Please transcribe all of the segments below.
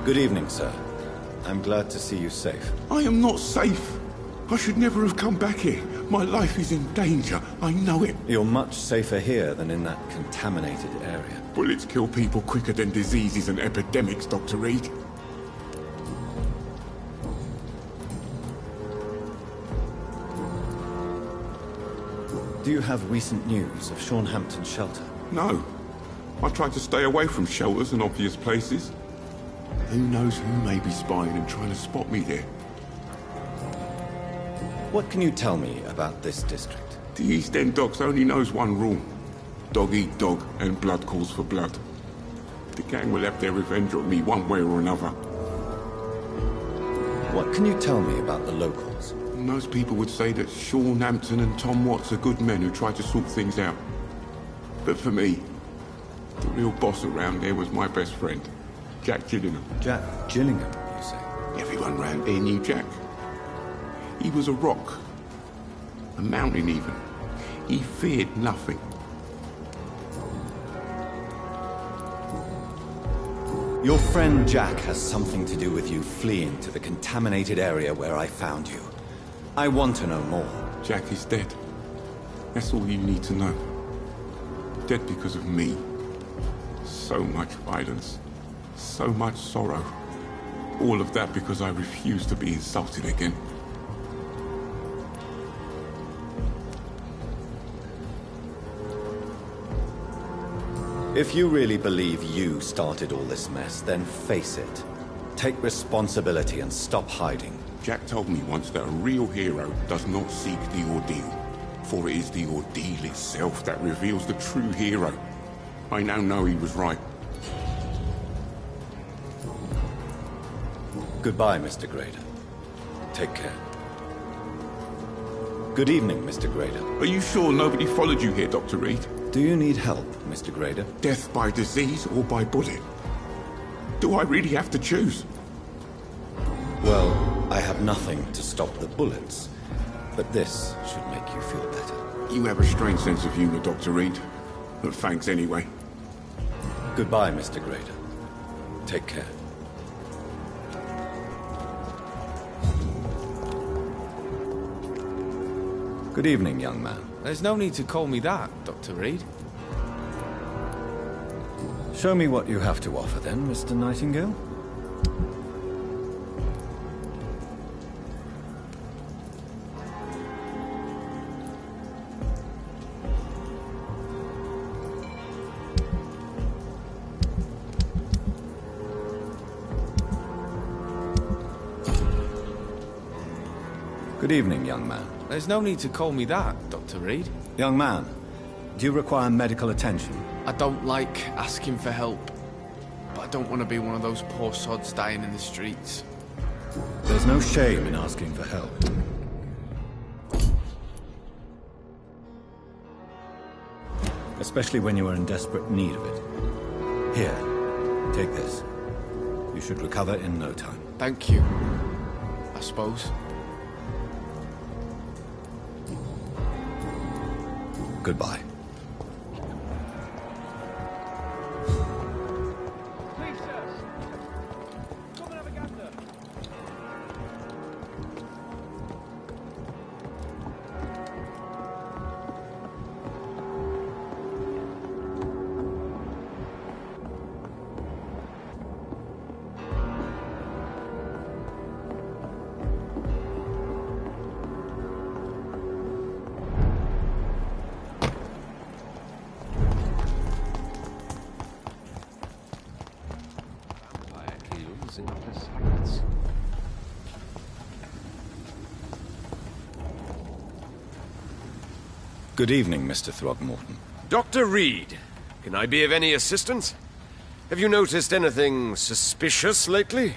Good evening, sir. I'm glad to see you safe. I am not safe. I should never have come back here. My life is in danger. I know it. You're much safer here than in that contaminated area. Bullets kill people quicker than diseases and epidemics, Dr. Reed. Do you have recent news of Hampton shelter? No. I try to stay away from shelters and obvious places. Who knows who may be spying and trying to spot me there? What can you tell me about this district? The East End Docks only knows one rule. Dog eat dog, and blood calls for blood. The gang will have their revenge on me one way or another. What can you tell me about the locals? Most people would say that Sean Hampton and Tom Watts are good men who try to sort things out. But for me, the real boss around there was my best friend, Jack Gillingham. Jack Gillingham, you say? Everyone round here knew Jack. He was a rock. A mountain, even. He feared nothing. Your friend Jack has something to do with you fleeing to the contaminated area where I found you. I want to know more. Jack is dead. That's all you need to know. Dead because of me. So much violence. So much sorrow. All of that because I refuse to be insulted again. If you really believe you started all this mess, then face it. Take responsibility and stop hiding. Jack told me once that a real hero does not seek the ordeal, for it is the ordeal itself that reveals the true hero. I now know he was right. Goodbye, Mr. Grader. Take care. Good evening, Mr. Grader. Are you sure nobody followed you here, Dr. Reed? Do you need help, Mr. Grader? Death by disease or by bullet? Do I really have to choose? Well, I have nothing to stop the bullets, but this should make you feel better. You have a strange sense of humor, Dr. Reed. But thanks anyway. Goodbye, Mr. Grader. Take care. Good evening, young man. There's no need to call me that, Dr. Reed. Show me what you have to offer then, Mr. Nightingale. Good evening, young man. There's no need to call me that, Dr. Reed. Young man, do you require medical attention? I don't like asking for help, but I don't want to be one of those poor sods dying in the streets. There's no shame in asking for help. Especially when you are in desperate need of it. Here, take this. You should recover in no time. Thank you, I suppose. Goodbye. Good evening, Mr. Throgmorton. Dr. Reed, can I be of any assistance? Have you noticed anything suspicious lately?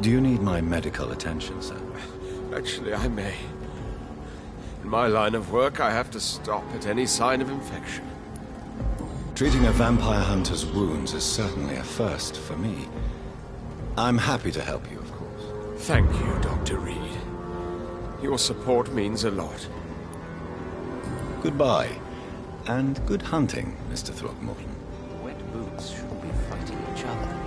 Do you need my medical attention, sir? Actually, I may. In my line of work, I have to stop at any sign of infection. Treating a vampire hunter's wounds is certainly a first for me. I'm happy to help you, of course. Thank you, Dr. Reed. Your support means a lot. Goodbye. And good hunting, Mr. Throckmorton. Wet boots shouldn't be fighting each other.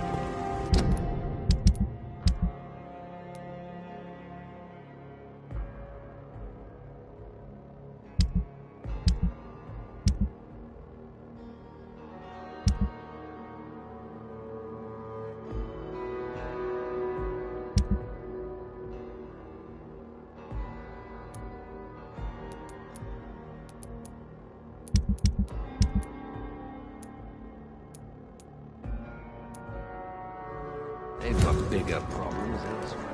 They've got bigger problems elsewhere.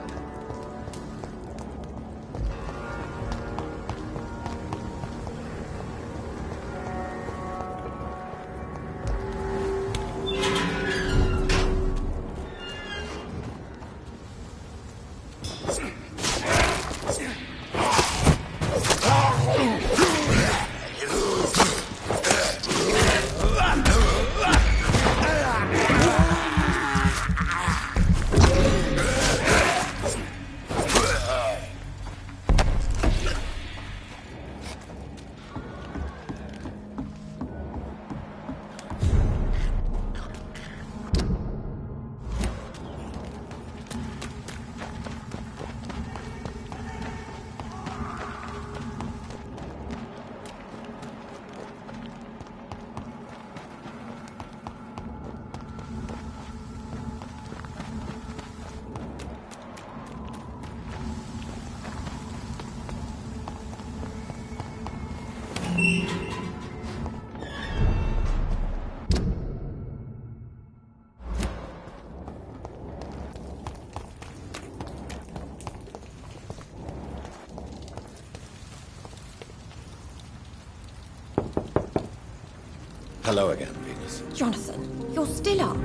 Hello again, Venus. Jonathan, you're still up.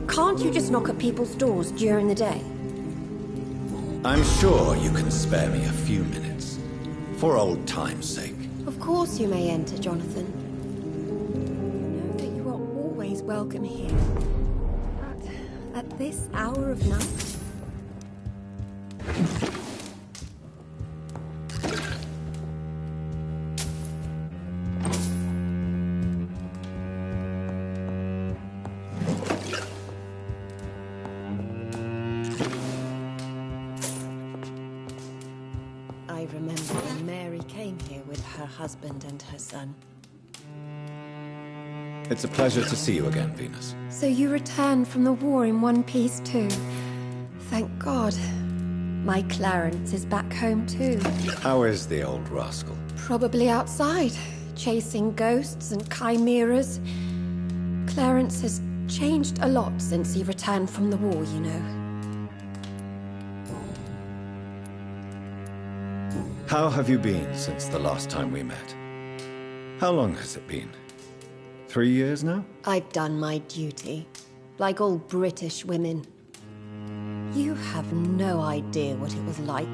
Can't you just knock at people's doors during the day? I'm sure you can spare me a few minutes. For old time's sake. Of course you may enter, Jonathan. Know that you are always welcome here. But at this hour of night... I remember when Mary came here with her husband and her son. It's a pleasure to see you again, Venus. So you returned from the war in one piece too. Thank God. My Clarence is back home too. How is the old rascal? Probably outside, chasing ghosts and chimeras. Clarence has changed a lot since he returned from the war, you know. How have you been since the last time we met? How long has it been? 3 years now? I've done my duty, like all British women. You have no idea what it was like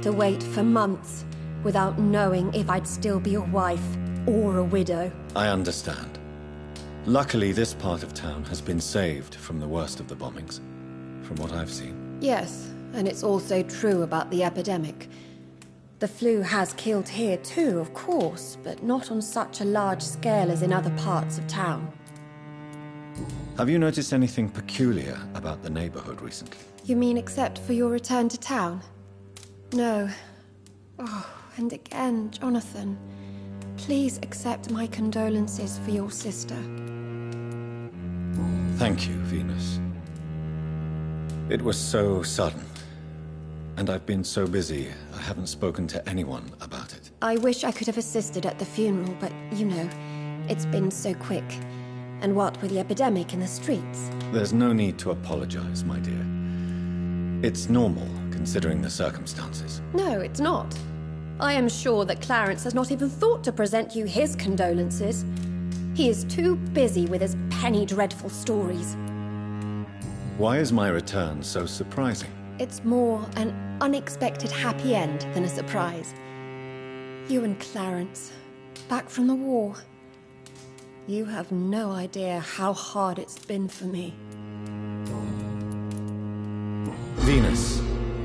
to wait for months without knowing if I'd still be a wife or a widow. I understand. Luckily, this part of town has been saved from the worst of the bombings, from what I've seen. Yes, and it's also true about the epidemic. The flu has killed here too, of course, but not on such a large scale as in other parts of town. Have you noticed anything peculiar about the neighborhood recently? You mean except for your return to town? No. Oh, and again, Jonathan, please accept my condolences for your sister. Thank you, Venus. It was so sudden. And I've been so busy, I haven't spoken to anyone about it. I wish I could have assisted at the funeral, but, you know, it's been so quick. And what with the epidemic in the streets? There's no need to apologize, my dear. It's normal, considering the circumstances. No, it's not. I am sure that Clarence has not even thought to present you his condolences. He is too busy with his penny dreadful stories. Why is my return so surprising? It's more an unexpected happy end than a surprise. You and Clarence, back from the war. You have no idea how hard it's been for me. Venus,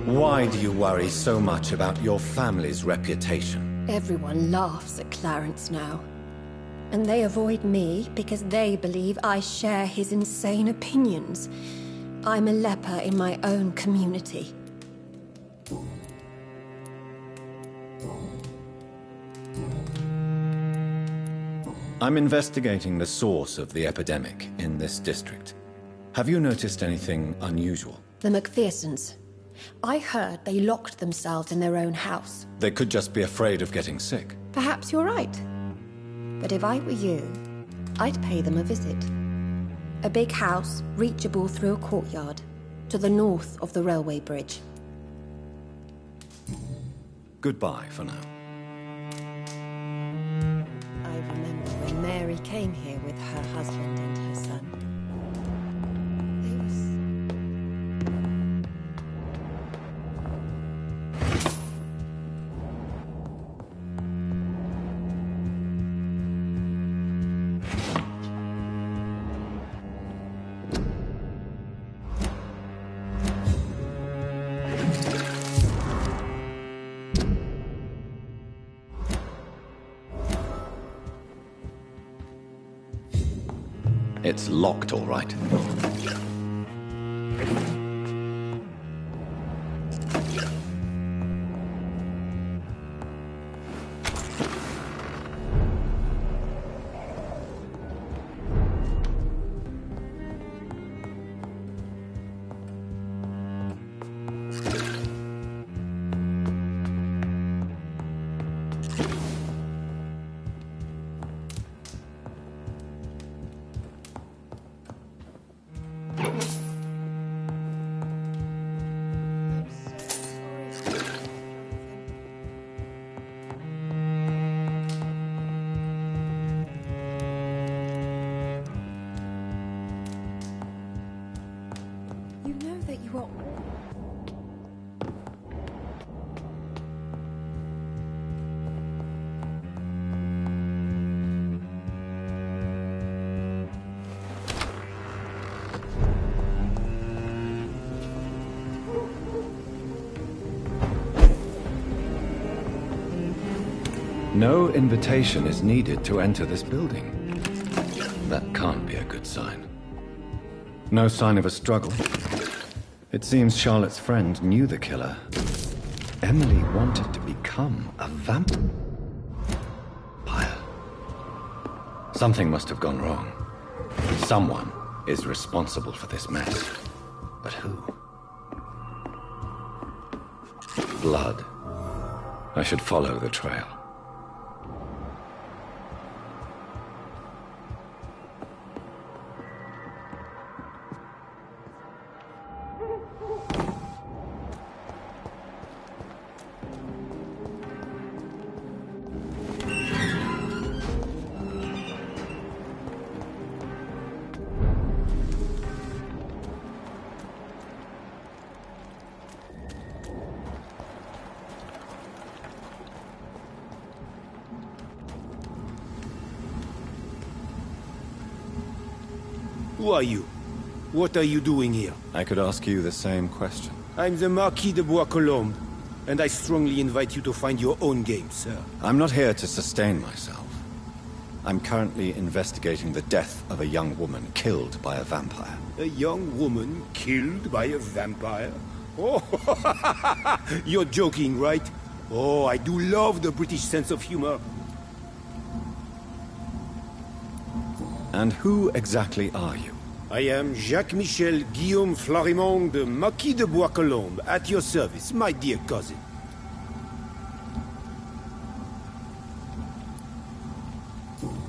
why do you worry so much about your family's reputation? Everyone laughs at Clarence now. And they avoid me because they believe I share his insane opinions. I'm a leper in my own community. I'm investigating the source of the epidemic in this district. Have you noticed anything unusual? The McPhersons. I heard they locked themselves in their own house. They could just be afraid of getting sick. Perhaps you're right. But if I were you, I'd pay them a visit. A big house, reachable through a courtyard, to the north of the railway bridge. Goodbye for now. I remember when Mary came here with her husband and her son. They It's locked, all right. You know that you are... No invitation is needed to enter this building. That can't be a good sign. No sign of a struggle. It seems Charlotte's friend knew the killer. Emily wanted to become a vampire. Something must have gone wrong. Someone is responsible for this mess. But who? Blood. I should follow the trail. Who are you? What are you doing here? I could ask you the same question. I'm the Marquis de Bois-Colombes, and I strongly invite you to find your own game, sir. I'm not here to sustain myself. I'm currently investigating the death of a young woman killed by a vampire. A young woman killed by a vampire? Oh, you're joking, right? Oh, I do love the British sense of humor. And who exactly are you? I am Jacques-Michel Guillaume Florimond de Marquis de Bois-Colombes, at your service, my dear cousin.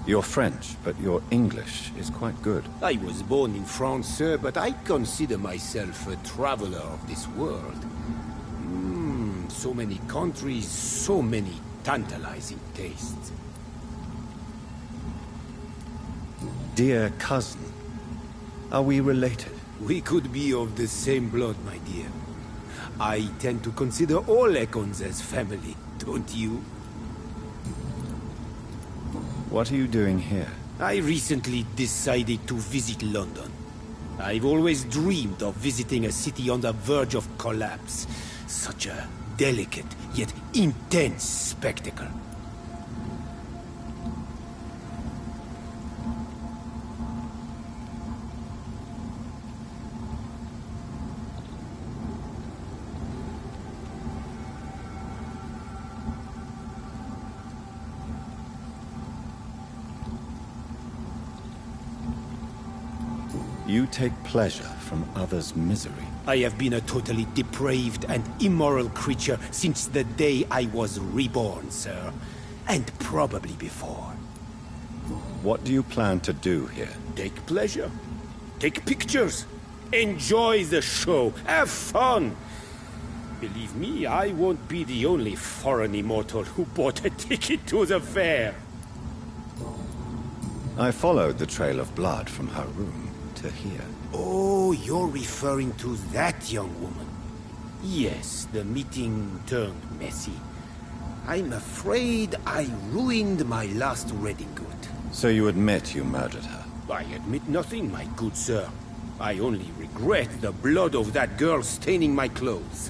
You're French, but your English is quite good. I was born in France, sir, but I consider myself a traveler of this world. So many countries, so many tantalizing tastes. Dear cousin, are we related? We could be of the same blood, my dear. I tend to consider all Econs as family, don't you? What are you doing here? I recently decided to visit London. I've always dreamed of visiting a city on the verge of collapse. Such a delicate, yet intense spectacle. You take pleasure from others' misery. I have been a totally depraved and immoral creature since the day I was reborn, sir. And probably before. What do you plan to do here? Take pleasure. Take pictures. Enjoy the show. Have fun. Believe me, I won't be the only foreign immortal who bought a ticket to the fair. I followed the trail of blood from her room to here. Oh, you're referring to that young woman. Yes, the meeting turned messy. I'm afraid I ruined my last wedding good. So you admit you murdered her? I admit nothing, my good sir. I only regret the blood of that girl staining my clothes.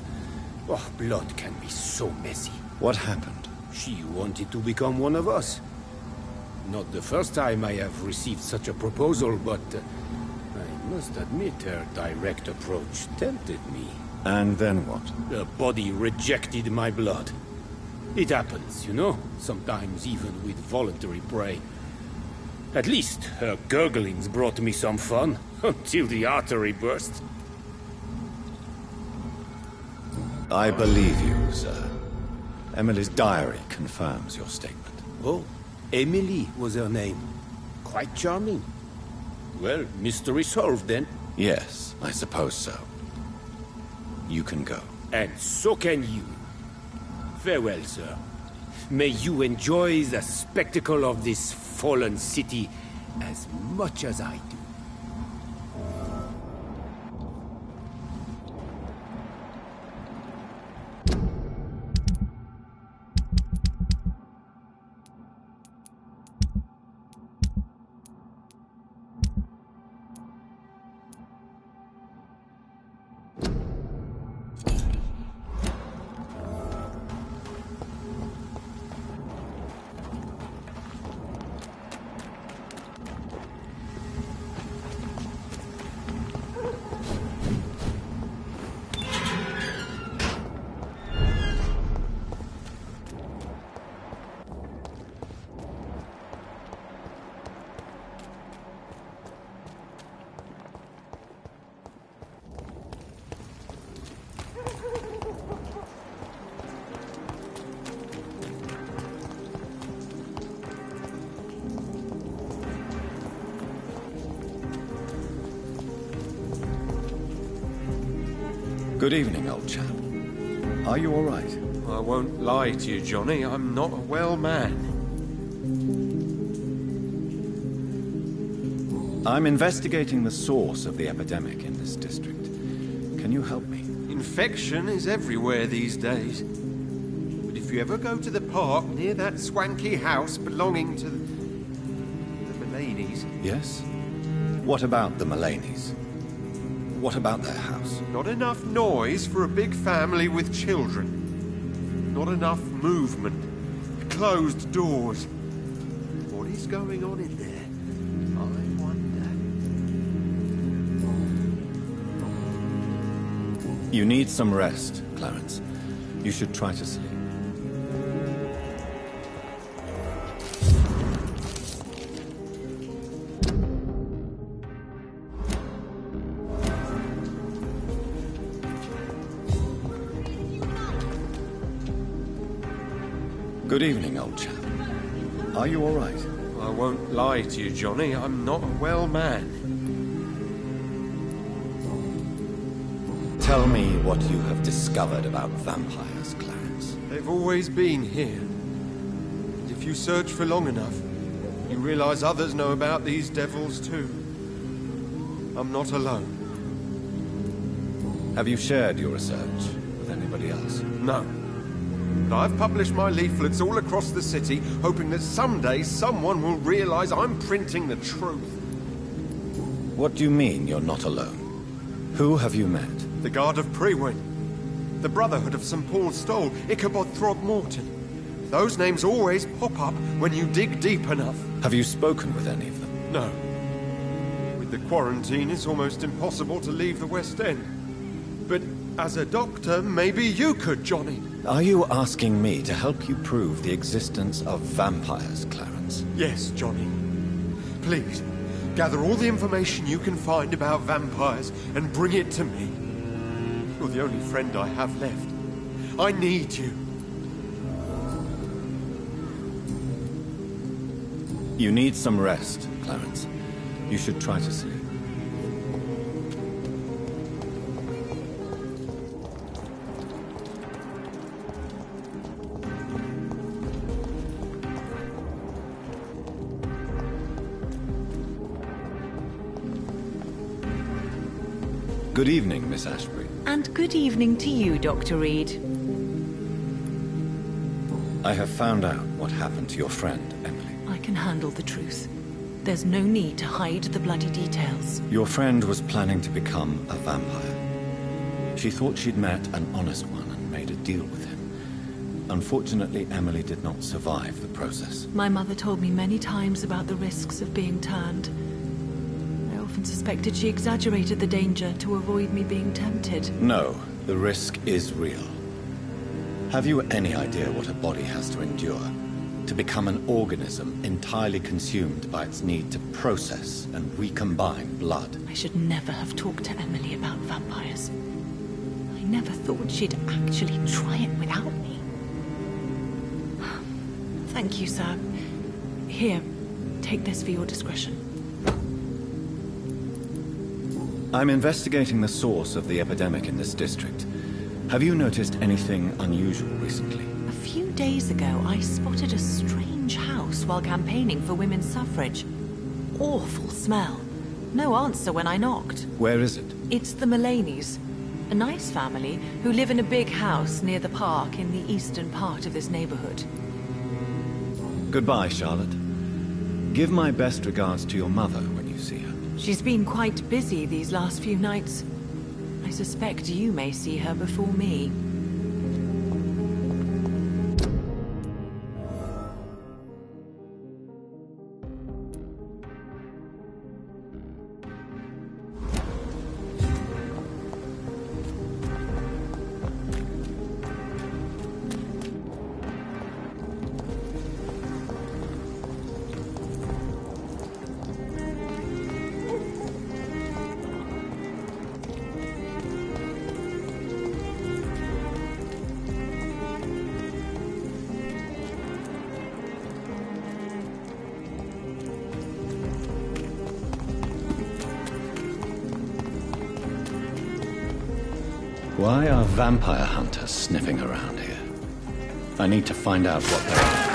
Oh, blood can be so messy. What happened? She wanted to become one of us. Not the first time I have received such a proposal, but I must admit her direct approach tempted me. And then what? The body rejected my blood. It happens, you know, sometimes even with voluntary prey. At least her gurglings brought me some fun, until the artery burst. I believe you, sir. Emily's diary confirms your statement. Oh, Emily was her name. Quite charming. Well, mystery solved then. Yes, I suppose so. You can go. And so can you. Farewell, sir. May you enjoy the spectacle of this fallen city as much as I do. Good evening, old chap. Are you all right? I won't lie to you, Johnny. I'm not a well man. I'm investigating the source of the epidemic in this district. Can you help me? Infection is everywhere these days. But if you ever go to the park near that swanky house belonging to the Mullaneys... Yes? What about the Mullaneys? What about their house? Not enough noise for a big family with children. Not enough movement. Closed doors. What is going on in there? I wonder. You need some rest, Clarence. You should try to sleep. Good evening, old chap. Are you all right? I won't lie to you, Johnny. I'm not a well man. Tell me what you have discovered about vampires, Clarence. They've always been here. And if you search for long enough, you realize others know about these devils too. I'm not alone. Have you shared your research with anybody else? No. But I've published my leaflets all across the city, hoping that someday someone will realize I'm printing the truth. What do you mean you're not alone? Who have you met? The Guard of Prewin, the Brotherhood of St. Paul's Stole, Ichabod Throgmorton. Those names always pop up when you dig deep enough. Have you spoken with any of them? No. With the quarantine, it's almost impossible to leave the West End. But as a doctor, maybe you could, Johnny. Are you asking me to help you prove the existence of vampires, Clarence? Yes, Johnny. Please, Gather all the information you can find about vampires and bring it to me. You're the only friend I have left. I need you. You need some rest, Clarence. You should try to sleep. Good evening, Miss Ashbury. And good evening to you, Dr. Reed. I have found out what happened to your friend, Emily. I can handle the truth. There's no need to hide the bloody details. Your friend was planning to become a vampire. She thought she'd met an honest one and made a deal with him. Unfortunately, Emily did not survive the process. My mother told me many times about the risks of being turned. I often suspected she exaggerated the danger to avoid me being tempted. No, the risk is real. Have you any idea what a body has to endure? To become an organism entirely consumed by its need to process and recombine blood. I should never have talked to Emily about vampires. I never thought she'd actually try it without me. Thank you, sir. Here, take this for your discretion. I'm investigating the source of the epidemic in this district. Have you noticed anything unusual recently? A few days ago, I spotted a strange house while campaigning for women's suffrage. Awful smell. No answer when I knocked. Where is it? It's the Mullaneys, a nice family who live in a big house near the park in the eastern part of this neighborhood. Goodbye, Charlotte. Give my best regards to your mother when you see her. She's been quite busy these last few nights. I suspect you may see her before me. Why are vampire hunters sniffing around here? I need to find out what they're...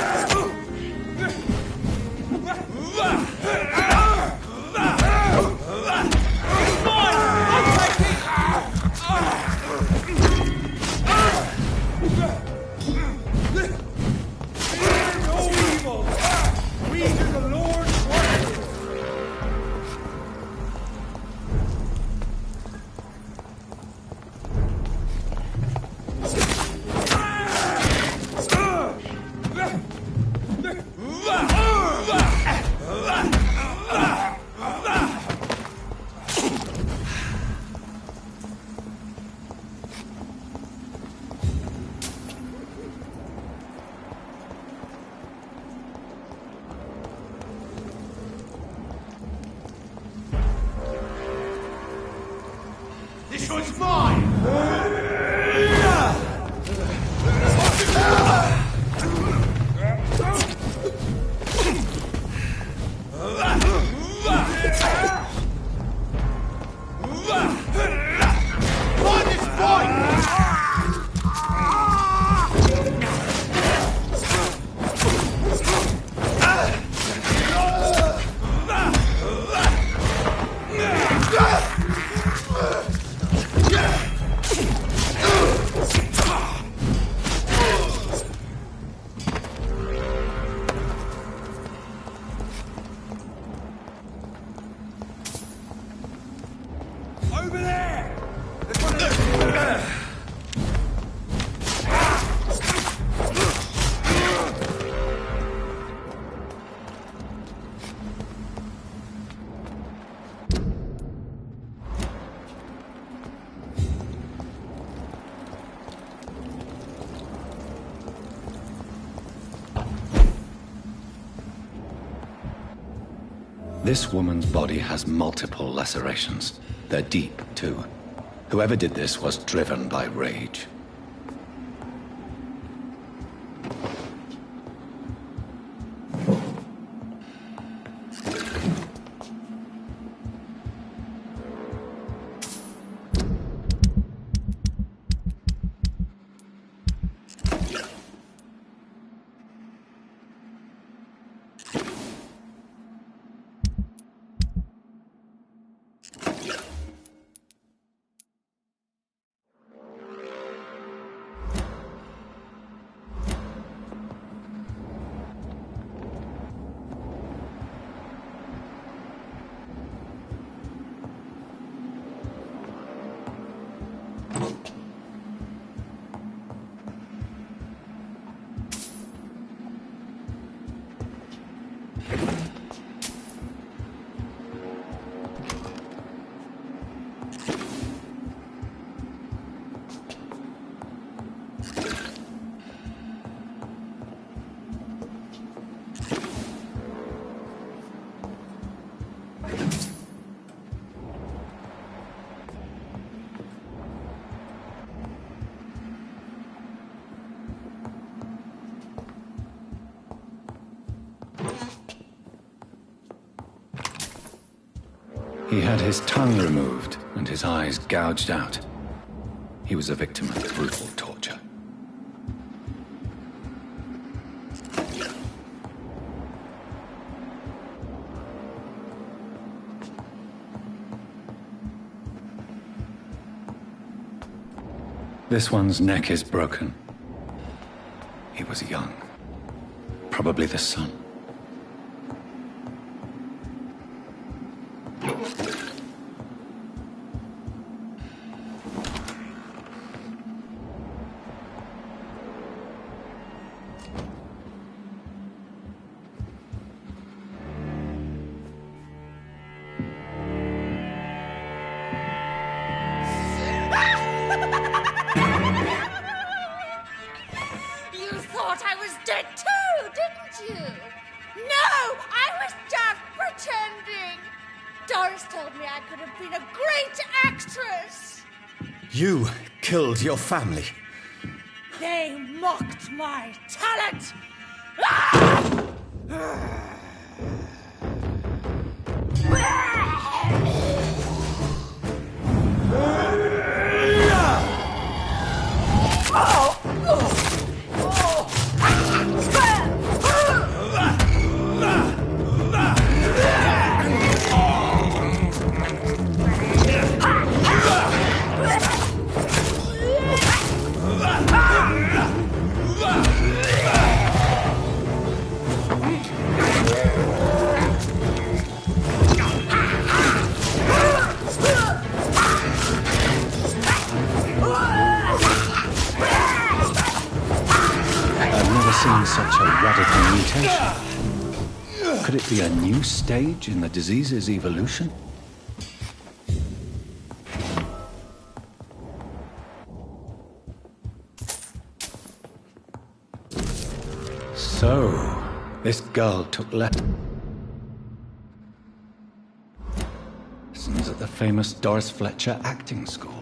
This woman's body has multiple lacerations. They're deep, too. Whoever did this was driven by rage. He had his tongue removed and his eyes gouged out. He was a victim of brutal torture. This one's neck is broken. He was young. Probably the son. You killed your family. They mocked my talent! Ah! Such a radical mutation. Could it be a new stage in the disease's evolution? So, this girl took lessons at the famous Doris Fletcher acting school.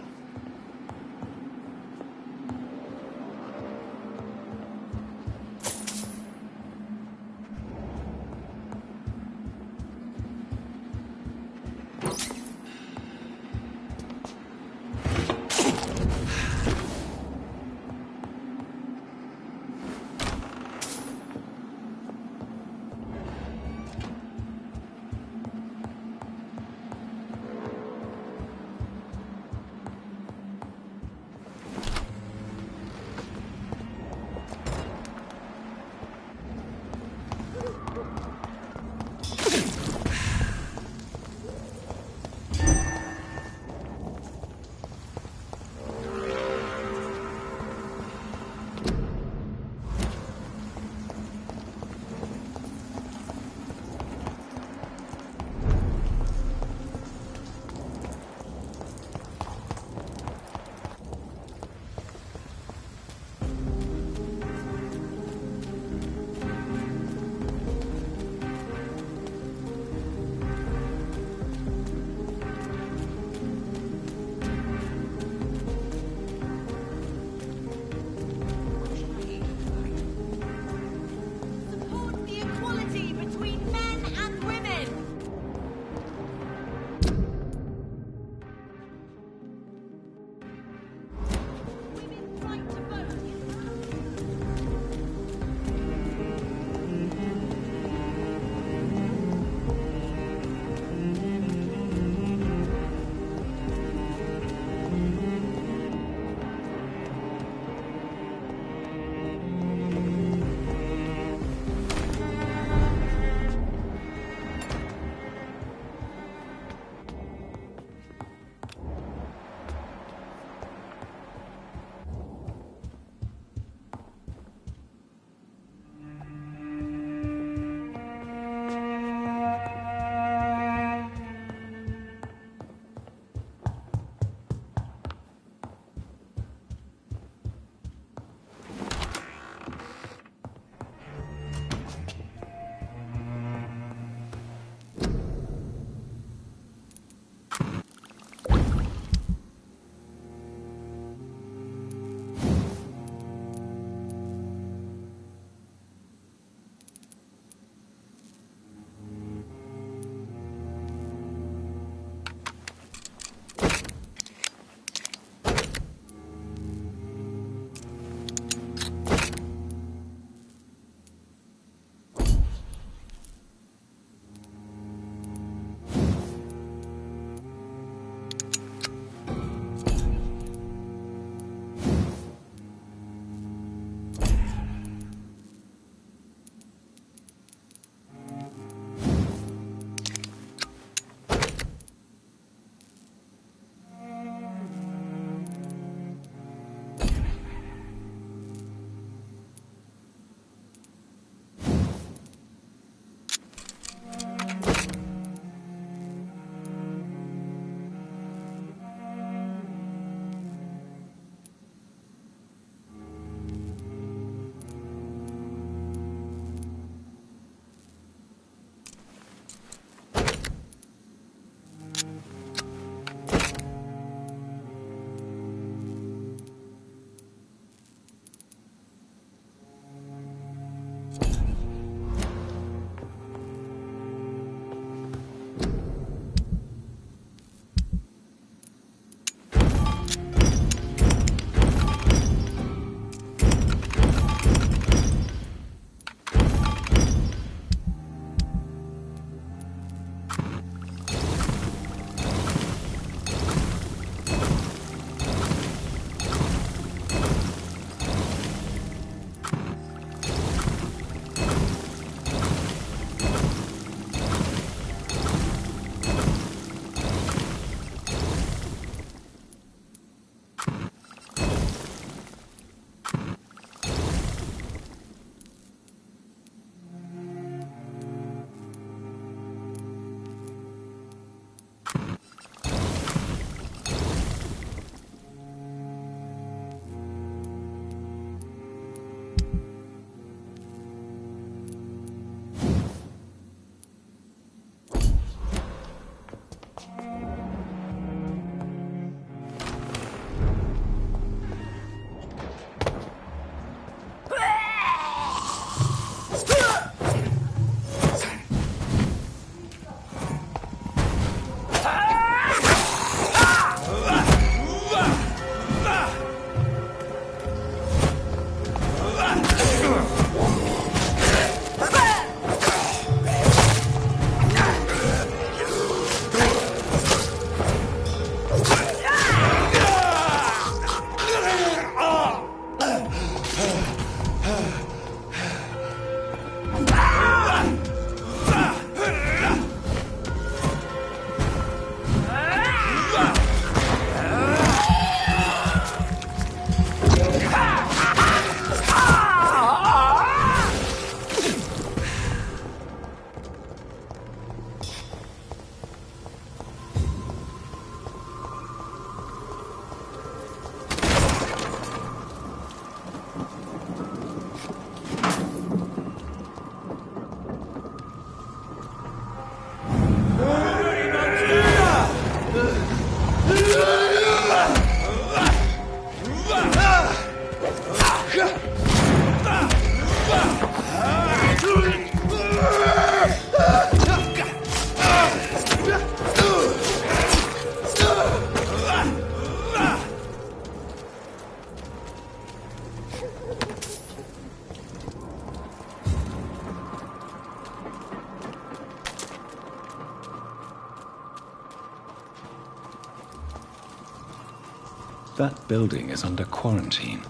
That building is under quarantine.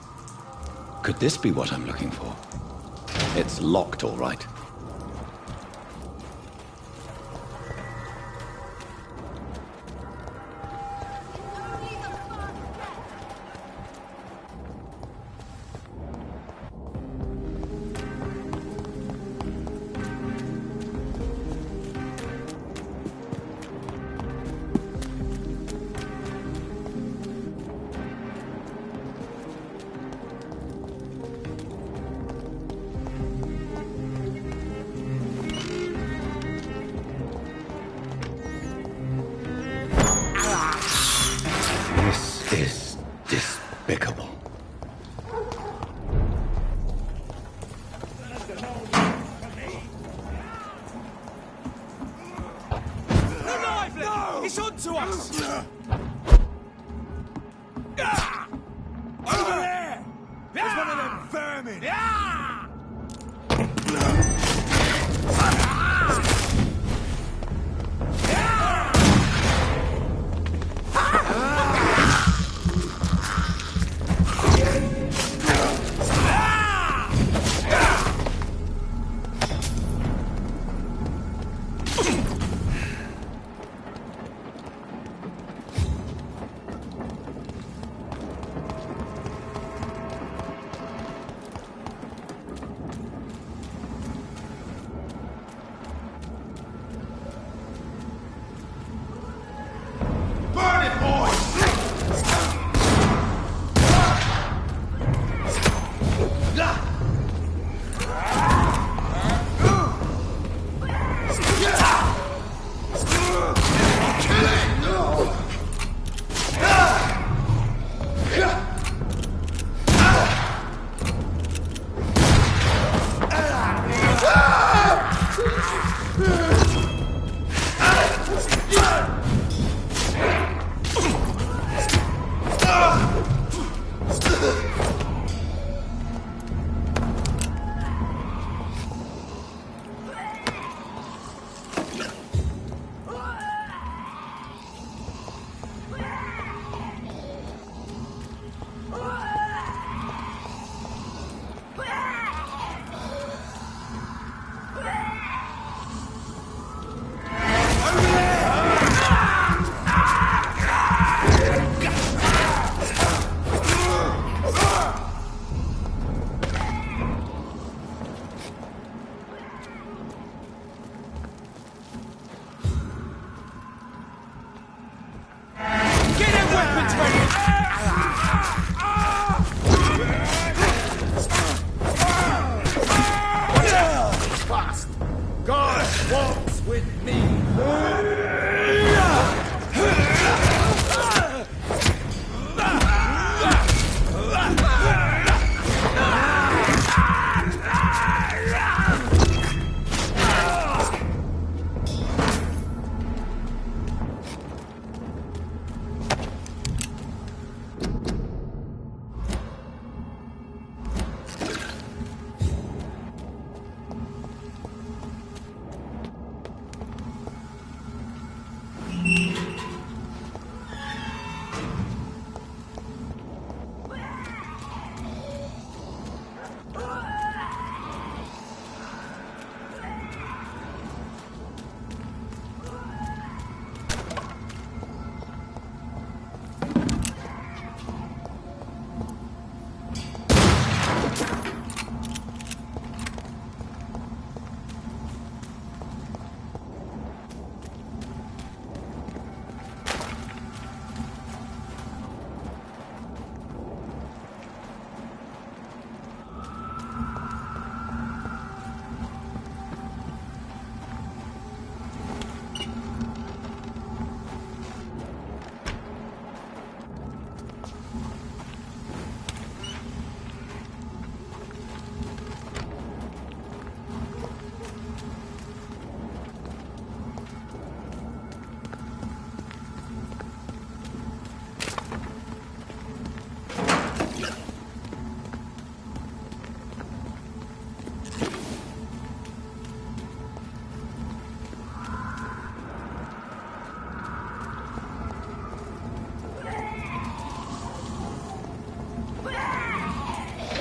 Could this be what I'm looking for? It's locked, all right. This is despicable. No! It's on to us! Over there! There's one of them vermin!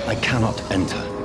I cannot enter.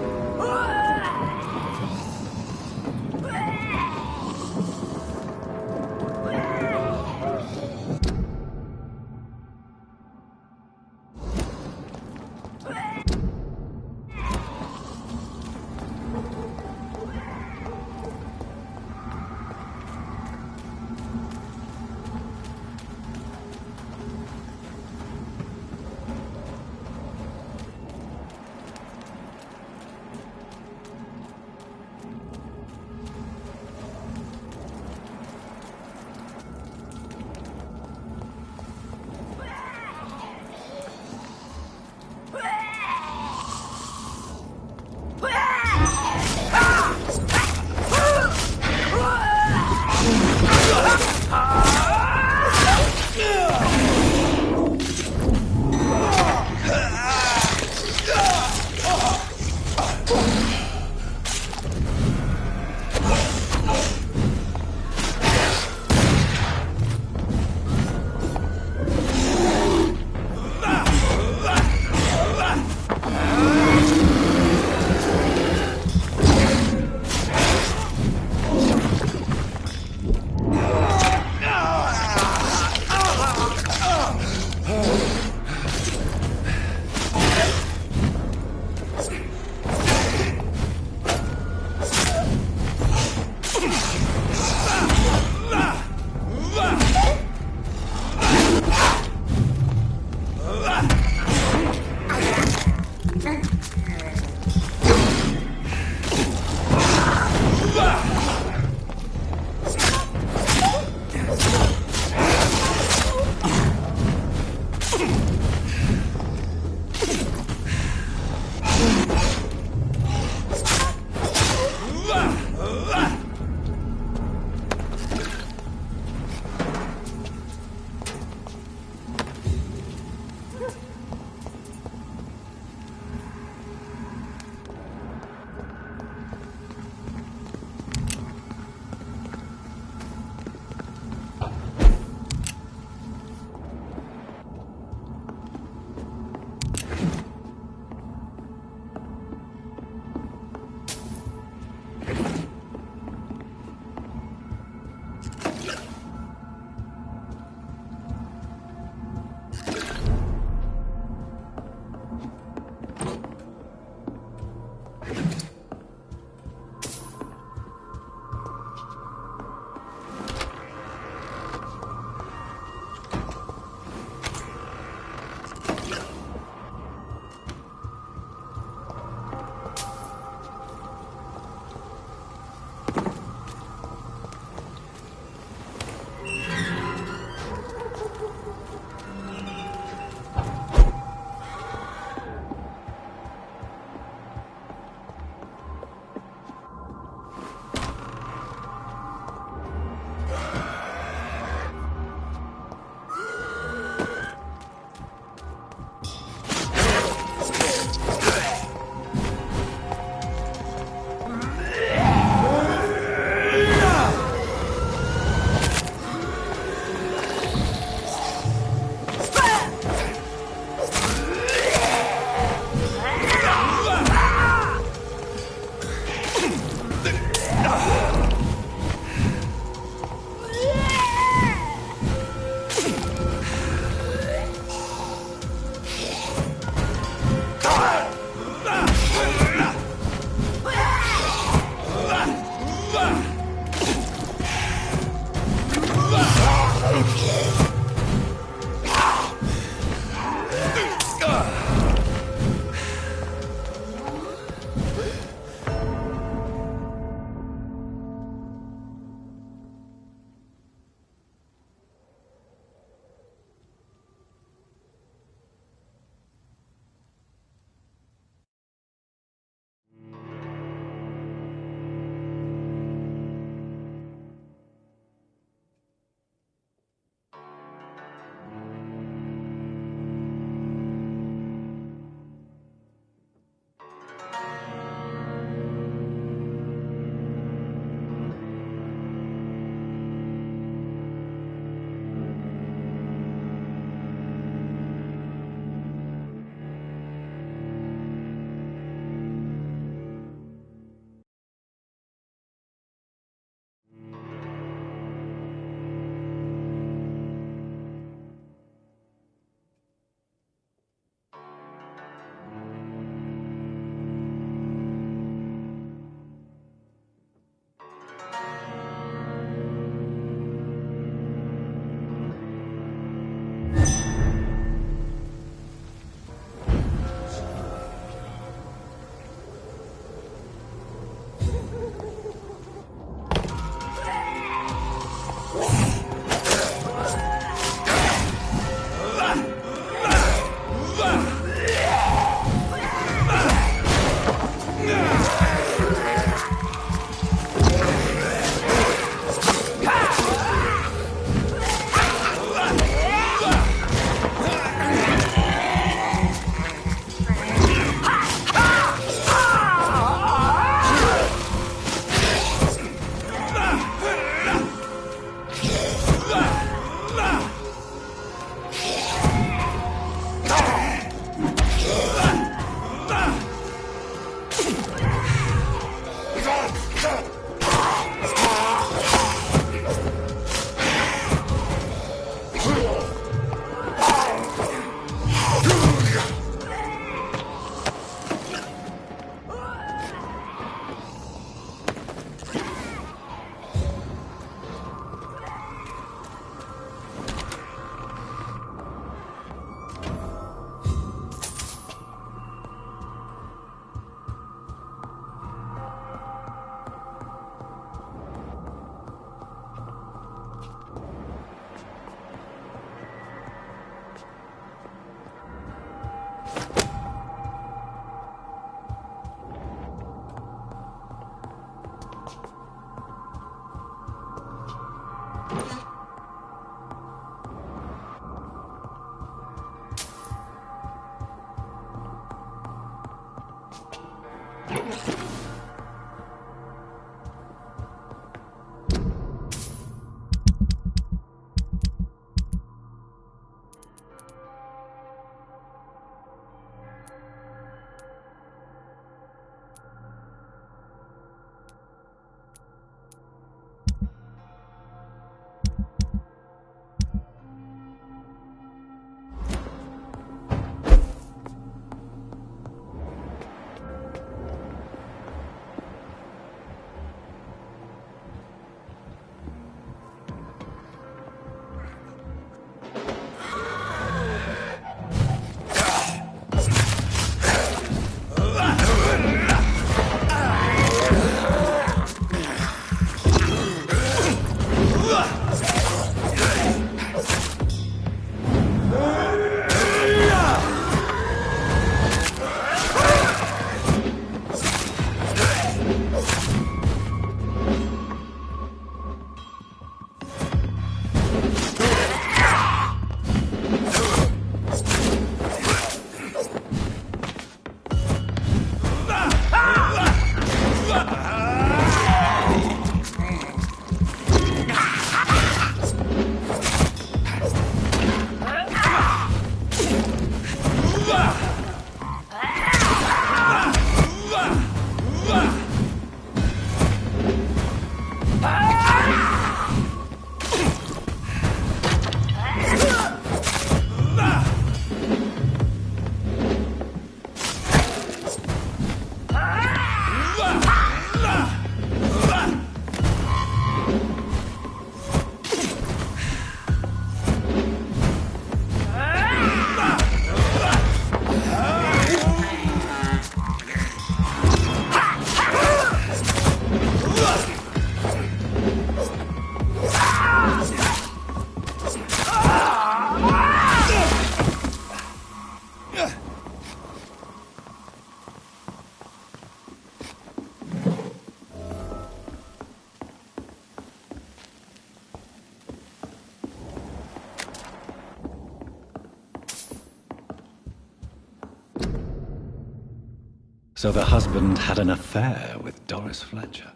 So the husband had an affair with Doris Fletcher.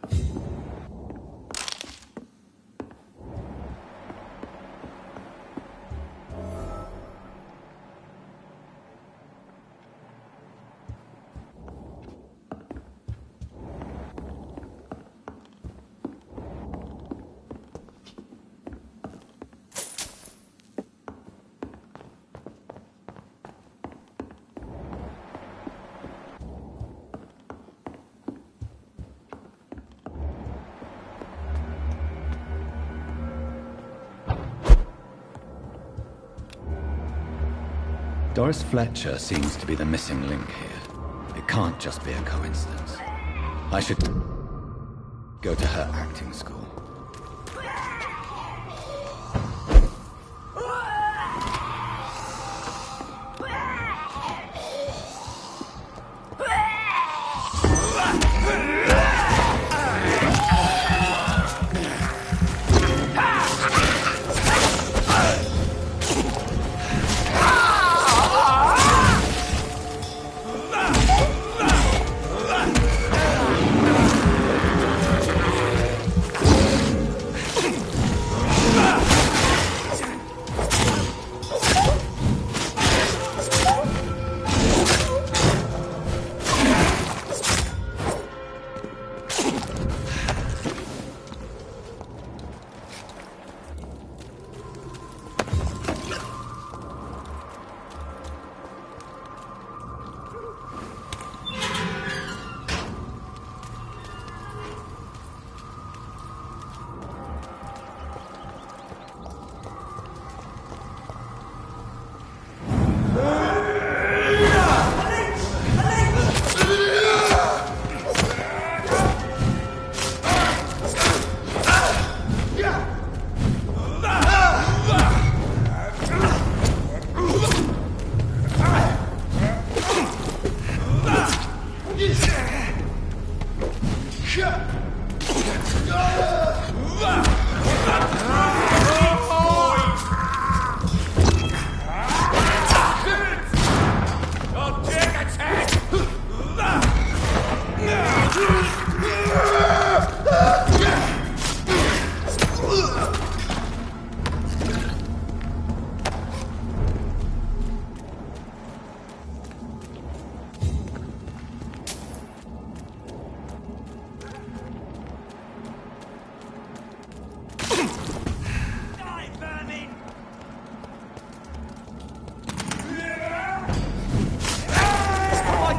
Doris Fletcher seems to be the missing link here. It can't just be a coincidence. I should go to her acting school.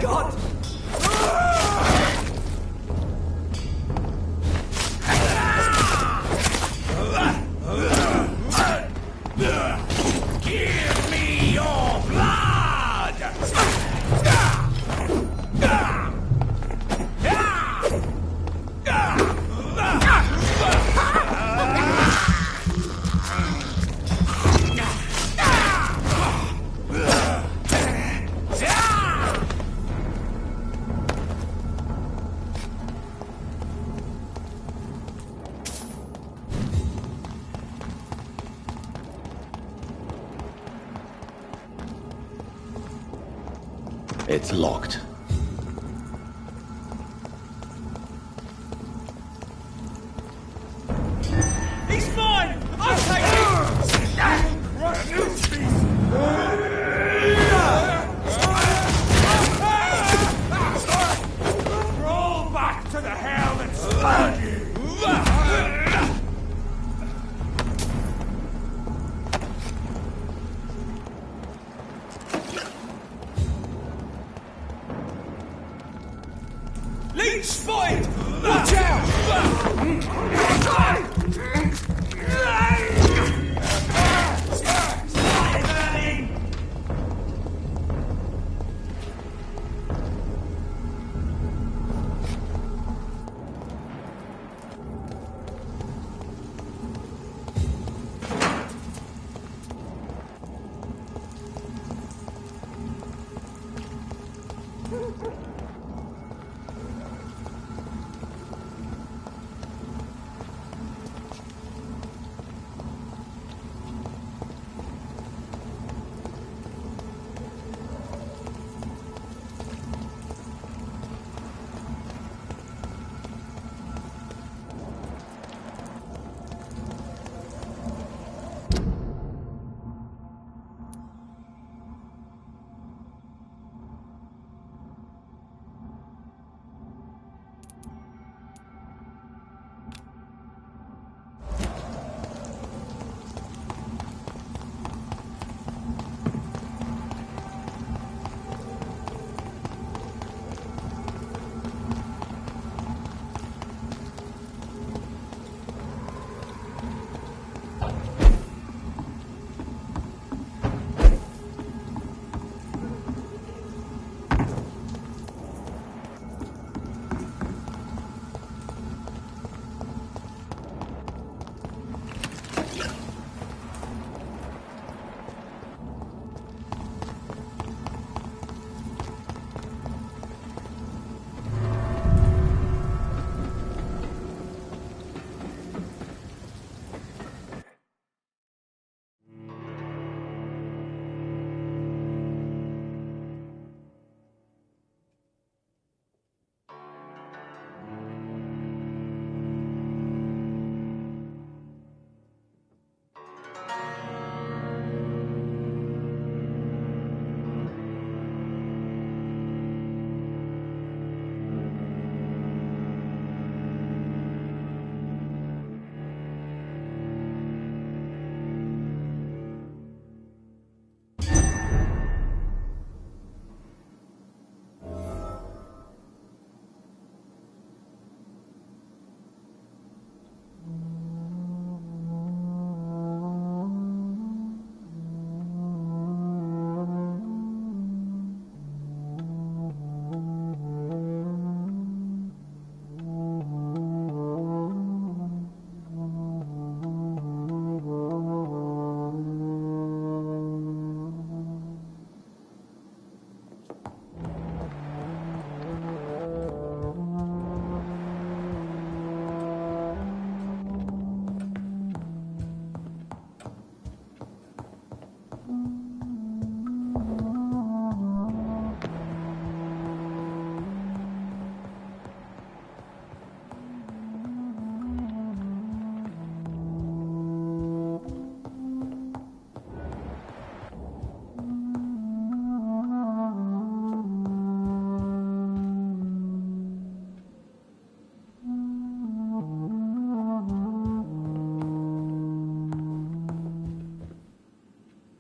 God! Give me your blood! It's locked. He's mine! I'll take him! Roll back to the hell that spawned you! Leech spotted! Watch out!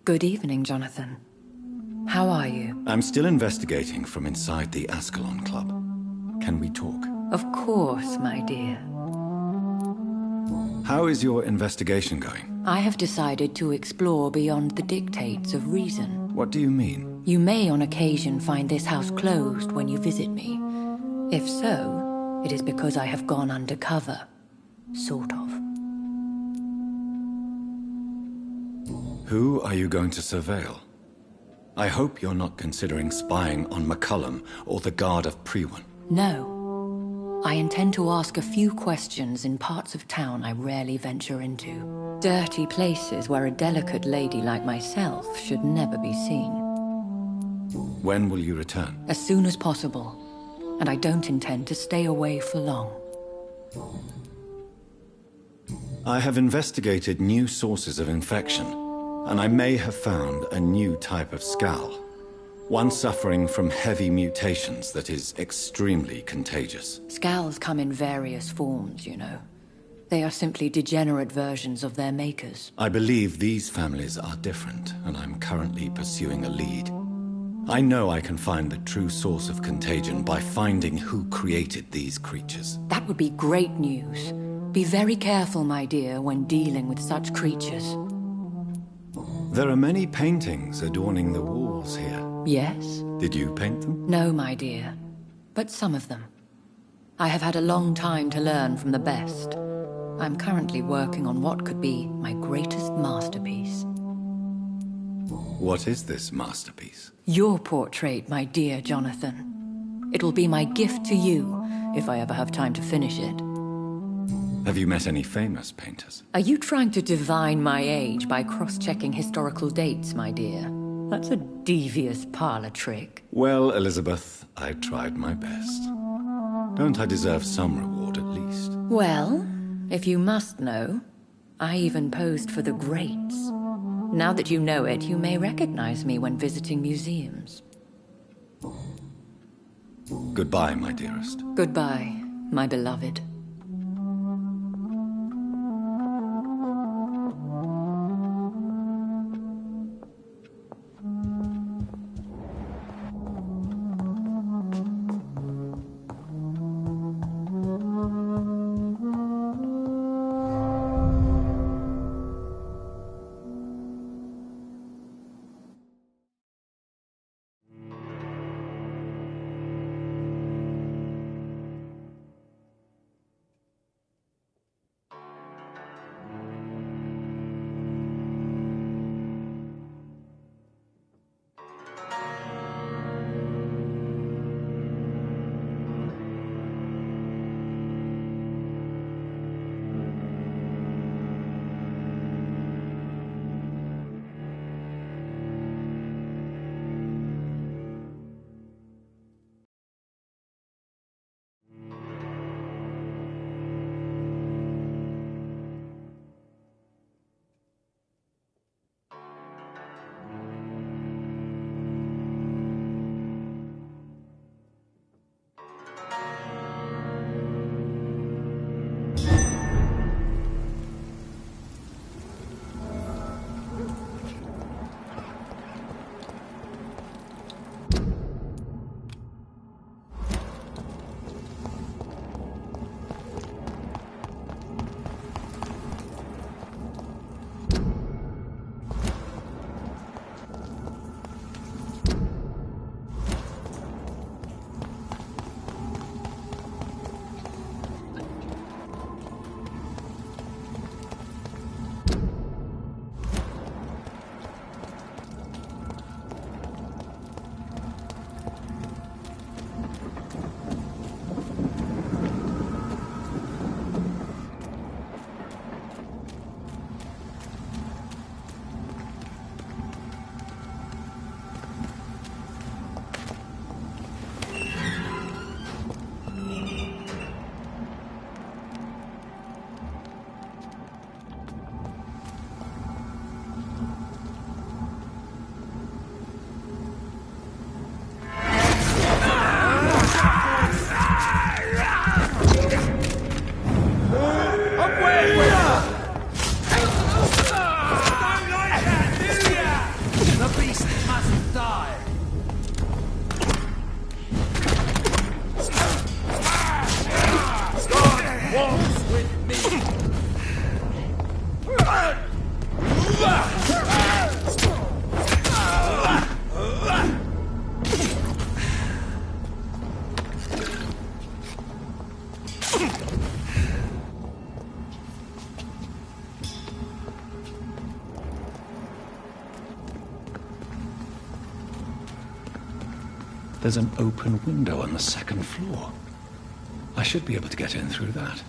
Good evening, Jonathan. How are you? I'm still investigating from inside the Ascalon Club. Can we talk? Of course, my dear. How is your investigation going? I have decided to explore beyond the dictates of reason. What do you mean? You may on occasion find this house closed when you visit me. If so, it is because I have gone undercover. Sort of. Who are you going to surveil? I hope you're not considering spying on McCullum or the Guard of Prewan. No. I intend to ask a few questions in parts of town I rarely venture into. Dirty places where a delicate lady like myself should never be seen. When will you return? As soon as possible. And I don't intend to stay away for long. I have investigated new sources of infection, and I may have found a new type of Skal. One suffering from heavy mutations that is extremely contagious. Skals come in various forms, you know. They are simply degenerate versions of their makers. I believe these families are different, and I'm currently pursuing a lead. I know I can find the true source of contagion by finding who created these creatures. That would be great news. Be very careful, my dear, when dealing with such creatures. There are many paintings adorning the walls here. Yes? Did you paint them? No, my dear. But some of them. I have had a long time to learn from the best. I'm currently working on what could be my greatest masterpiece. What is this masterpiece? Your portrait, my dear Jonathan. It will be my gift to you, if I ever have time to finish it. Have you met any famous painters? Are you trying to divine my age by cross-checking historical dates, my dear? That's a devious parlor trick. Well, Elizabeth, I tried my best. Don't I deserve some reward at least? Well, if you must know, I even posed for the greats. Now that you know it, you may recognize me when visiting museums. Goodbye, my dearest. Goodbye, my beloved. There's an open window on the second floor. I should be able to get in through that.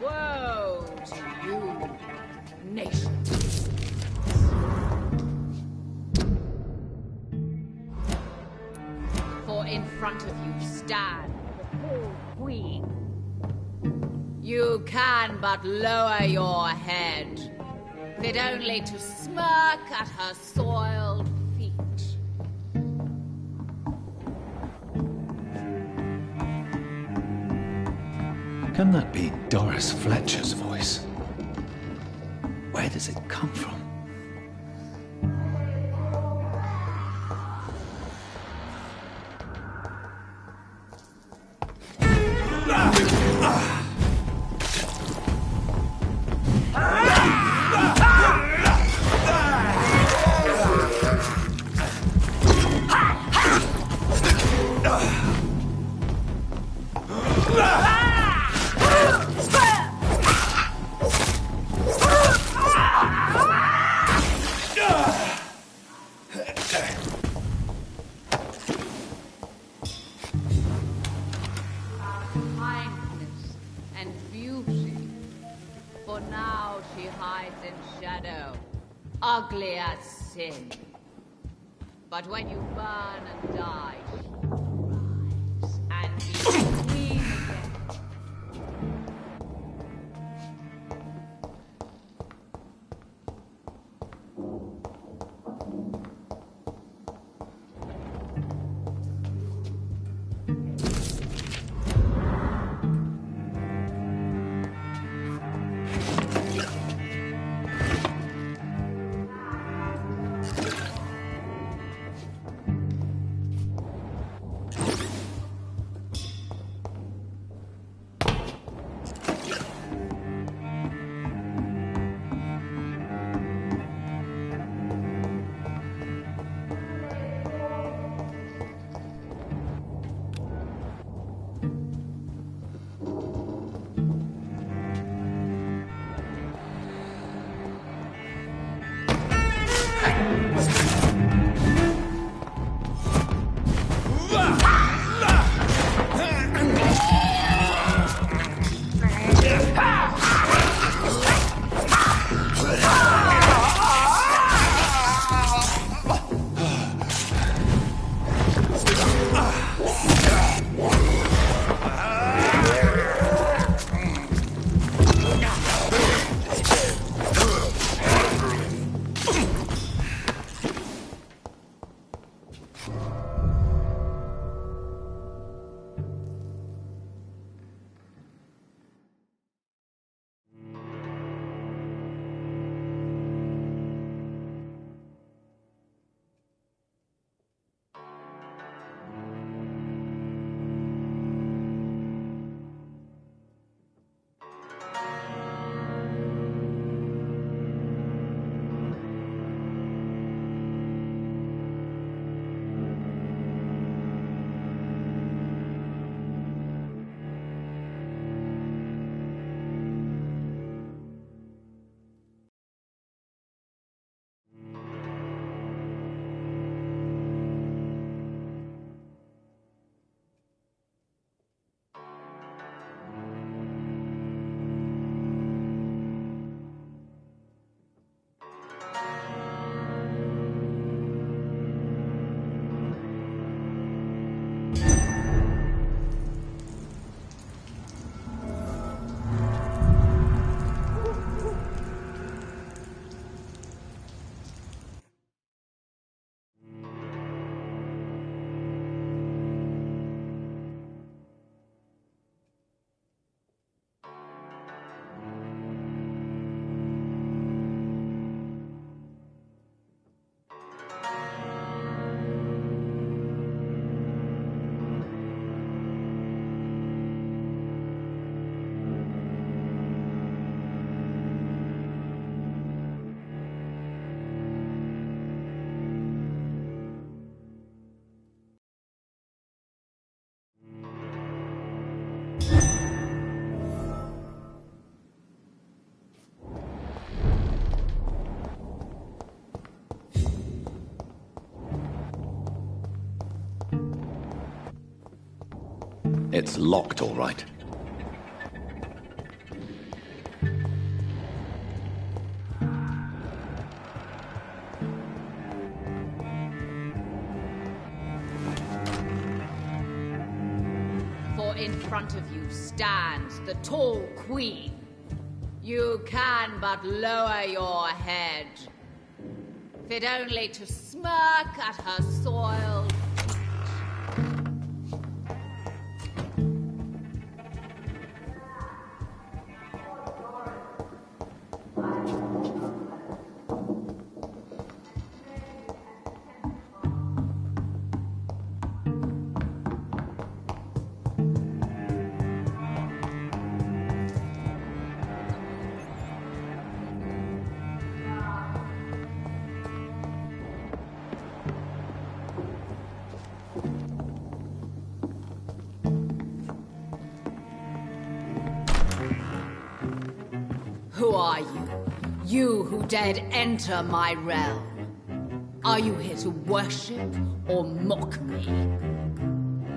Woe to you, nations. For in front of you stands the full queen. You can but lower your head, fit only to smirk at her soiled feet. Can that be Doris Fletcher's voice? Where does it come from? Kindness and beauty. For now she hides in shadow, ugly as sin. But when you burn and die, she will rise and be queen again. It's locked, all right. For in front of you stands the tall queen. You can but lower your head, fit only to smirk at her soiled Who are you? You who dared enter my realm. Are you here to worship or mock me?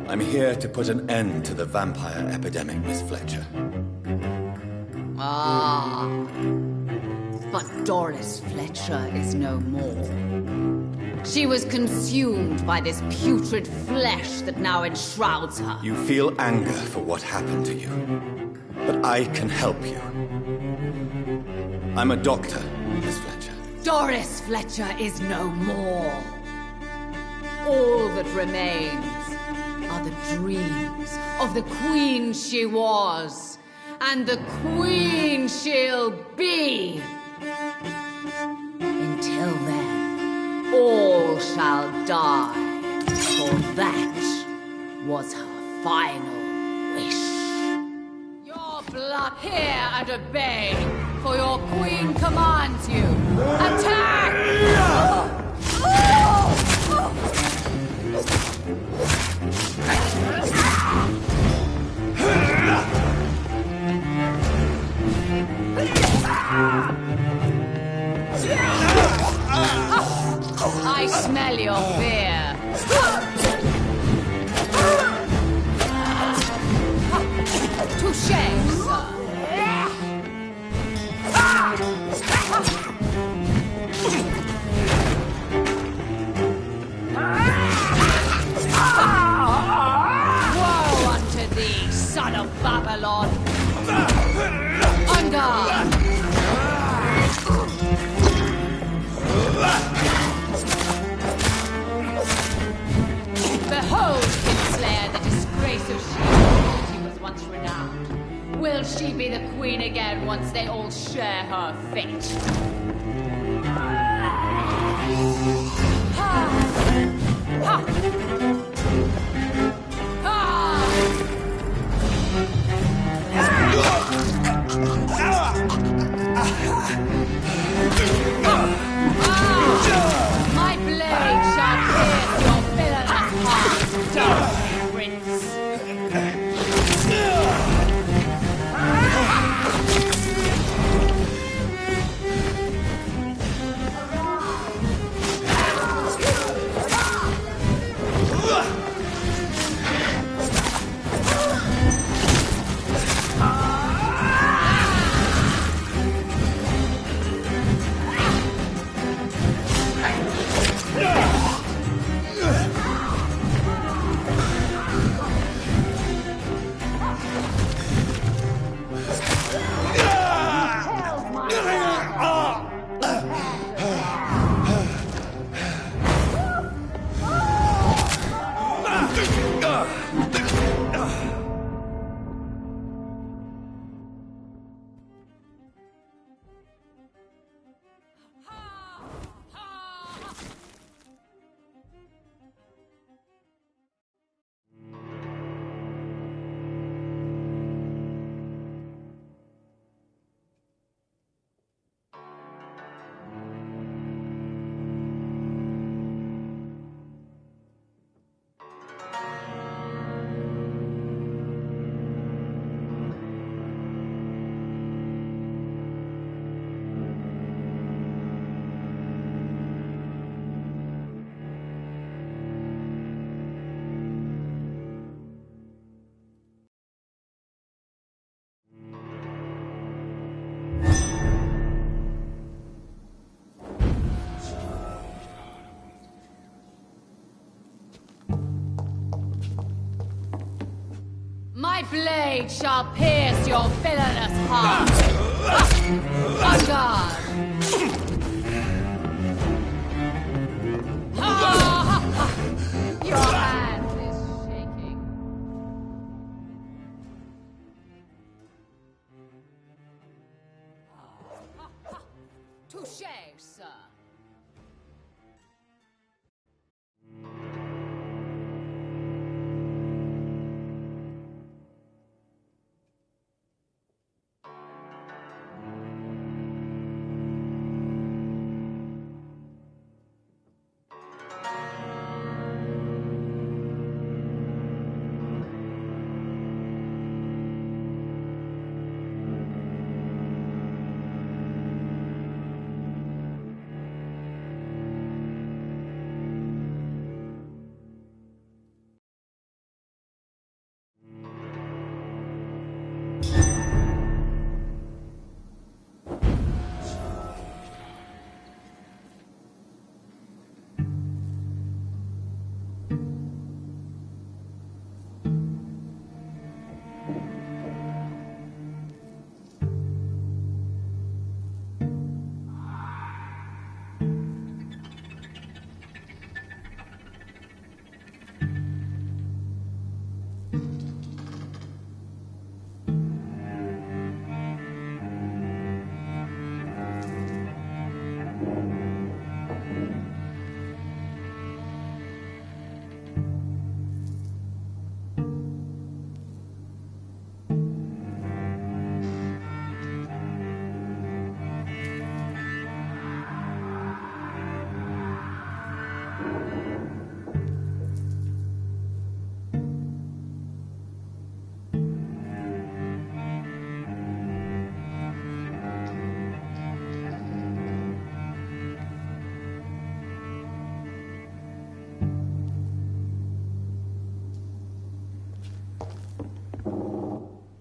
I'm here to put an end to the vampire epidemic, Miss Fletcher. Ah. But Doris Fletcher is no more. She was consumed by this putrid flesh that now enshrouds her. You feel anger for what happened to you, but I can help you. I'm a doctor, Miss Fletcher. Doris Fletcher is no more. All that remains are the dreams of the queen she was, and the queen she'll be. Until then, all shall die, for that was her final wish. Your blood, hear and obey, for your queen commands you. Attack! I smell your fear. Touché, sir. Woe unto thee, son of Babylon! On guard! Behold, Kinslayer, the disgrace of she who was once renowned. Will she be the queen again once they all share her fate? My blade shall pierce your villainous heart, dark prince. My blade shall pierce your villainous heart. On guard. Your hand is shaking. Touché, sir.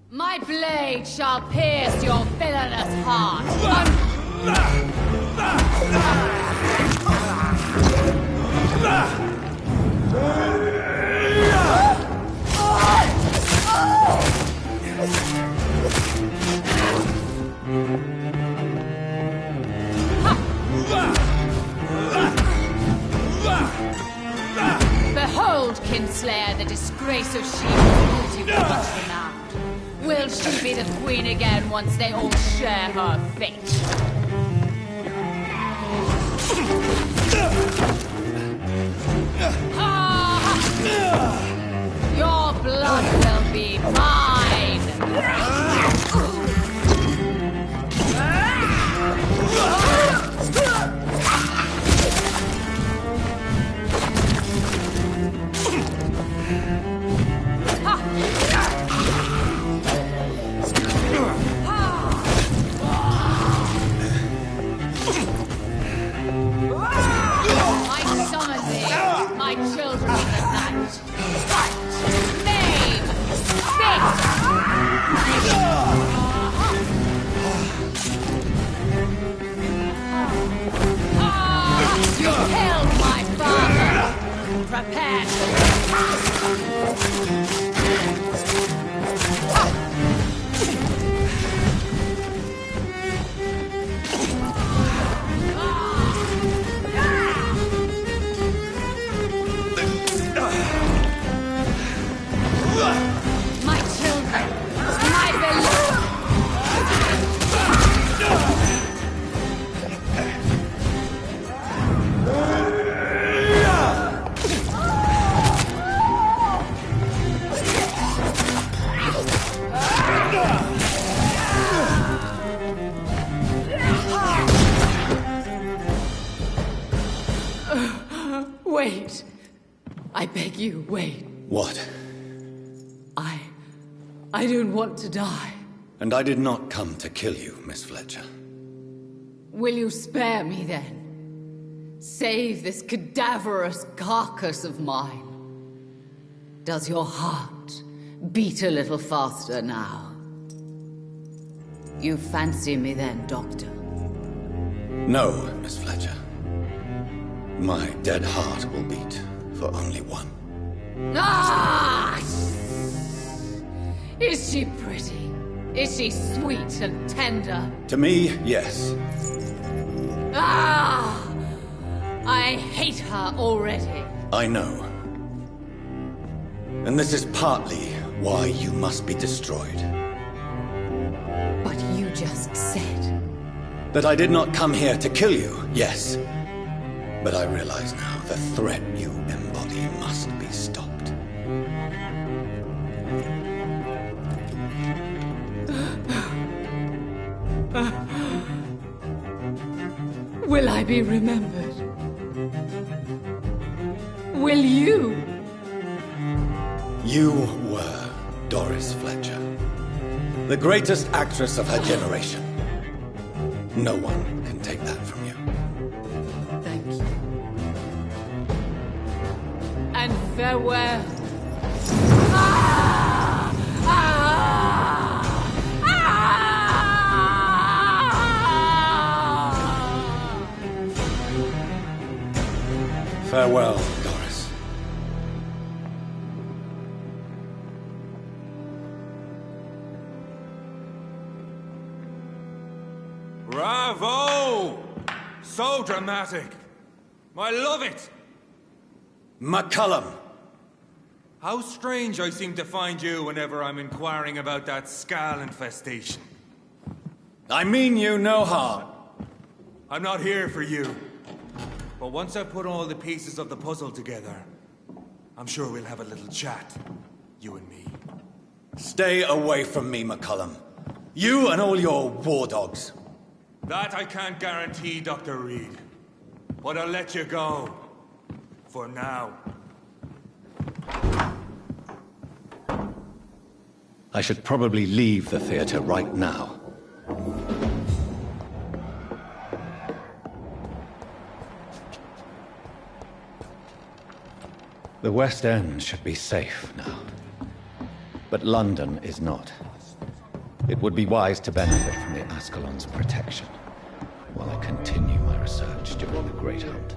My blade shall pierce your villainous heart. Behold, Kinslayer, the disgrace of Sheep's beauty will touch renowned. Will she be the queen again once they all share her fate? Your blood will be mine! My children of the night. Name! Spit! You killed my father! Prepare to my children, my beloved. Wait. I beg you, wait. What? I don't want to die. And I did not come to kill you, Miss Fletcher. Will you spare me then? Save this cadaverous carcass of mine. Does your heart beat a little faster now? You fancy me then, Doctor? No, Miss Fletcher. My dead heart will beat for only one. Ah! Is she pretty? Is she sweet and tender? To me, yes. Ah! I hate her already. I know. And this is partly why you must be destroyed. But you just said... That I did not come here to kill you, yes. But I realize now the threat you embody must be stopped. Will I be remembered? Will you? You were Doris Fletcher, the greatest actress of her generation. No one can take that from you. Thank you. And farewell. Ah! Ah! Ah! Farewell, Doris. Bravo! So dramatic. I love it. McCullum! How strange I seem to find you whenever I'm inquiring about that Skal infestation. I mean you no harm. I'm not here for you. But once I've put all the pieces of the puzzle together, I'm sure we'll have a little chat, you and me. Stay away from me, McCullum. You and all your war dogs. That I can't guarantee, Dr. Reed. But I'll let you go. For now. I should probably leave the theater right now. The West End should be safe now. But London is not. It would be wise to benefit from the Ascalon's protection while I continue my research during the Great Hunt.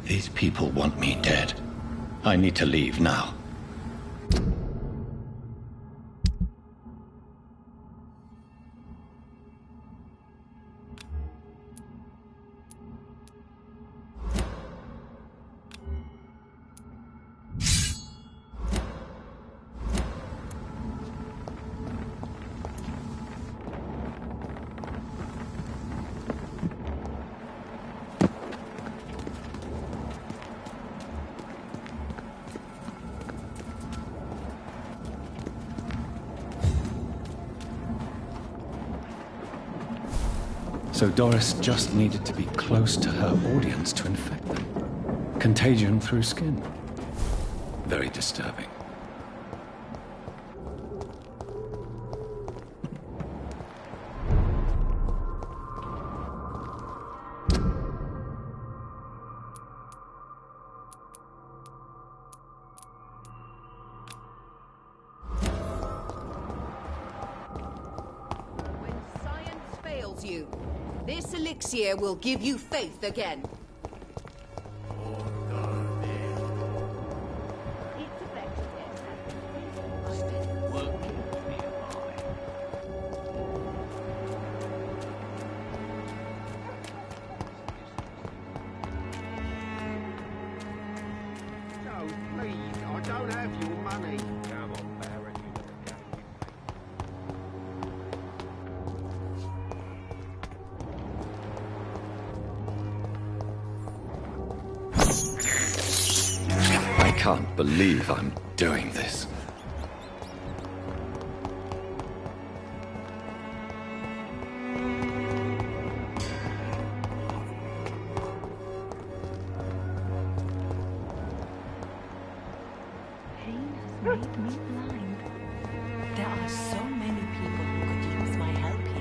These people want me dead. I need to leave now. So Doris just needed to be close to her audience to infect them. Contagion through skin. Very disturbing. When science fails you, this elixir will give you faith again. can't believe I'm doing this. Pain has made me blind. There are so many people who could use my help here.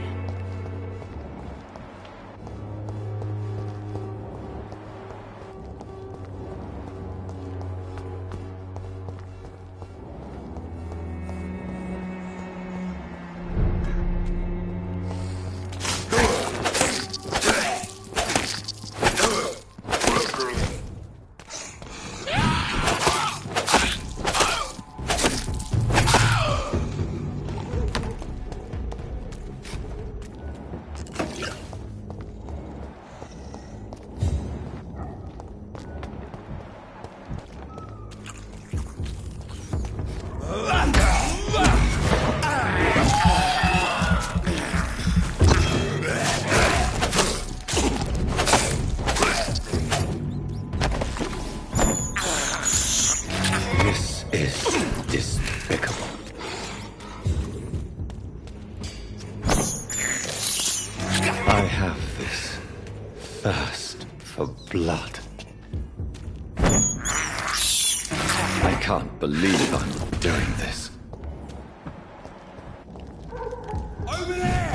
This is despicable. I have this thirst for blood. I can't believe I'm doing this. Over there!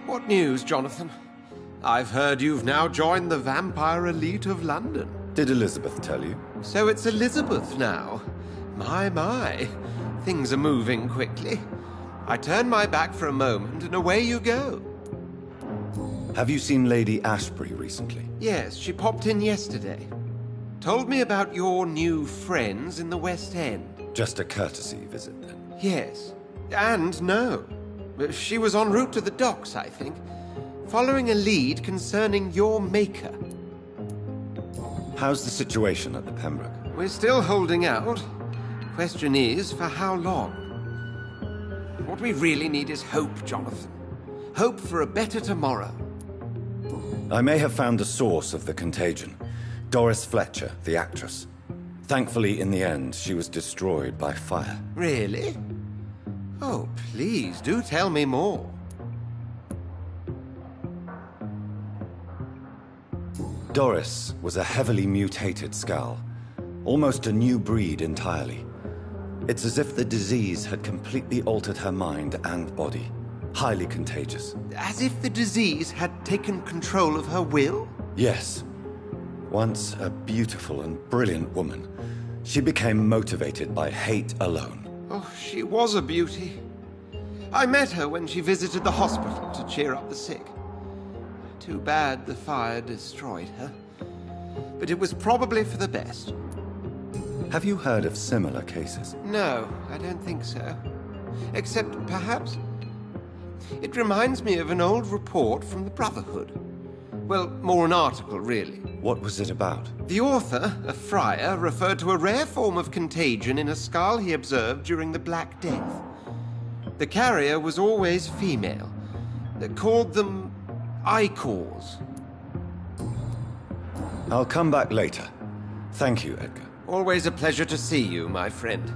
What news, Jonathan? I've heard you've now joined the vampire elite of London. Did Elizabeth tell you? So it's Elizabeth now. My. Things are moving quickly. I turn my back for a moment and away you go. Have you seen Lady Ashbury recently? Yes, she popped in yesterday. Told me about your new friends in the West End. Just a courtesy visit, then? Yes. And no. She was en route to the docks, I think, following a lead concerning your maker. How's the situation at the Pembroke? We're still holding out. Question is, for how long? What we really need is hope, Jonathan. Hope for a better tomorrow. I may have found the source of the contagion. Doris Fletcher, the actress. Thankfully, in the end, she was destroyed by fire. Really? Oh, please, do tell me more. Doris was a heavily mutated skull. Almost a new breed entirely. It's as if the disease had completely altered her mind and body. Highly contagious. As if the disease had taken control of her will? Yes. Once a beautiful and brilliant woman, she became motivated by hate alone. Oh, she was a beauty. I met her when she visited the hospital to cheer up the sick. Too bad the fire destroyed her. But it was probably for the best. Have you heard of similar cases? No, I don't think so. Except, perhaps, it reminds me of an old report from the Brotherhood. Well, more an article, really. What was it about? The author, a friar, referred to a rare form of contagion in a skull he observed during the Black Death. The carrier was always female. They called them Icors. I'll come back later. Thank you, Edgar. Always a pleasure to see you, my friend.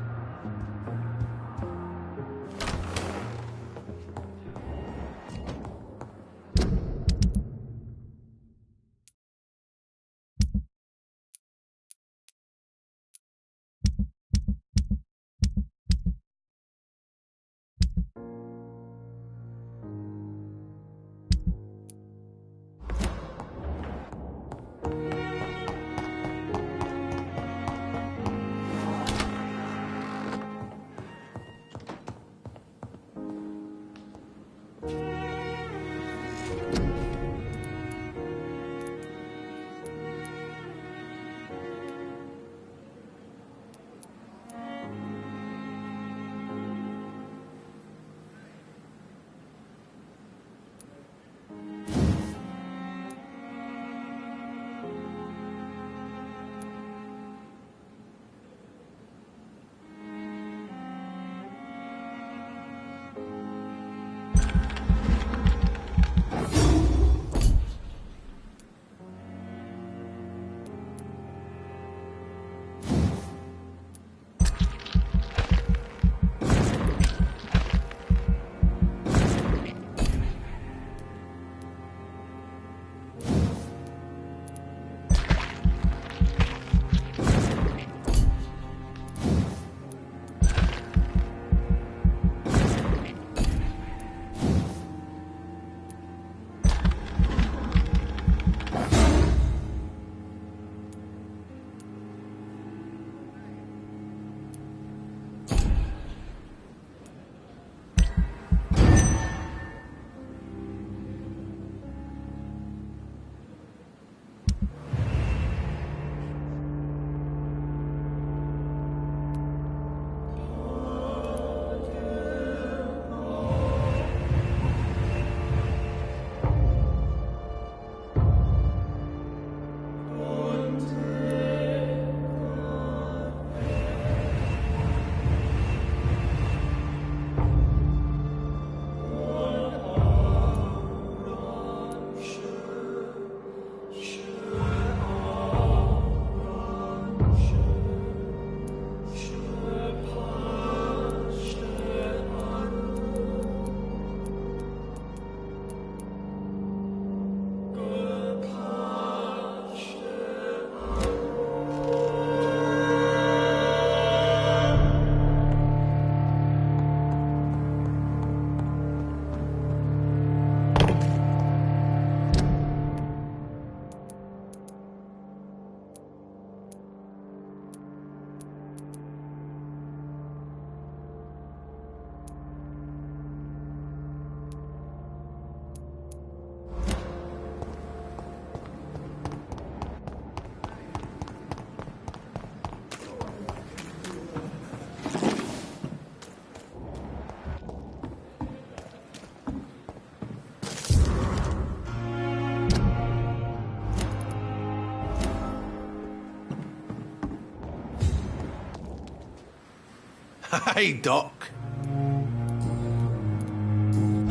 Hey, Doc.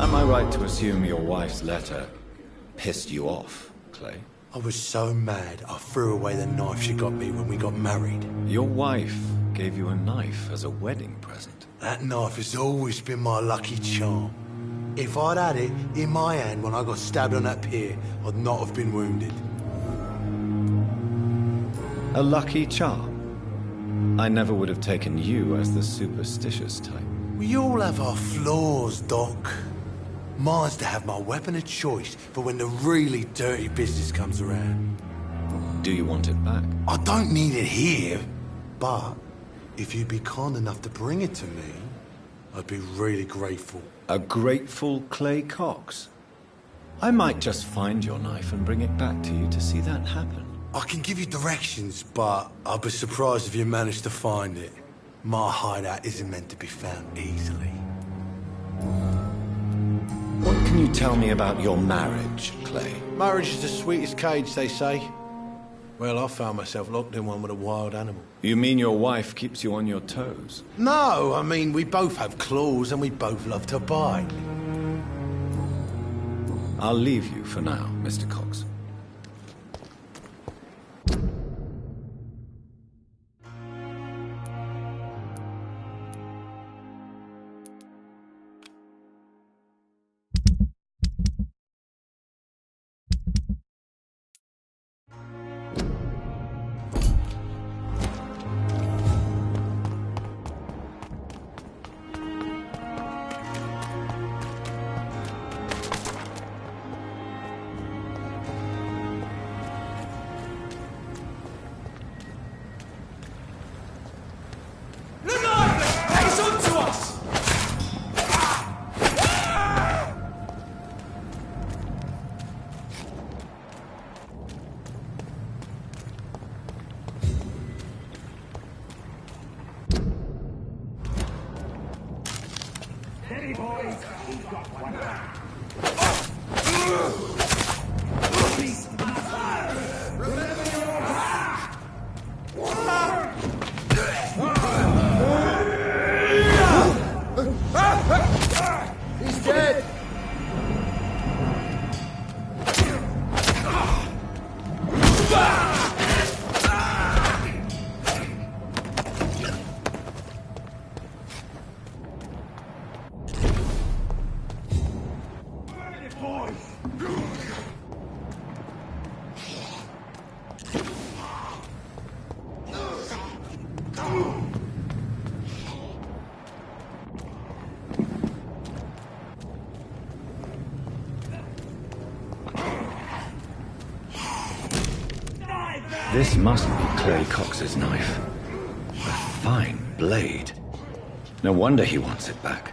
Am I right to assume your wife's letter pissed you off, Clay? I was so mad I threw away the knife she got me when we got married. Your wife gave you a knife as a wedding present. That knife has always been my lucky charm. If I'd had it in my hand when I got stabbed on that pier, I'd not have been wounded. A lucky charm? I never would have taken you as the superstitious type. We all have our flaws, Doc. Mine's to have my weapon of choice for when the really dirty business comes around. Do you want it back? I don't need it here, but if you'd be kind enough to bring it to me, I'd be really grateful. A grateful Clay Cox? I might just find your knife and bring it back to you to see that happen. I can give you directions, but I'd be surprised if you managed to find it. My hideout isn't meant to be found easily. What can you tell me about your marriage, Clay? Marriage is the sweetest cage, they say. Well, I found myself locked in one with a wild animal. You mean your wife keeps you on your toes? No, I mean, we both have claws and we both love to bite. I'll leave you for now, Mr. Cox. This must be Clay Cox's knife. A fine blade. No wonder he wants it back.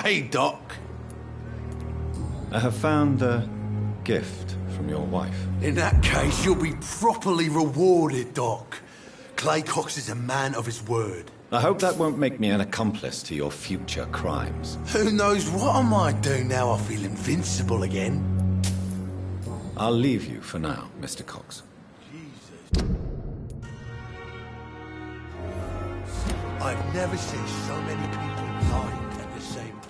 Hey, Doc. I have found a gift from your wife. In that case, you'll be properly rewarded, Doc. Clay Cox is a man of his word. I hope that won't make me an accomplice to your future crimes. Who knows what I might do now I feel invincible again. I'll leave you for now, Mr. Cox. Jesus. I've never seen so many people lying at the same time.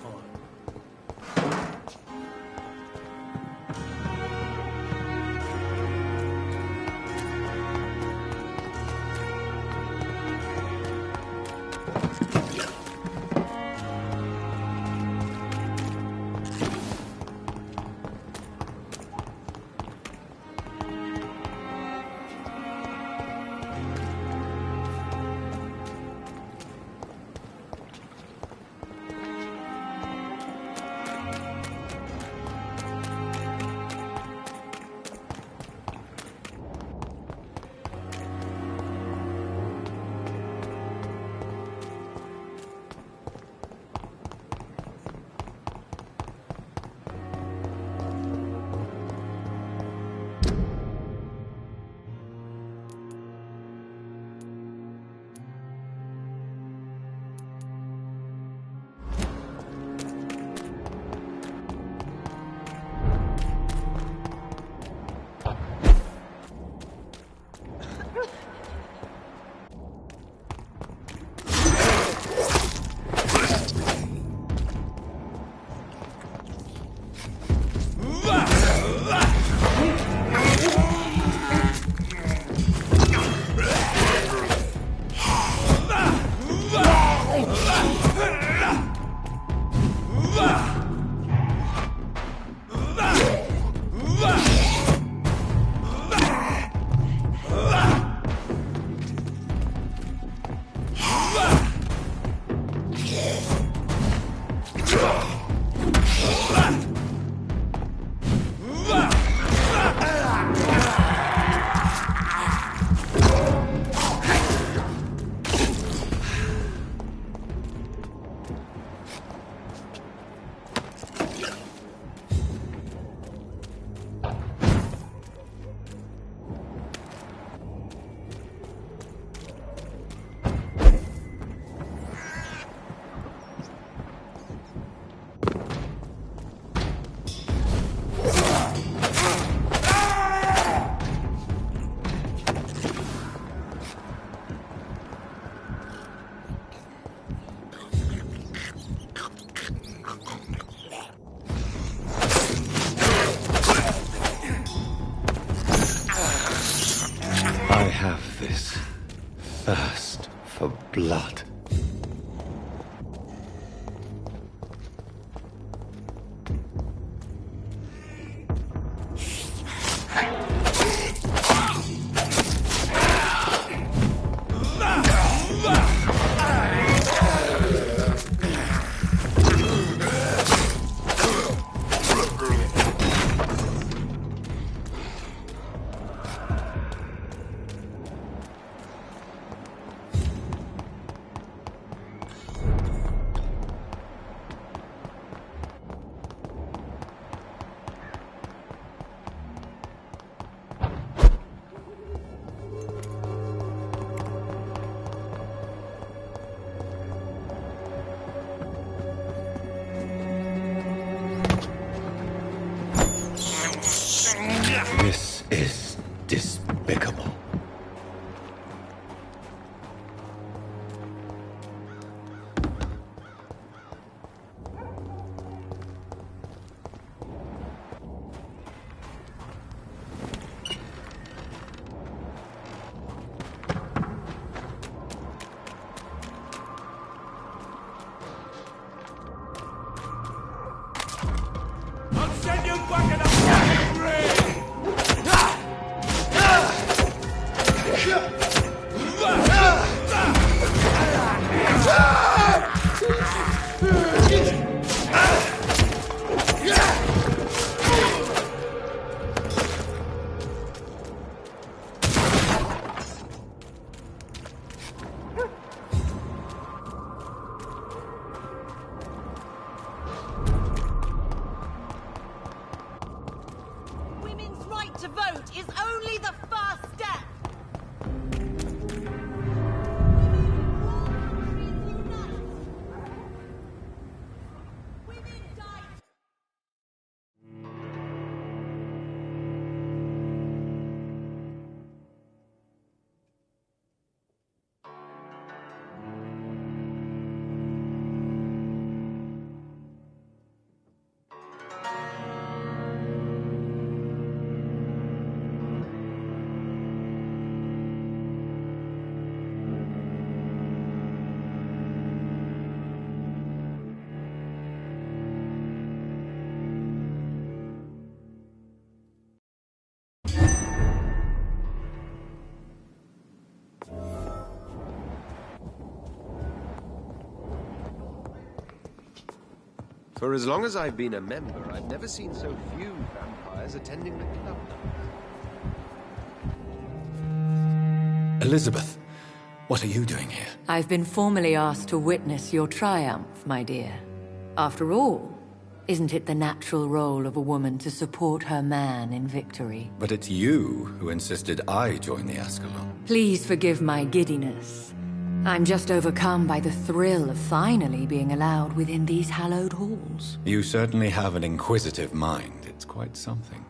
I have this thirst for blood. This is despicable. I'll send you back in a fucking grave! Women's right to vote is only the first step. For as long as I've been a member, I've never seen so few vampires attending the club. Elizabeth, what are you doing here? I've been formally asked to witness your triumph, my dear. After all, isn't it the natural role of a woman to support her man in victory? But it's you who insisted I join the Ascalon. Please forgive my giddiness. I'm just overcome by the thrill of finally being allowed within these hallowed halls. You certainly have an inquisitive mind. It's quite something.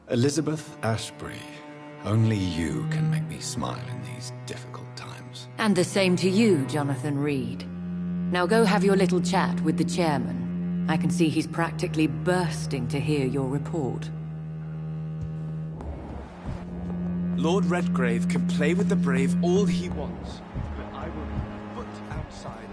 Elizabeth Ashbury, only you can make me smile in these difficult times. And the same to you, Jonathan Reed. Now go have your little chat with the chairman. I can see he's practically bursting to hear your report. Lord Redgrave can play with the brave all he wants, but I will be put outside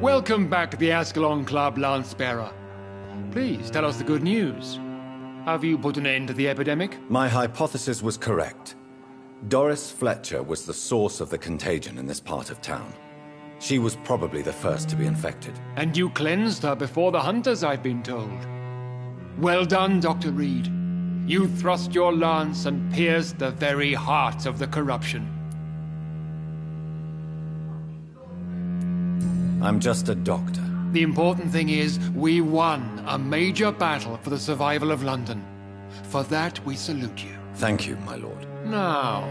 Welcome back to the Ascalon Club, Lance-Bearer. Please, tell us the good news. Have you put an end to the epidemic? My hypothesis was correct. Doris Fletcher was the source of the contagion in this part of town. She was probably the first to be infected. And you cleansed her before the hunters, I've been told. Well done, Dr. Reed. You thrust your lance and pierced the very heart of the corruption. I'm just a doctor. The important thing is, we won a major battle for the survival of London. For that, we salute you. Thank you, my lord. Now,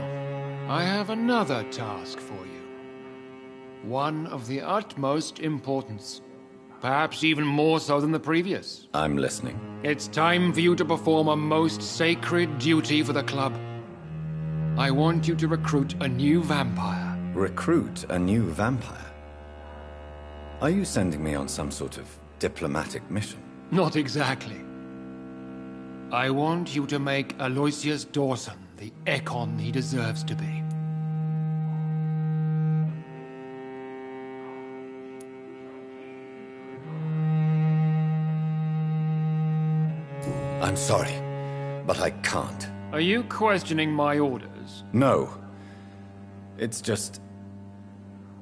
I have another task for you. One of the utmost importance. Perhaps even more so than the previous. I'm listening. It's time for you to perform a most sacred duty for the club. I want you to recruit a new vampire. Recruit a new vampire? Are you sending me on some sort of diplomatic mission? Not exactly. I want you to make Aloysius Dawson the Ekon he deserves to be. I'm sorry, but I can't. Are you questioning my orders? No. It's just...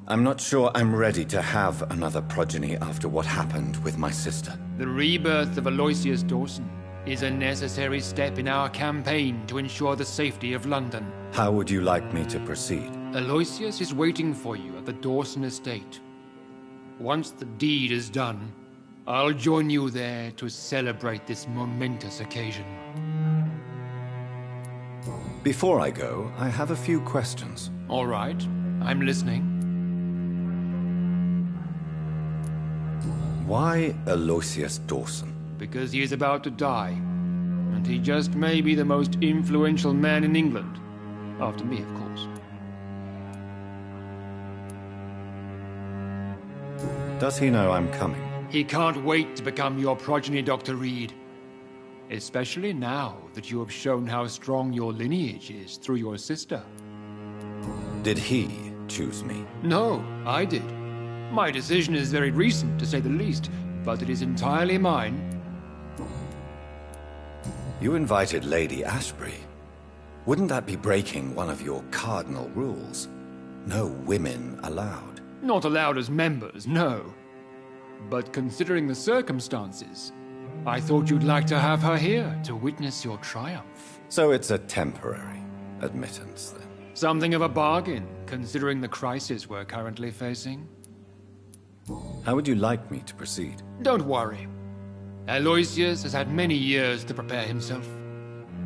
I'm not sure I'm ready to have another progeny after what happened with my sister. The rebirth of Aloysius Dawson is a necessary step in our campaign to ensure the safety of London. How would you like me to proceed? Aloysius is waiting for you at the Dawson estate. Once the deed is done, I'll join you there to celebrate this momentous occasion. Before I go, I have a few questions. All right, I'm listening. Why Aloysius Dawson? Because he is about to die, and he just may be the most influential man in England. After me, of course. Does he know I'm coming? He can't wait to become your progeny, Dr. Reed. Especially now that you have shown how strong your lineage is through your sister. Did he choose me? No, I did. My decision is very recent, to say the least, but it is entirely mine. You invited Lady Ashbury. Wouldn't that be breaking one of your cardinal rules? No women allowed. Not allowed as members, no. But considering the circumstances, I thought you'd like to have her here to witness your triumph. So it's a temporary admittance, then? Something of a bargain, considering the crisis we're currently facing. How would you like me to proceed? Don't worry. Aloysius has had many years to prepare himself.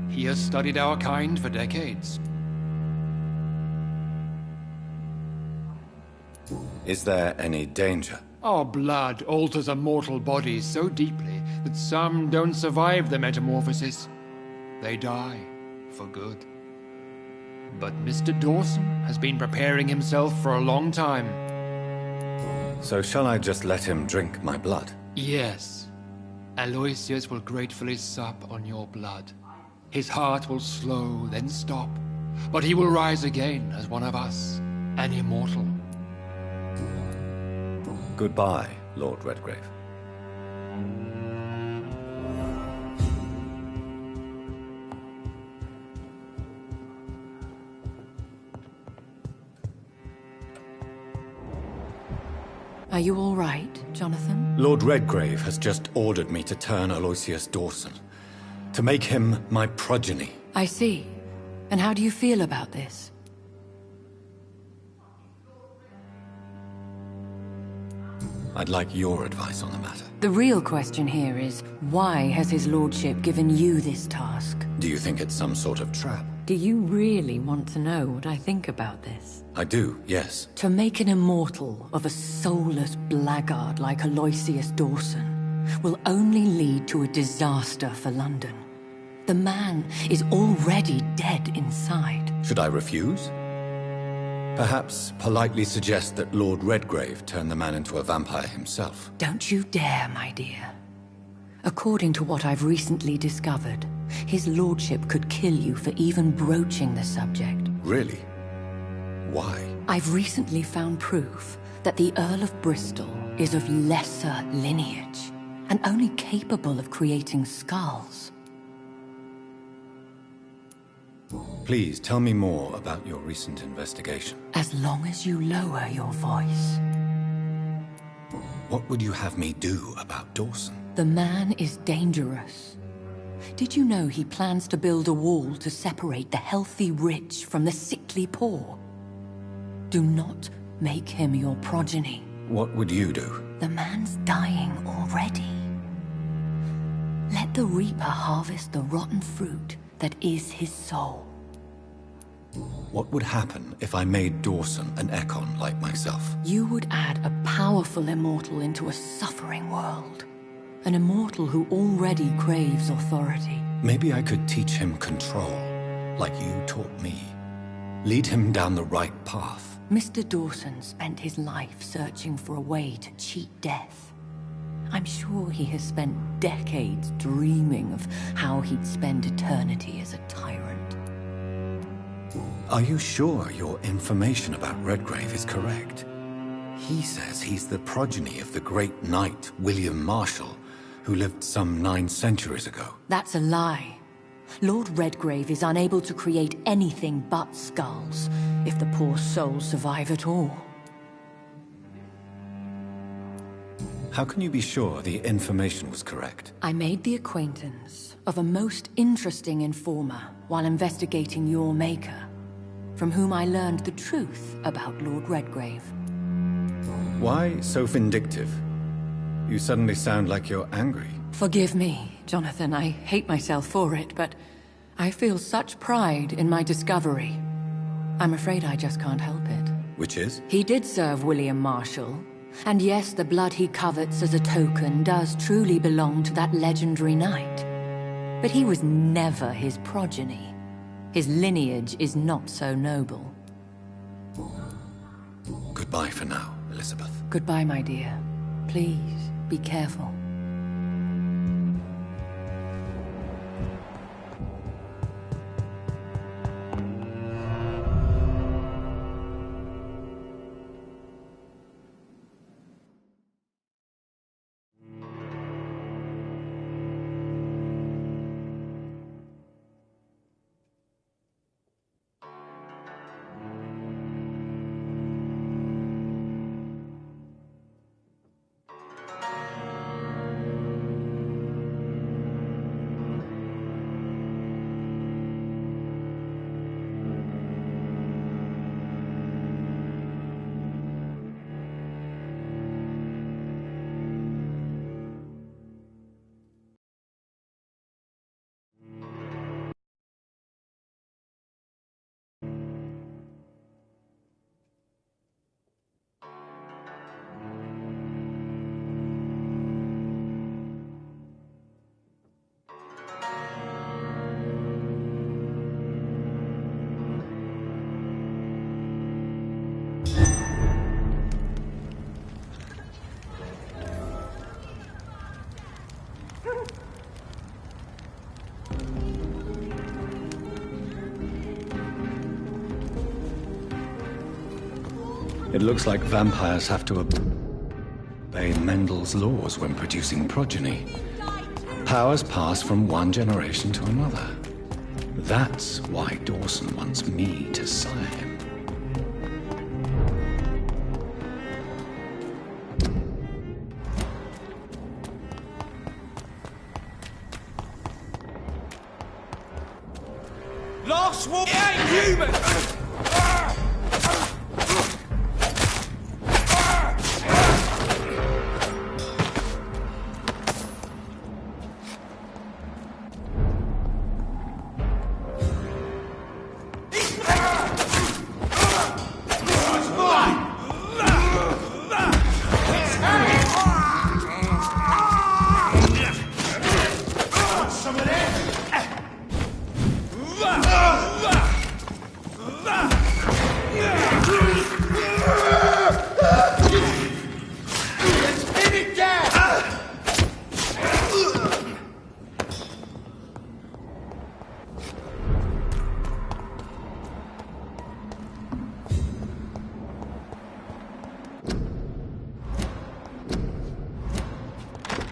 He has studied our kind for decades. Is there any danger? Our blood alters a mortal body so deeply that some don't survive the metamorphosis. They die for good. But Mr. Dawson has been preparing himself for a long time. So shall I just let him drink my blood? Yes. Aloysius will gratefully sup on your blood. His heart will slow, then stop. But he will rise again as one of us, an immortal. Goodbye, Lord Redgrave. Are you all right, Jonathan? Lord Redgrave has just ordered me to turn Aloysius Dawson. To make him my progeny. I see. And how do you feel about this? I'd like your advice on the matter. The real question here is, why has his lordship given you this task? Do you think it's some sort of trap? Do you really want to know what I think about this? I do, yes. To make an immortal of a soulless blackguard like Aloysius Dawson will only lead to a disaster for London. The man is already dead inside. Should I refuse? Perhaps politely suggest that Lord Redgrave turn the man into a vampire himself. Don't you dare, my dear. According to what I've recently discovered, his lordship could kill you for even broaching the subject. Really? Why? I've recently found proof that the Earl of Bristol is of lesser lineage and only capable of creating skulls. Please tell me more about your recent investigation. As long as you lower your voice. What would you have me do about Dawson? The man is dangerous. Did you know he plans to build a wall to separate the healthy rich from the sickly poor? Do not make him your progeny. What would you do? The man's dying already. Let the Reaper harvest the rotten fruit that is his soul. What would happen if I made Dawson an Ekon like myself? You would add a powerful immortal into a suffering world. An immortal who already craves authority. Maybe I could teach him control, like you taught me. Lead him down the right path. Mr. Dawson spent his life searching for a way to cheat death. I'm sure he has spent decades dreaming of how he'd spend eternity as a tyrant. Are you sure your information about Redgrave is correct? He says he's the progeny of the great knight William Marshall, who lived some 9 centuries ago. That's a lie. Lord Redgrave is unable to create anything but skulls, if the poor souls survive at all. How can you be sure the information was correct? I made the acquaintance of a most interesting informer while investigating your maker, from whom I learned the truth about Lord Redgrave. Why so vindictive? You suddenly sound like you're angry. Forgive me, Jonathan. I hate myself for it, but I feel such pride in my discovery. I'm afraid I just can't help it. Which is? He did serve William Marshall. And yes, the blood he covets as a token does truly belong to that legendary knight. But he was never his progeny. His lineage is not so noble. Goodbye for now, Elizabeth. Goodbye, my dear. Please, be careful. It looks like vampires have to obey Mendel's laws when producing progeny. Powers pass from one generation to another. That's why Dawson wants me to sire him. Last one ain't human! Some of that!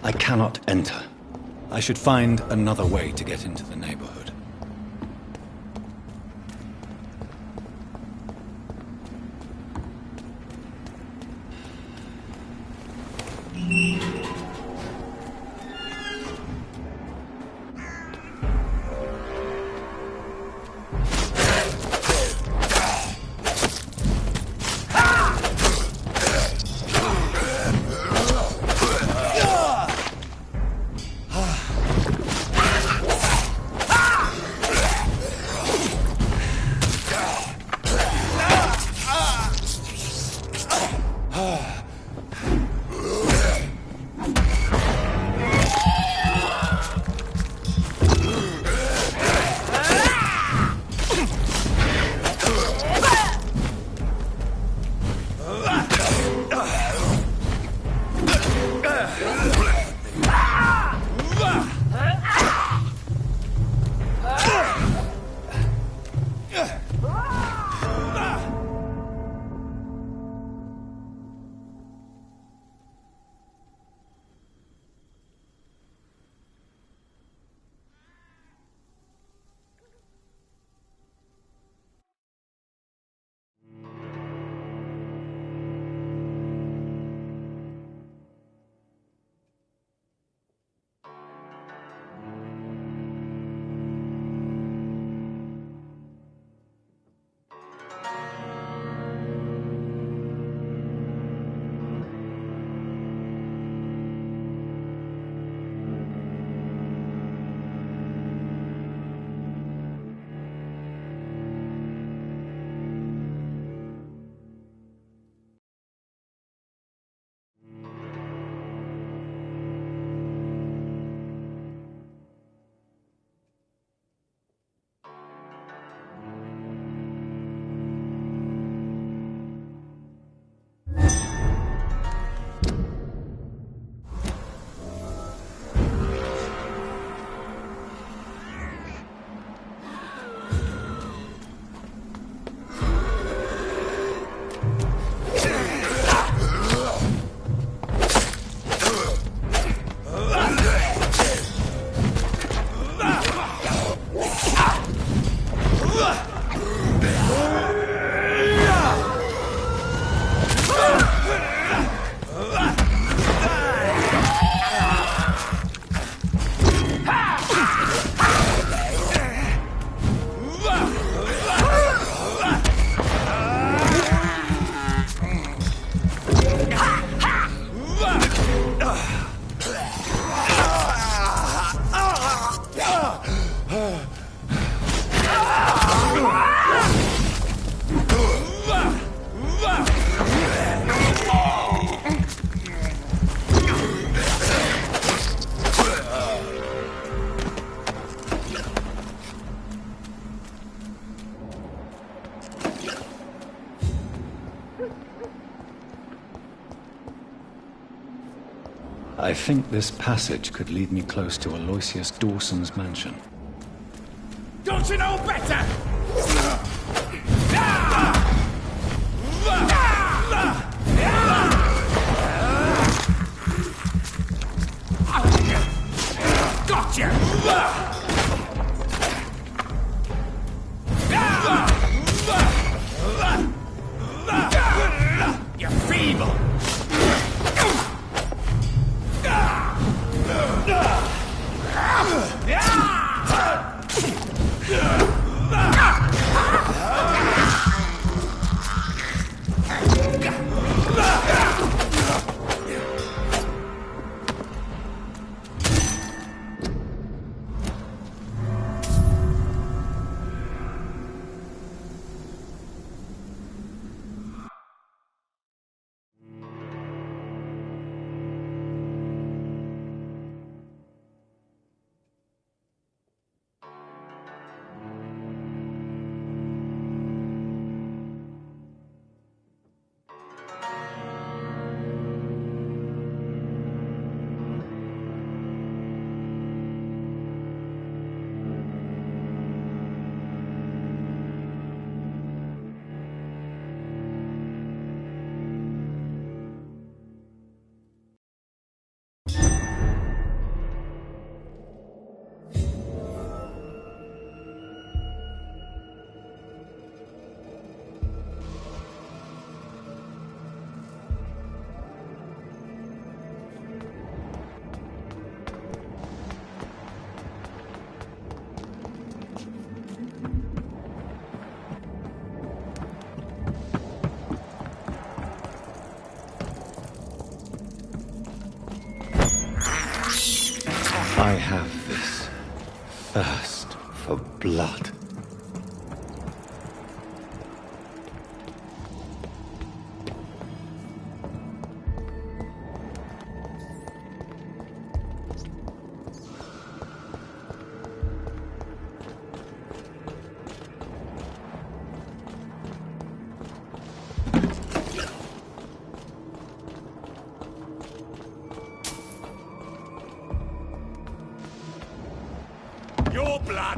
I cannot enter. I should find another way to get into the neighborhood. I think this passage could lead me close to Aloysius Dawson's mansion. Don't you know better? Gotcha! You're feeble!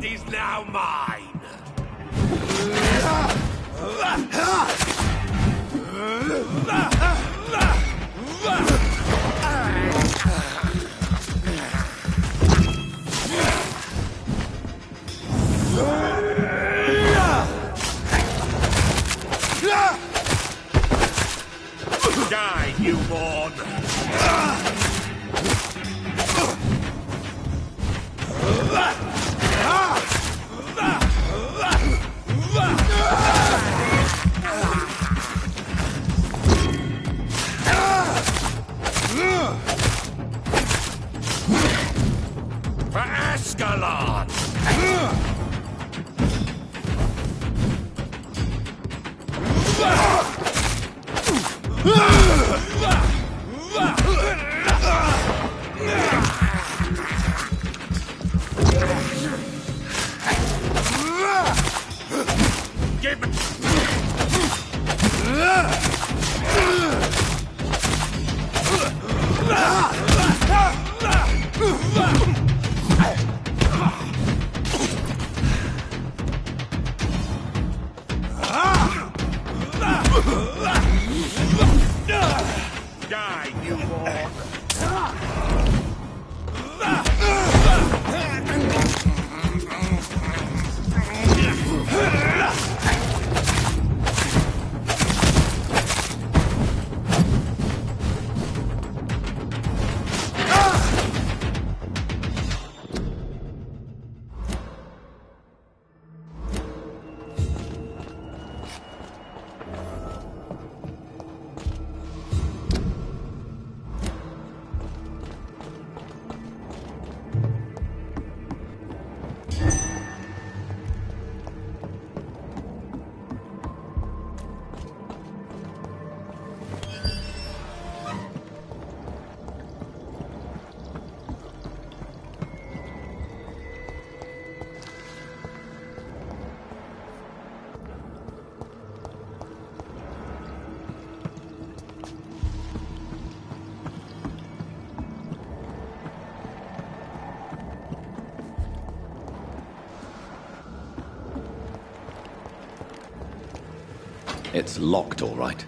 blood is now mine! Die, newborn! For Ascalon! Give me... Die, newborn! It's locked, all right.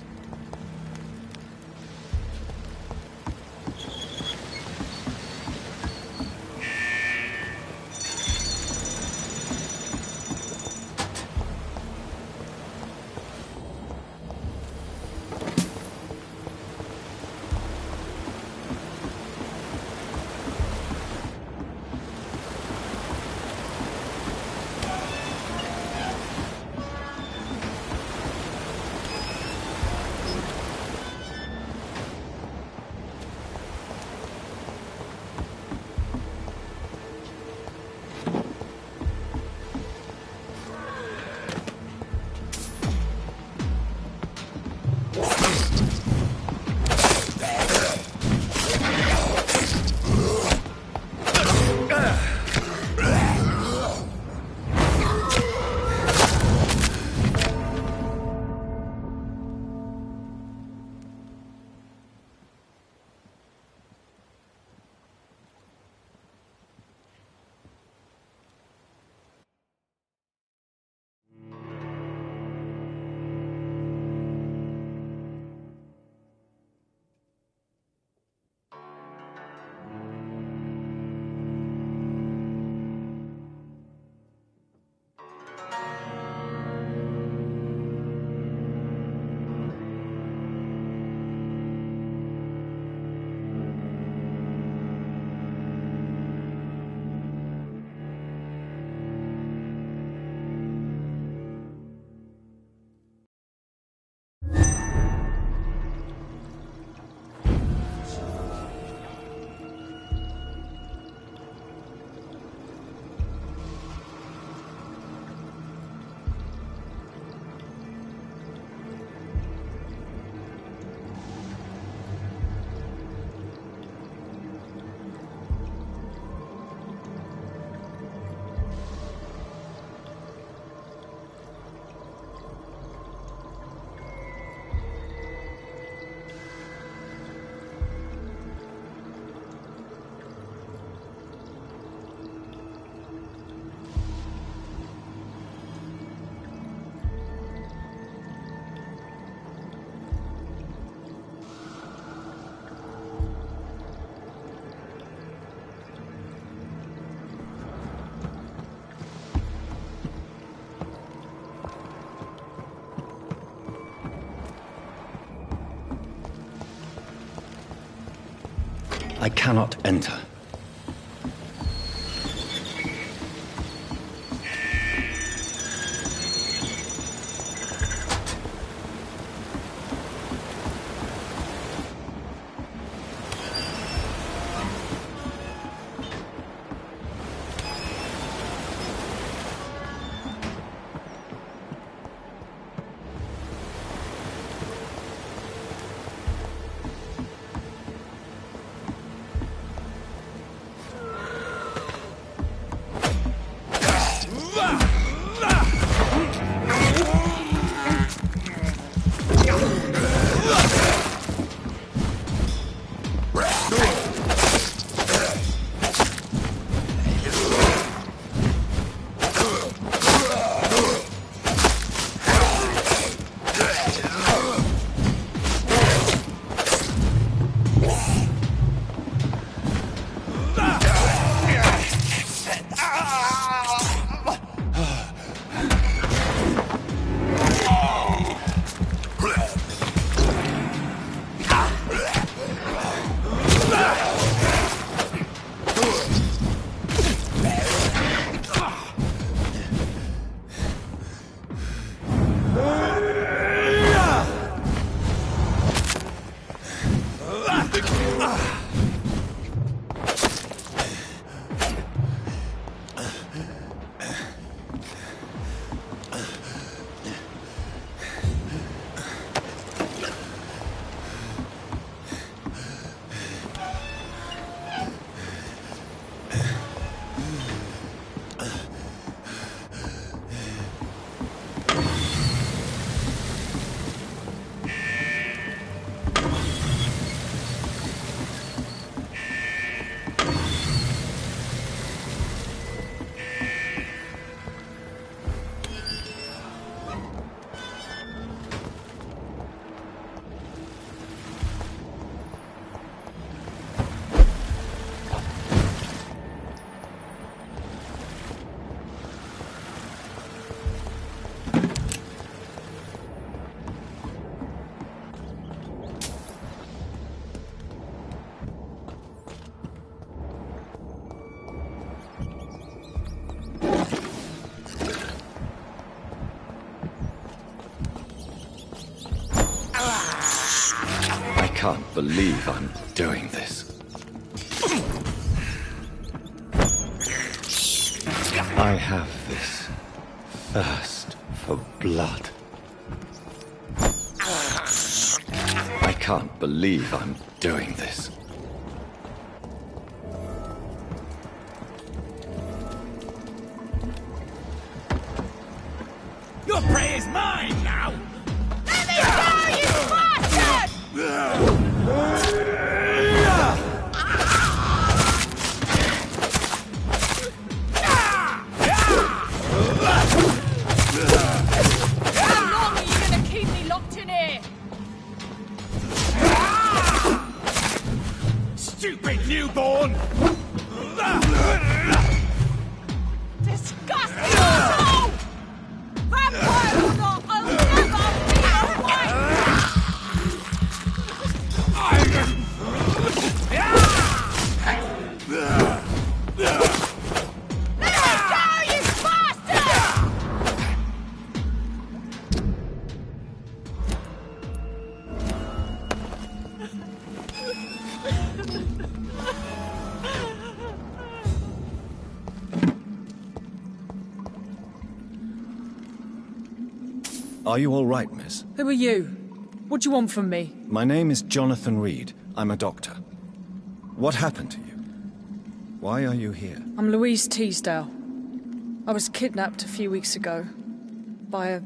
I cannot enter. I can't believe I'm doing this. I have this thirst for blood. I can't believe I'm doing this. Your prey is mine now! Let me go, you bastard! How long are you gonna keep me locked in here? Stupid newborn! Disgusting asshole! VampYr or not, I'll never be away! Are you all right, miss? Who are you? What do you want from me? My name is Jonathan Reed. I'm a doctor. What happened to you? Why are you here? I'm Louise Teasdale. I was kidnapped a few weeks ago by a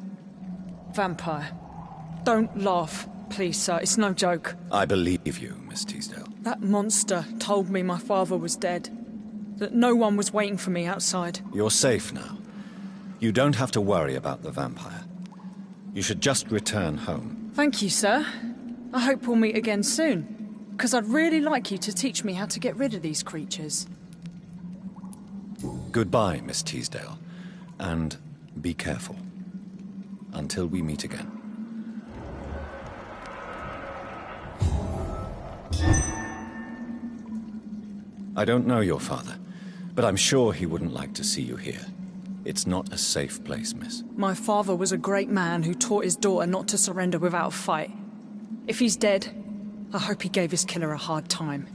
vampire. Don't laugh, please, sir. It's no joke. I believe you, Miss Teasdale. That monster told me my father was dead. That no one was waiting for me outside. You're safe now. You don't have to worry about the vampire. You should just return home. Thank you, sir. I hope we'll meet again soon. Because I'd really like you to teach me how to get rid of these creatures. Goodbye, Miss Teasdale. And be careful. Until we meet again. I don't know your father, but I'm sure he wouldn't like to see you here. It's not a safe place, miss. My father was a great man who taught his daughter not to surrender without a fight. If he's dead, I hope he gave his killer a hard time.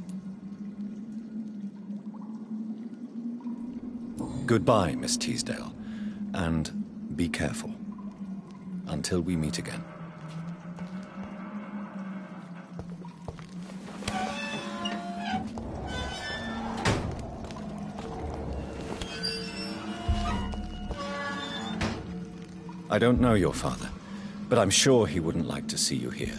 Goodbye, Miss Teasdale. And be careful. Until we meet again. I don't know your father, but I'm sure he wouldn't like to see you here.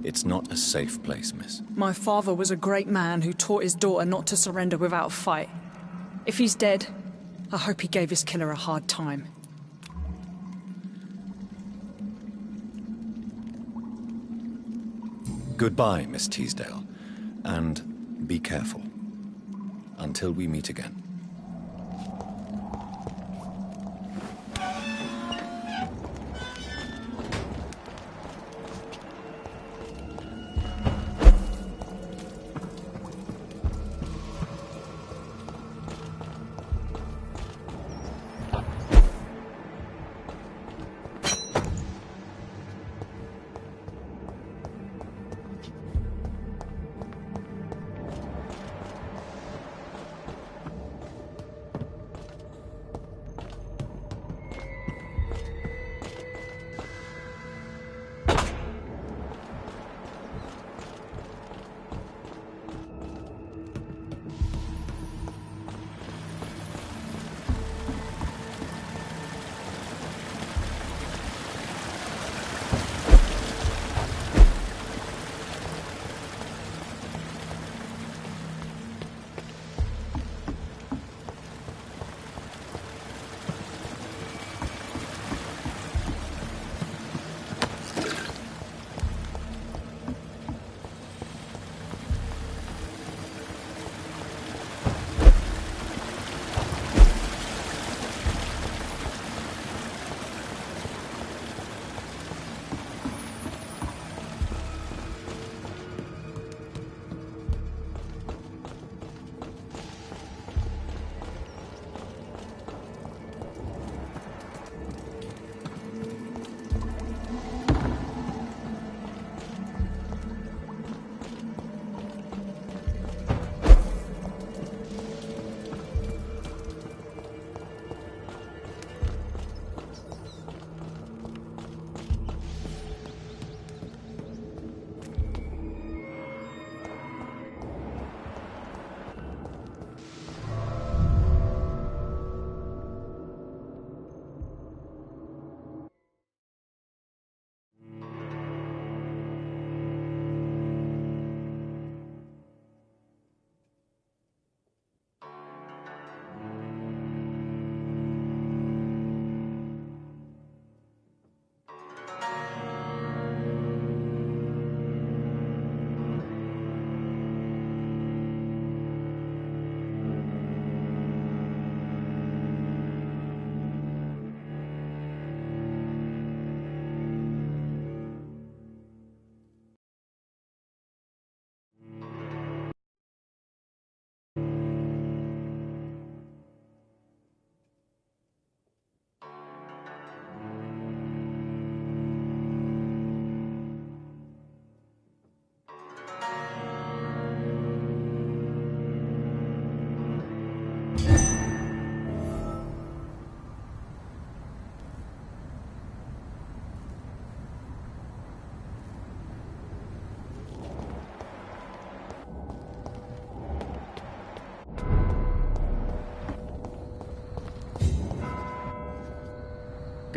It's not a safe place, miss. My father was a great man who taught his daughter not to surrender without a fight. If he's dead, I hope he gave his killer a hard time. Goodbye, Miss Teasdale. And be careful. Until we meet again.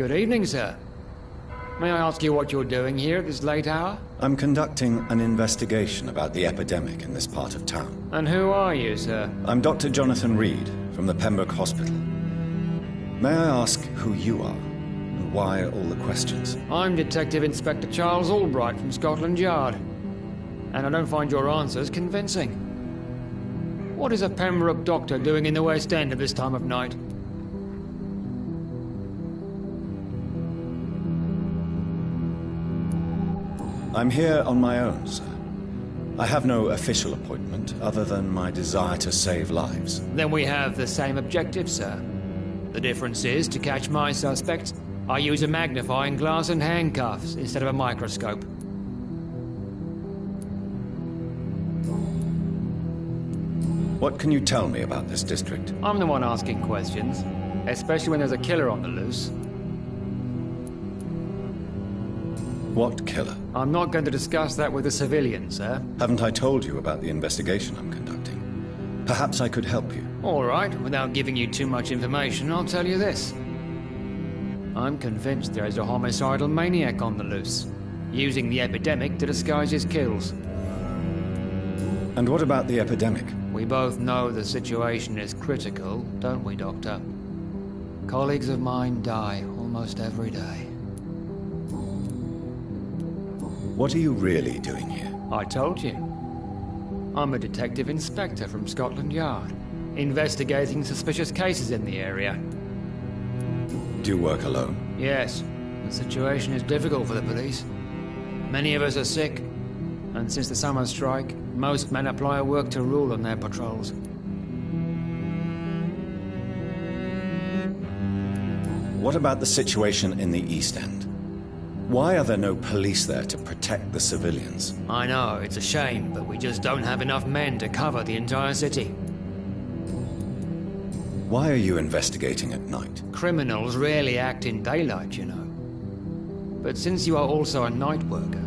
Good evening, sir. May I ask you what you're doing here at this late hour? I'm conducting an investigation about the epidemic in this part of town. And who are you, sir? I'm Dr. Jonathan Reed, from the Pembroke Hospital. May I ask who you are, and why all the questions? I'm Detective Inspector Charles Albright from Scotland Yard. And I don't find your answers convincing. What is a Pembroke doctor doing in the West End at this time of night? I'm here on my own, sir. I have no official appointment, other than my desire to save lives. Then we have the same objective, sir. The difference is, to catch my suspects, I use a magnifying glass and handcuffs instead of a microscope. What can you tell me about this district? I'm the one asking questions, especially when there's a killer on the loose. What killer? I'm not going to discuss that with the civilians, sir. Haven't I told you about the investigation I'm conducting? Perhaps I could help you. All right, without giving you too much information, I'll tell you this. I'm convinced there is a homicidal maniac on the loose, using the epidemic to disguise his kills. And what about the epidemic? We both know the situation is critical, don't we, Doctor? Colleagues of mine die almost every day. What are you really doing here? I told you. I'm a detective inspector from Scotland Yard, investigating suspicious cases in the area. Do you work alone? Yes. The situation is difficult for the police. Many of us are sick, and since the summer strike, most men apply a work to rule on their patrols. What about the situation in the East End? Why are there no police there to protect the civilians? I know, it's a shame, but we just don't have enough men to cover the entire city. Why are you investigating at night? Criminals rarely act in daylight, you know. But since you are also a night worker,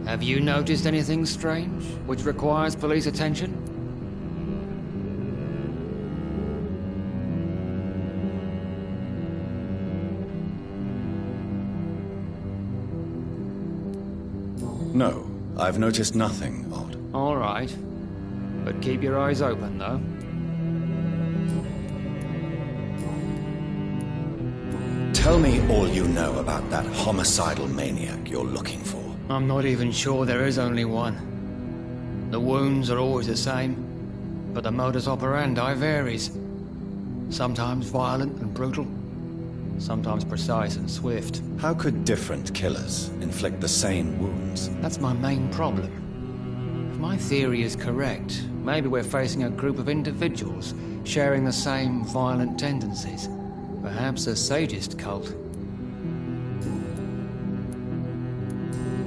have you noticed anything strange, which requires police attention? No, I've noticed nothing odd. All right. But keep your eyes open, though. Tell me all you know about that homicidal maniac you're looking for. I'm not even sure there is only one. The wounds are always the same, but the modus operandi varies. Sometimes violent and brutal, sometimes precise and swift. How could different killers inflict the same wounds? That's my main problem. If my theory is correct, maybe we're facing a group of individuals sharing the same violent tendencies. Perhaps a sadist cult.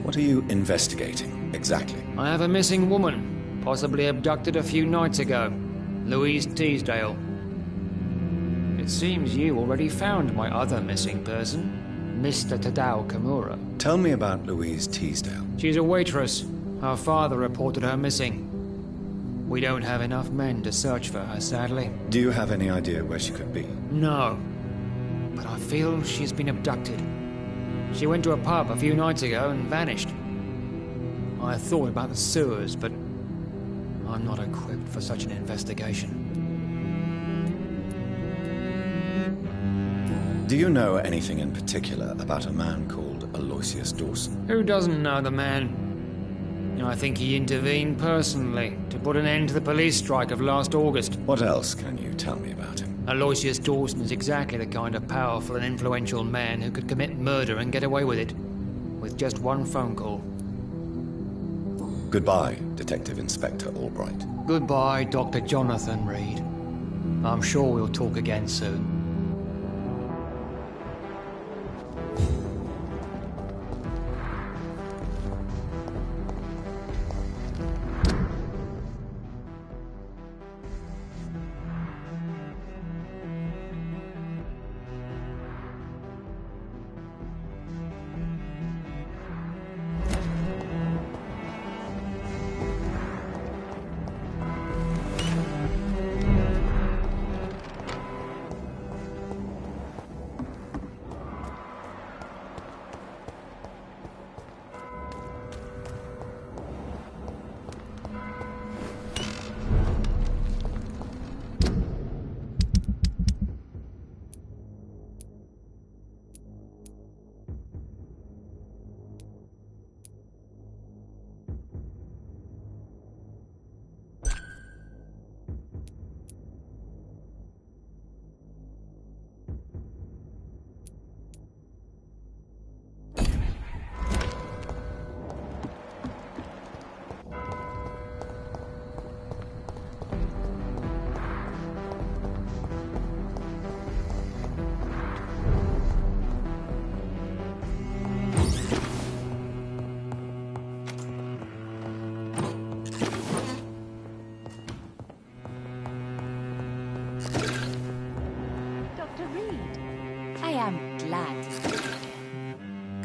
What are you investigating, exactly? I have a missing woman, possibly abducted a few nights ago. Louise Teasdale. It seems you already found my other missing person, Mr. Tadao Kimura. Tell me about Louise Teasdale. She's a waitress. Her father reported her missing. We don't have enough men to search for her, sadly. Do you have any idea where she could be? No. But I feel she's been abducted. She went to a pub a few nights ago and vanished. I thought about the sewers, but I'm not equipped for such an investigation. Do you know anything in particular about a man called Aloysius Dawson? Who doesn't know the man? I think he intervened personally to put an end to the police strike of last August. What else can you tell me about him? Aloysius Dawson is exactly the kind of powerful and influential man who could commit murder and get away with it, with just one phone call. Goodbye, Detective Inspector Albright. Goodbye, Dr. Jonathan Reed. I'm sure we'll talk again soon.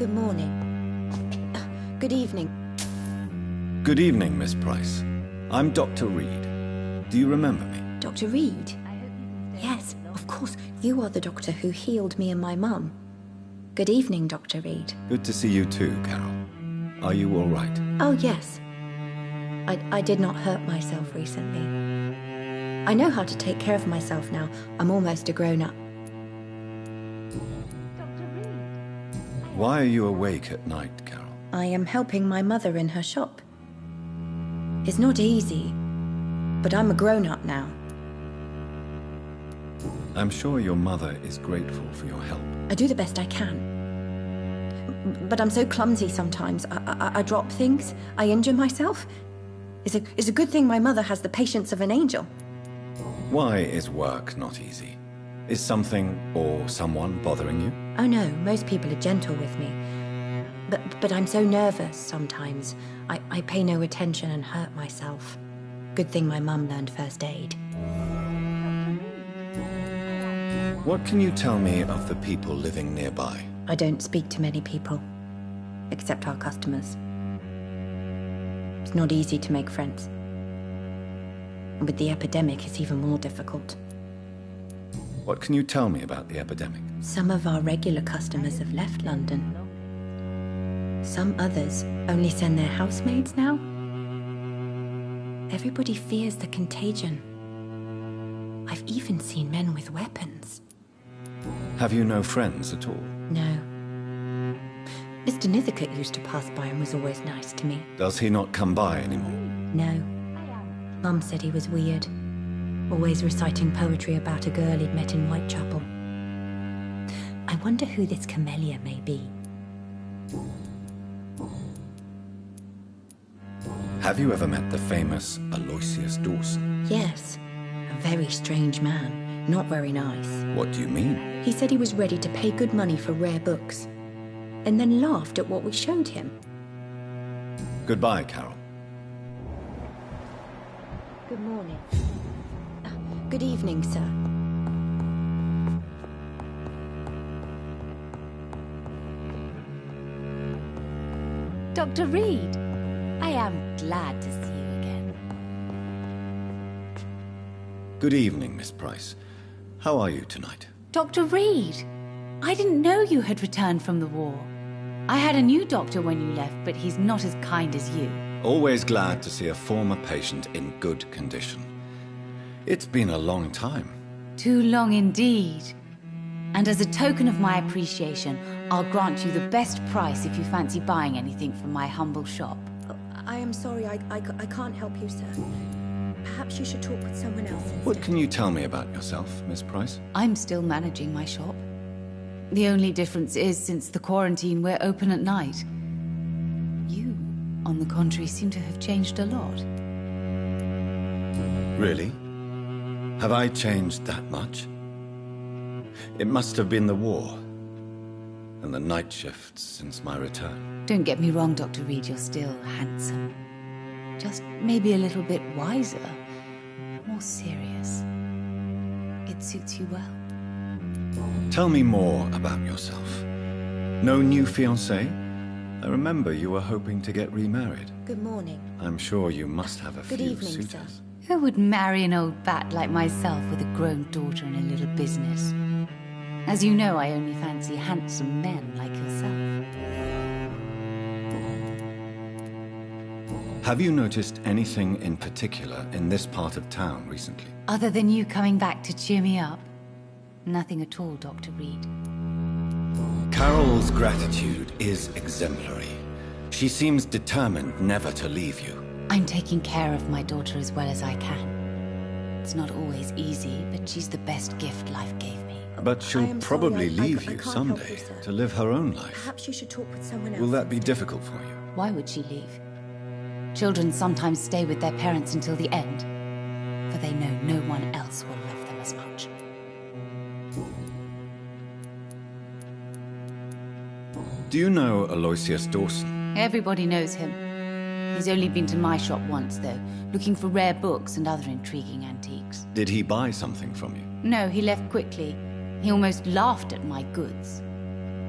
Good morning. Good evening. Good evening, Miss Price. I'm Dr. Reed. Do you remember me? Dr. Reed? Yes, of course. You are the doctor who healed me and my mum. Good evening, Dr. Reed. Good to see you too, Carol. Are you all right? Oh, yes. I did not hurt myself recently. I know how to take care of myself now. I'm almost a grown-up. Why are you awake at night, Carol? I am helping my mother in her shop. It's not easy, but I'm a grown-up now. I'm sure your mother is grateful for your help. I do the best I can. But I'm so clumsy sometimes. I drop things. I injure myself. It's a good thing my mother has the patience of an angel. Why is work not easy? Is something or someone bothering you? Oh no, most people are gentle with me. But I'm so nervous sometimes. I pay no attention and hurt myself. Good thing my mum learned first aid. What can you tell me of the people living nearby? I don't speak to many people, except our customers. It's not easy to make friends. With the epidemic, it's even more difficult. What can you tell me about the epidemic? Some of our regular customers have left London. Some others only send their housemaids now. Everybody fears the contagion. I've even seen men with weapons. Have you no friends at all? No. Mr. Nithercote used to pass by and was always nice to me. Does he not come by anymore? No. Mum said he was weird. Always reciting poetry about a girl he'd met in Whitechapel. I wonder who this camellia may be. Have you ever met the famous Aloysius Dawson? Yes. A very strange man. Not very nice. What do you mean? He said he was ready to pay good money for rare books, and then laughed at what we showed him. Goodbye, Carol. Good morning. Good evening, sir. Dr. Reed, I am glad to see you again. Good evening, Miss Price. How are you tonight? Dr. Reed, I didn't know you had returned from the war. I had a new doctor when you left, but he's not as kind as you. Always glad to see a former patient in good condition. It's been a long time. Too long indeed. And as a token of my appreciation, I'll grant you the best price if you fancy buying anything from my humble shop. I am sorry, I can't help you, sir. Perhaps you should talk with someone else instead. What can you tell me about yourself, Miss Price? I'm still managing my shop. The only difference is, since the quarantine, we're open at night. You, on the contrary, seem to have changed a lot. Really? Have I changed that much? It must have been the war and the night shifts since my return. Don't get me wrong, Dr. Reed, you're still handsome. Just maybe a little bit wiser, more serious. It suits you well. Tell me more about yourself. No new fiancé? I remember you were hoping to get remarried. Good morning. I'm sure you must have a Good few evening, suitors. sir. Who would marry an old bat like myself with a grown daughter and a little business? As you know, I only fancy handsome men like yourself. Have you noticed anything in particular in this part of town recently? Other than you coming back to cheer me up? Nothing at all, Dr. Reed. Carol's gratitude is exemplary. She seems determined never to leave you. I'm taking care of my daughter as well as I can. It's not always easy, but she's the best gift life gave me. But she'll probably leave you someday to live her own life. Perhaps you should talk with someone else. Will that be difficult for you? Why would she leave? Children sometimes stay with their parents until the end, for they know no one else will love them as much. Do you know Aloysius Dawson? Everybody knows him. He's only been to my shop once, though, looking for rare books and other intriguing antiques. Did he buy something from you? No, he left quickly. He almost laughed at my goods.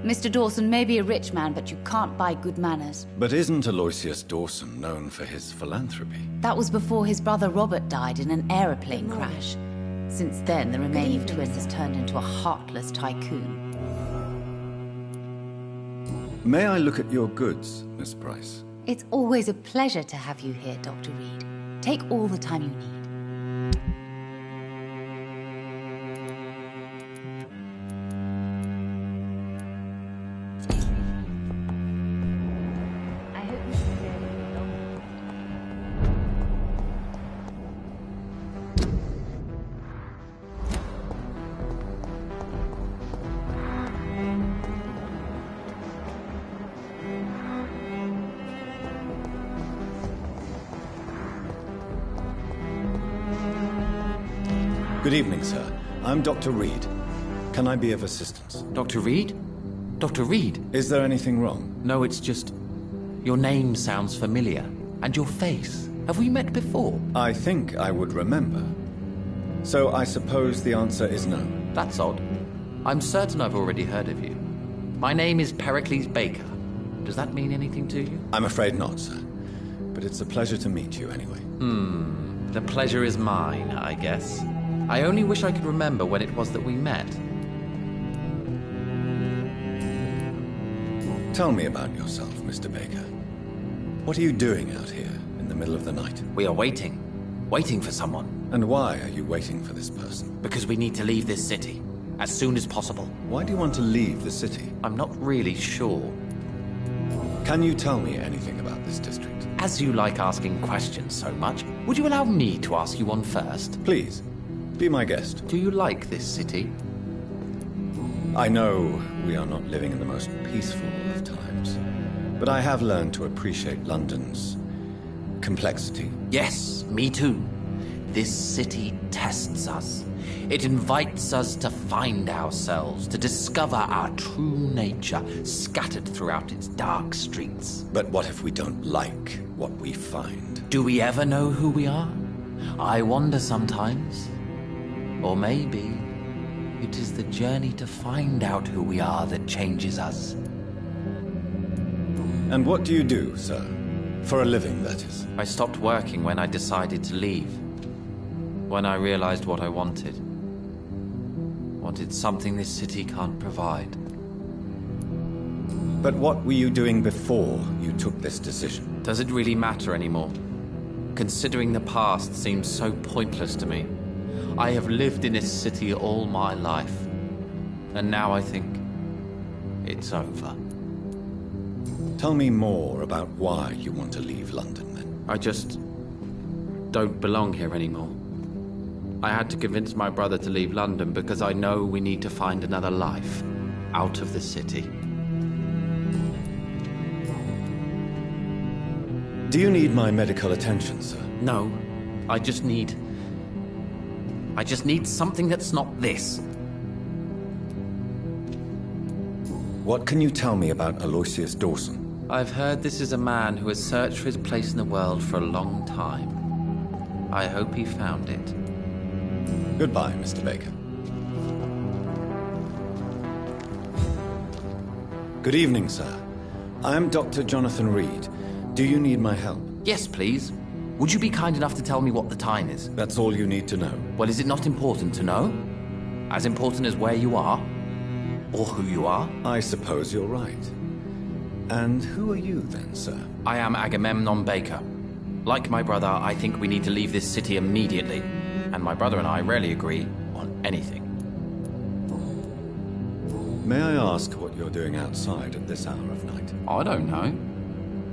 Mr. Dawson may be a rich man, but you can't buy good manners. But isn't Aloysius Dawson known for his philanthropy? That was before his brother Robert died in an aeroplane crash. Since then, the remaining twin has turned into a heartless tycoon. May I look at your goods, Miss Price? It's always a pleasure to have you here, Dr. Reed. Take all the time you need. Good evening, sir. I'm Dr. Reed. Can I be of assistance? Dr. Reed? Dr. Reed? Is there anything wrong? No, it's just... your name sounds familiar. And your face. Have we met before? I think I would remember. So I suppose the answer is no. That's odd. I'm certain I've already heard of you. My name is Pericles Baker. Does that mean anything to you? I'm afraid not, sir. But it's a pleasure to meet you anyway. The pleasure is mine, I guess. I only wish I could remember when it was that we met. Tell me about yourself, Mr. Baker. What are you doing out here in the middle of the night? We are waiting. Waiting for someone. And why are you waiting for this person? Because we need to leave this city. As soon as possible. Why do you want to leave the city? I'm not really sure. Can you tell me anything about this district? As you like asking questions so much, would you allow me to ask you one first? Please. Be my guest. Do you like this city? I know we are not living in the most peaceful of times, but I have learned to appreciate London's complexity. Yes, me too. This city tests us. It invites us to find ourselves, to discover our true nature scattered throughout its dark streets. But what if we don't like what we find? Do we ever know who we are? I wonder sometimes. Or maybe it is the journey to find out who we are that changes us. And what do you do, sir? For a living, that is. I stopped working when I decided to leave. When I realized what I wanted. Wanted something this city can't provide. But what were you doing before you took this decision? Does it really matter anymore? Considering the past seems so pointless to me. I have lived in this city all my life. And now I think it's over. Tell me more about why you want to leave London, then. I just don't belong here anymore. I had to convince my brother to leave London because I know we need to find another life out of the city. Do you need my medical attention, sir? No, I just need something that's not this. What can you tell me about Aloysius Dawson? I've heard this is a man who has searched for his place in the world for a long time. I hope he found it. Goodbye, Mr. Baker. Good evening, sir. I'm Dr. Jonathan Reed. Do you need my help? Yes, please. Would you be kind enough to tell me what the time is? That's all you need to know. Well, is it not important to know? As important as where you are? Or who you are? I suppose you're right. And who are you then, sir? I am Agamemnon Baker. Like my brother, I think we need to leave this city immediately. And my brother and I rarely agree on anything. May I ask what you're doing outside at this hour of night? I don't know.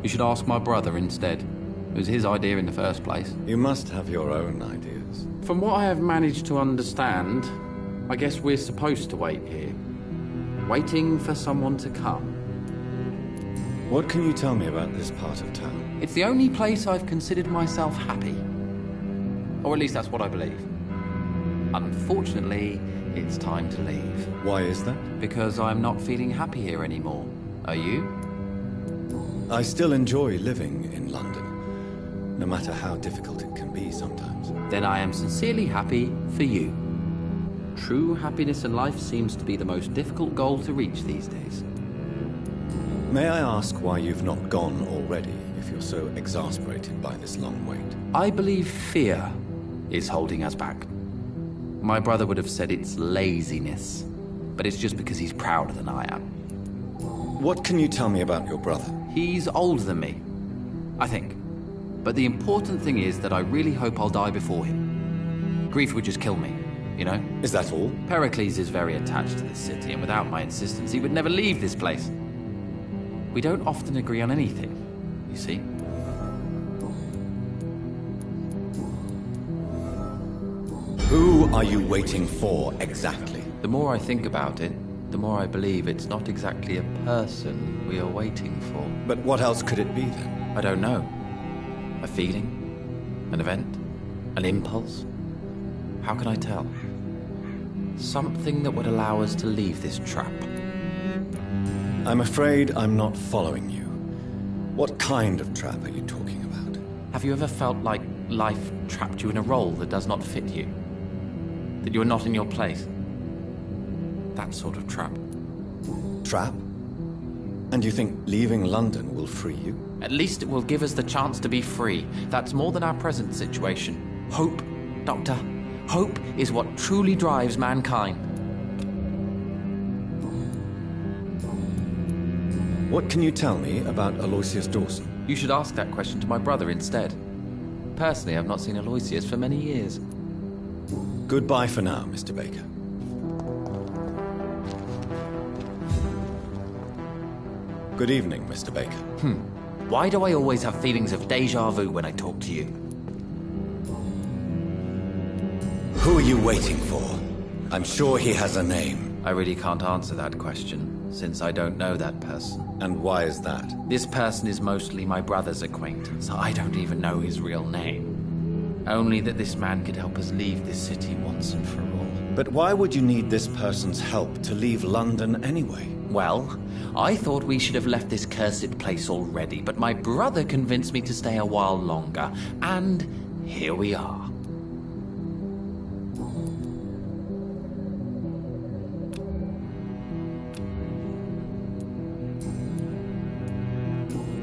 You should ask my brother instead. It was his idea in the first place. You must have your own ideas. From what I have managed to understand, I guess we're supposed to wait here. Waiting for someone to come. What can you tell me about this part of town? It's the only place I've considered myself happy. Or at least that's what I believe. Unfortunately, it's time to leave. Why is that? Because I'm not feeling happy here anymore. Are you? I still enjoy living in London, no matter how difficult it can be sometimes. Then I am sincerely happy for you. True happiness in life seems to be the most difficult goal to reach these days. May I ask why you've not gone already, if you're so exasperated by this long wait? I believe fear is holding us back. My brother would have said it's laziness, but it's just because he's prouder than I am. What can you tell me about your brother? He's older than me, I think. But the important thing is that I really hope I'll die before him. Grief would just kill me, you know? Is that all? Pericles is very attached to this city, and without my insistence, he would never leave this place. We don't often agree on anything, you see. Who are you waiting for, exactly? The more I think about it, the more I believe it's not exactly a person we are waiting for. But what else could it be, then? I don't know. A feeling? An event? An impulse? How can I tell? Something that would allow us to leave this trap. I'm afraid I'm not following you. What kind of trap are you talking about? Have you ever felt like life trapped you in a role that does not fit you? That you are not in your place? That sort of trap. Trap? And you think leaving London will free you? At least it will give us the chance to be free. That's more than our present situation. Hope, Doctor. Hope is what truly drives mankind. What can you tell me about Aloysius Dawson? You should ask that question to my brother instead. Personally, I've not seen Aloysius for many years. Goodbye for now, Mr. Baker. Good evening, Mr. Baker. Why do I always have feelings of déjà vu when I talk to you? Who are you waiting for? I'm sure he has a name. I really can't answer that question, since I don't know that person. And why is that? This person is mostly my brother's acquaintance. I don't even know his real name. Only that this man could help us leave this city once and for all. But why would you need this person's help to leave London anyway? Well, I thought we should have left this cursed place already, but my brother convinced me to stay a while longer, and here we are.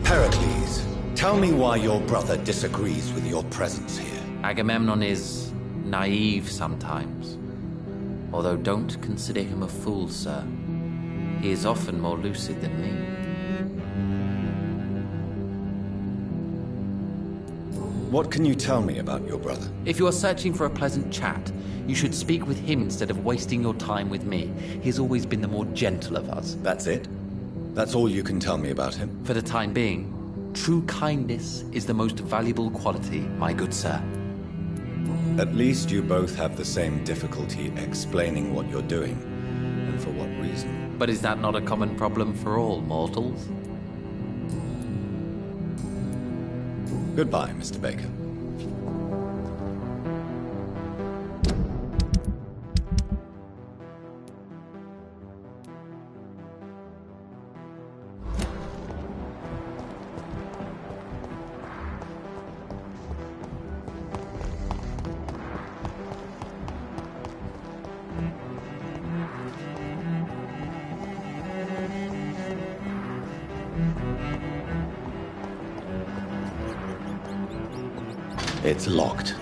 Pericles, tell me why your brother disagrees with your presence here. Agamemnon is naive sometimes. Although don't consider him a fool, sir. He is often more lucid than me. What can you tell me about your brother? If you are searching for a pleasant chat, you should speak with him instead of wasting your time with me. He has always been the more gentle of us. That's it? That's all you can tell me about him? For the time being, true kindness is the most valuable quality, my good sir. At least you both have the same difficulty explaining what you're doing, and for what reason. But is that not a common problem for all mortals? Goodbye, Mr. Baker. It's locked.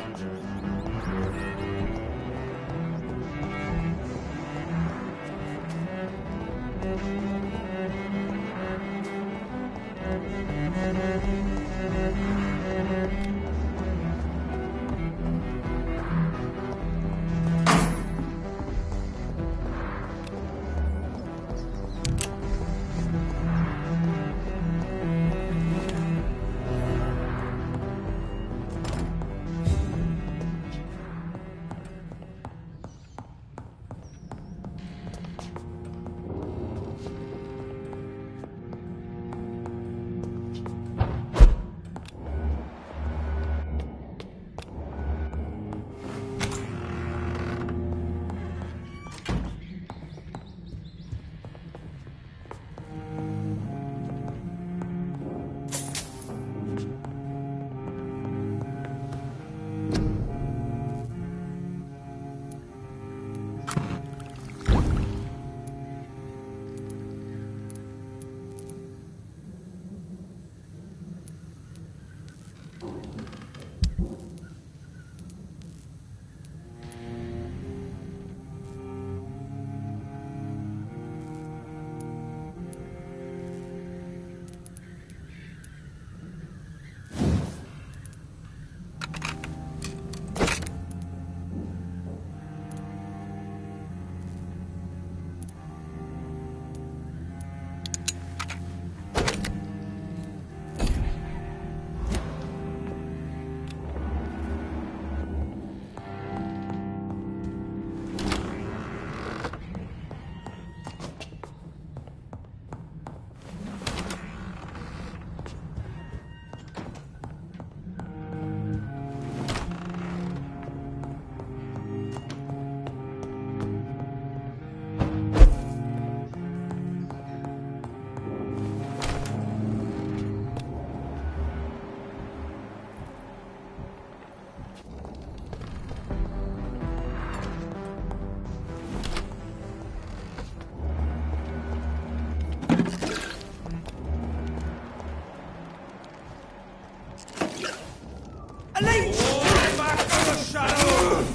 Elite! Back to the shadow!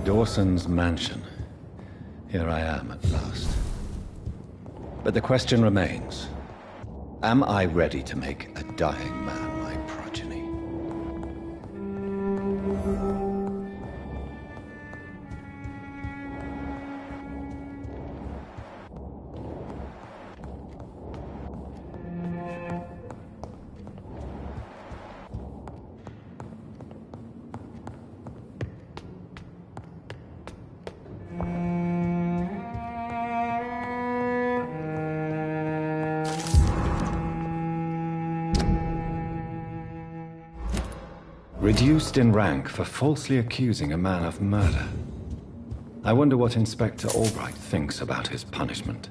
Dawson's mansion. Here I am at last. But the question remains, am I ready to make a dying man my progeny? Reduced in rank for falsely accusing a man of murder. I wonder what Inspector Albright thinks about his punishment.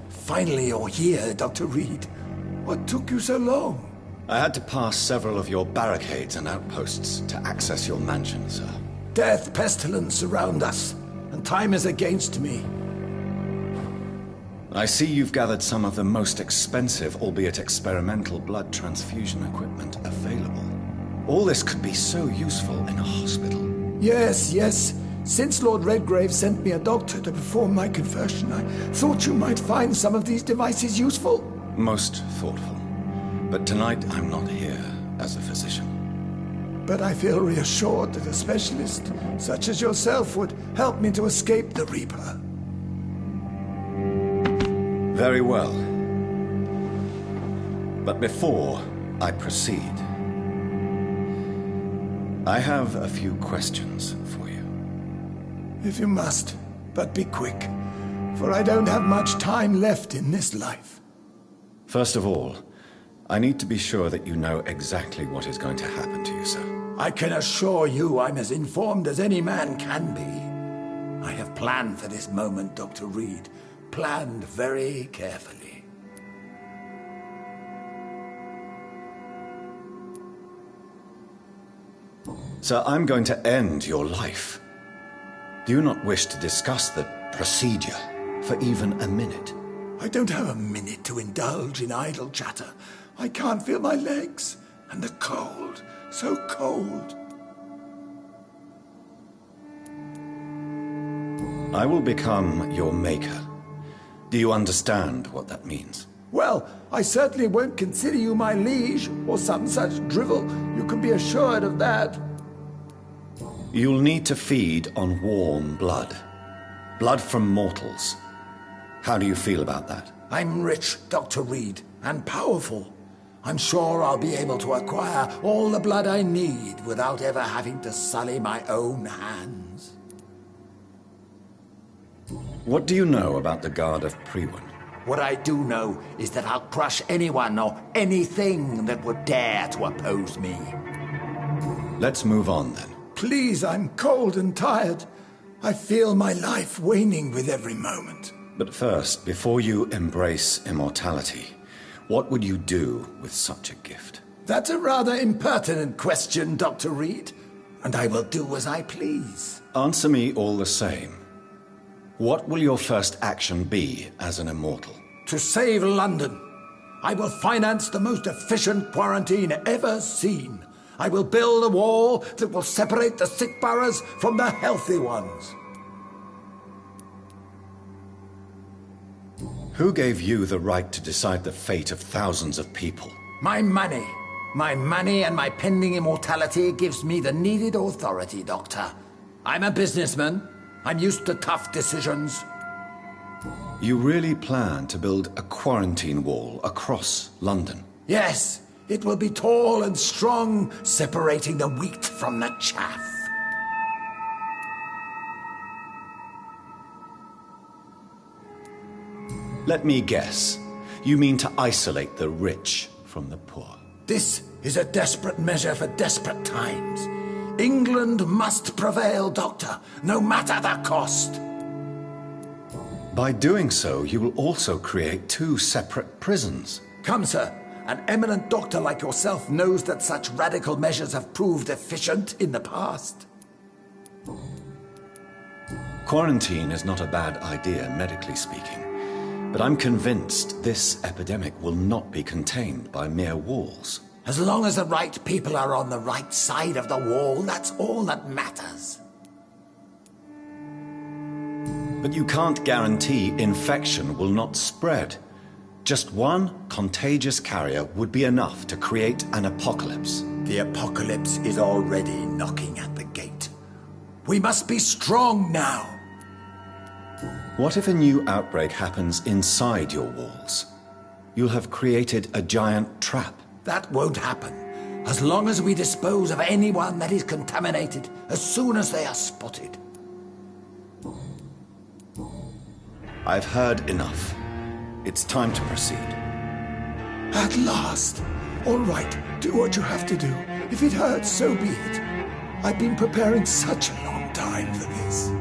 Finally you're here, Dr. Reed. What took you so long? I had to pass several of your barricades and outposts to access your mansion, sir. Death, pestilence surround us, and time is against me. I see you've gathered some of the most expensive, albeit experimental, blood transfusion equipment available. All this could be so useful in a hospital. Yes, yes. Since Lord Redgrave sent me a doctor to perform my conversion, I thought you might find some of these devices useful. Most thoughtful. But tonight I'm not here as a physician. But I feel reassured that a specialist such as yourself would help me to escape the Reaper. Very well. But before I proceed, I have a few questions for you. If you must, but be quick, for I don't have much time left in this life. First of all, I need to be sure that you know exactly what is going to happen to you, sir. I can assure you I'm as informed as any man can be. I have planned for this moment, Dr. Reed. Planned very carefully. Sir, I'm going to end your life. Do you not wish to discuss the procedure for even a minute? I don't have a minute to indulge in idle chatter. I can't feel my legs. And the cold, so cold. I will become your maker. Do you understand what that means? Well, I certainly won't consider you my liege, or some such drivel. You can be assured of that. You'll need to feed on warm blood. Blood from mortals. How do you feel about that? I'm rich, Dr. Reed, and powerful. I'm sure I'll be able to acquire all the blood I need without ever having to sully my own hands. What do you know about the Guard of Priwen? What I do know is that I'll crush anyone or anything that would dare to oppose me. Let's move on then. Please, I'm cold and tired. I feel my life waning with every moment. But first, before you embrace immortality, what would you do with such a gift? That's a rather impertinent question, Dr. Reed, and I will do as I please. Answer me all the same. What will your first action be as an immortal? To save London. I will finance the most efficient quarantine ever seen. I will build a wall that will separate the sick boroughs from the healthy ones. Who gave you the right to decide the fate of thousands of people? My money. My money and my pending immortality gives me the needed authority, Doctor. I'm a businessman. I'm used to tough decisions. You really plan to build a quarantine wall across London? Yes, it will be tall and strong, separating the wheat from the chaff. Let me guess. You mean to isolate the rich from the poor? This is a desperate measure for desperate times. England must prevail, Doctor, no matter the cost. By doing so, you will also create two separate prisons. Come, sir. An eminent doctor like yourself knows that such radical measures have proved efficient in the past. Quarantine is not a bad idea, medically speaking. But I'm convinced this epidemic will not be contained by mere walls. As long as the right people are on the right side of the wall, that's all that matters. But you can't guarantee infection will not spread. Just one contagious carrier would be enough to create an apocalypse. The apocalypse is already knocking at the gate. We must be strong now. What if a new outbreak happens inside your walls? You'll have created a giant trap. That won't happen. As long as we dispose of anyone that is contaminated as soon as they are spotted. I've heard enough. It's time to proceed. At last. All right, do what you have to do. If it hurts, so be it. I've been preparing such a long time for this.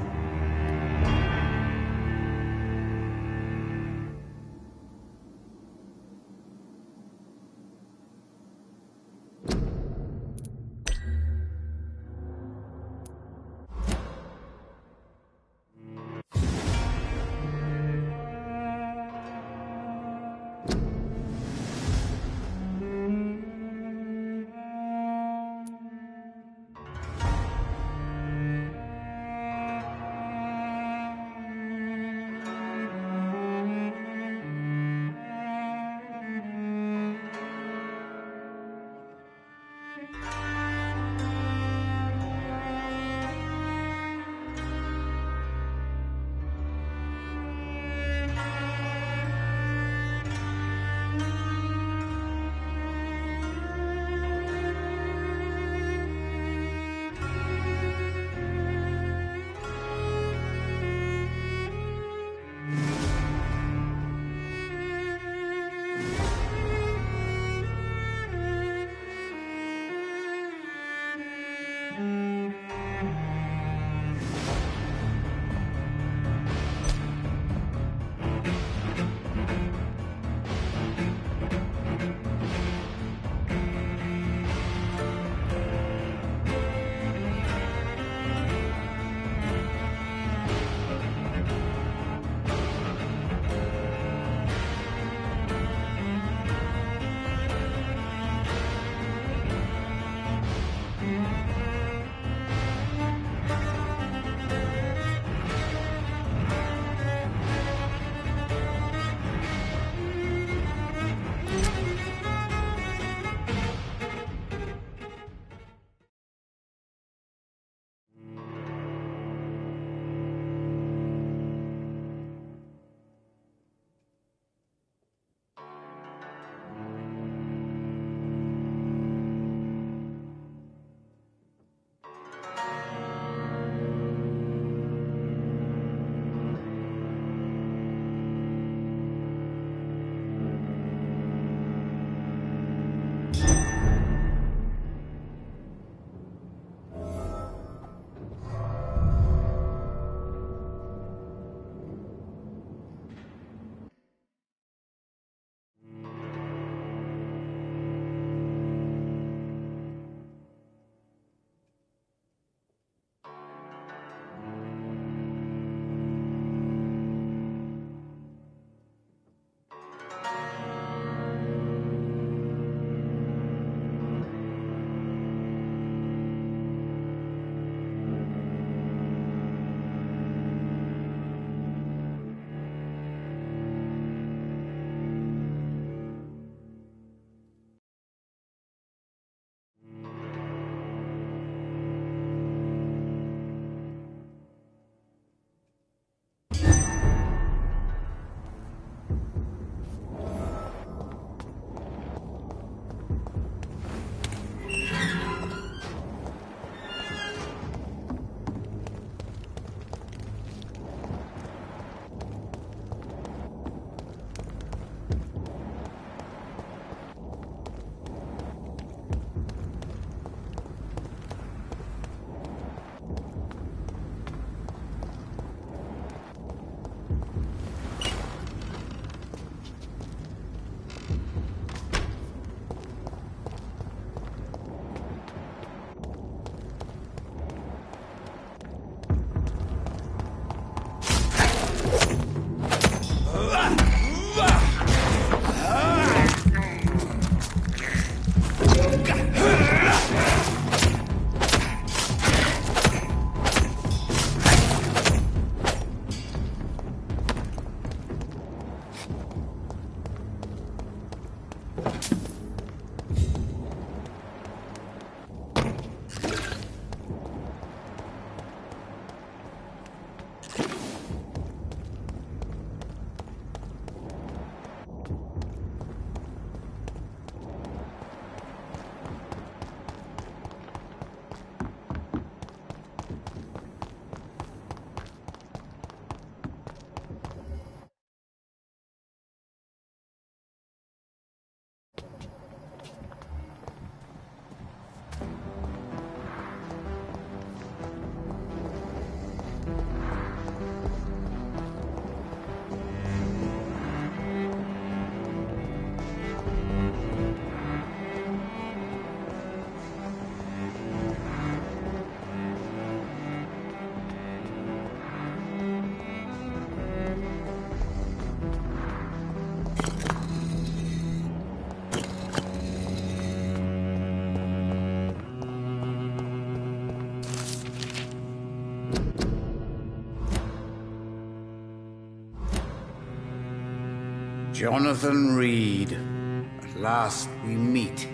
Jonathan Reed. At last we meet.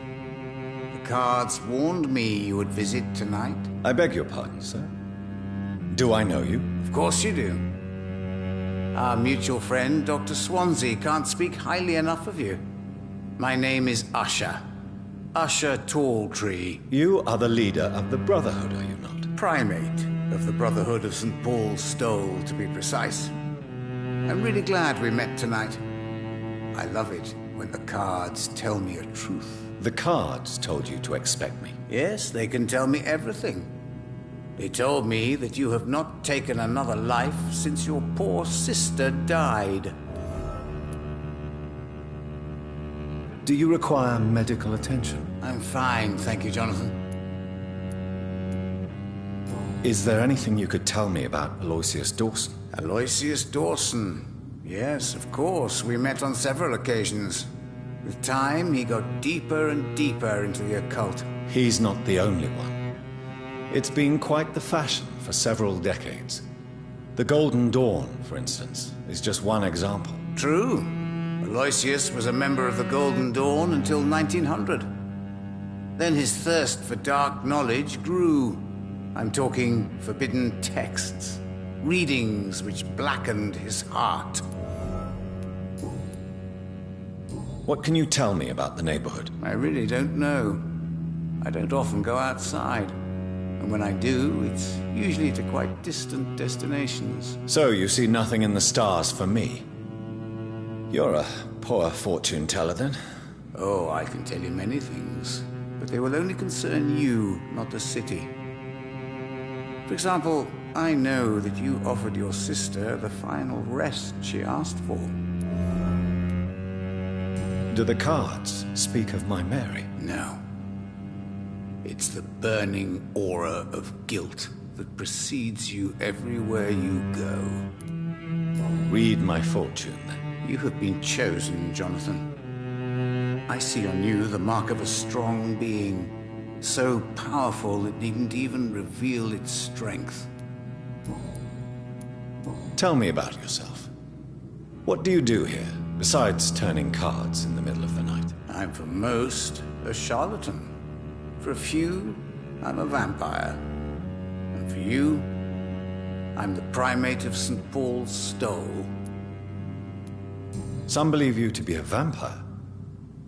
The cards warned me you would visit tonight. I beg your pardon, sir. Do I know you? Of course you do. Our mutual friend, Dr. Swansea, can't speak highly enough of you. My name is Usher. Usher Talltree. You are the leader of the Brotherhood, are you not? Primate of the Brotherhood of St. Paul's Stole, to be precise. I'm really glad we met tonight. I love it when the cards tell me a truth. The cards told you to expect me? Yes, they can tell me everything. They told me that you have not taken another life since your poor sister died. Do you require medical attention? I'm fine, thank you, Jonathan. Is there anything you could tell me about Aloysius Dawson? Aloysius Dawson. Yes, of course. We met on several occasions. With time, he got deeper and deeper into the occult. He's not the only one. It's been quite the fashion for several decades. The Golden Dawn, for instance, is just one example. True. Aloysius was a member of the Golden Dawn until 1900. Then his thirst for dark knowledge grew. I'm talking forbidden texts, readings which blackened his heart. What can you tell me about the neighborhood? I really don't know. I don't often go outside. And when I do, it's usually to quite distant destinations. So you see nothing in the stars for me? You're a poor fortune teller, then? Oh, I can tell you many things. But they will only concern you, not the city. For example, I know that you offered your sister the final rest she asked for. Do the cards speak of my Mary? No. It's the burning aura of guilt that precedes you everywhere you go. Read my fortune, then. You have been chosen, Jonathan. I see on you the mark of a strong being, so powerful it needn't even reveal its strength. Tell me about yourself. What do you do here, besides turning cards in the middle of the night? I'm for most a charlatan. For a few, I'm a vampire. And for you, I'm the primate of St. Paul's Stole. Some believe you to be a vampire.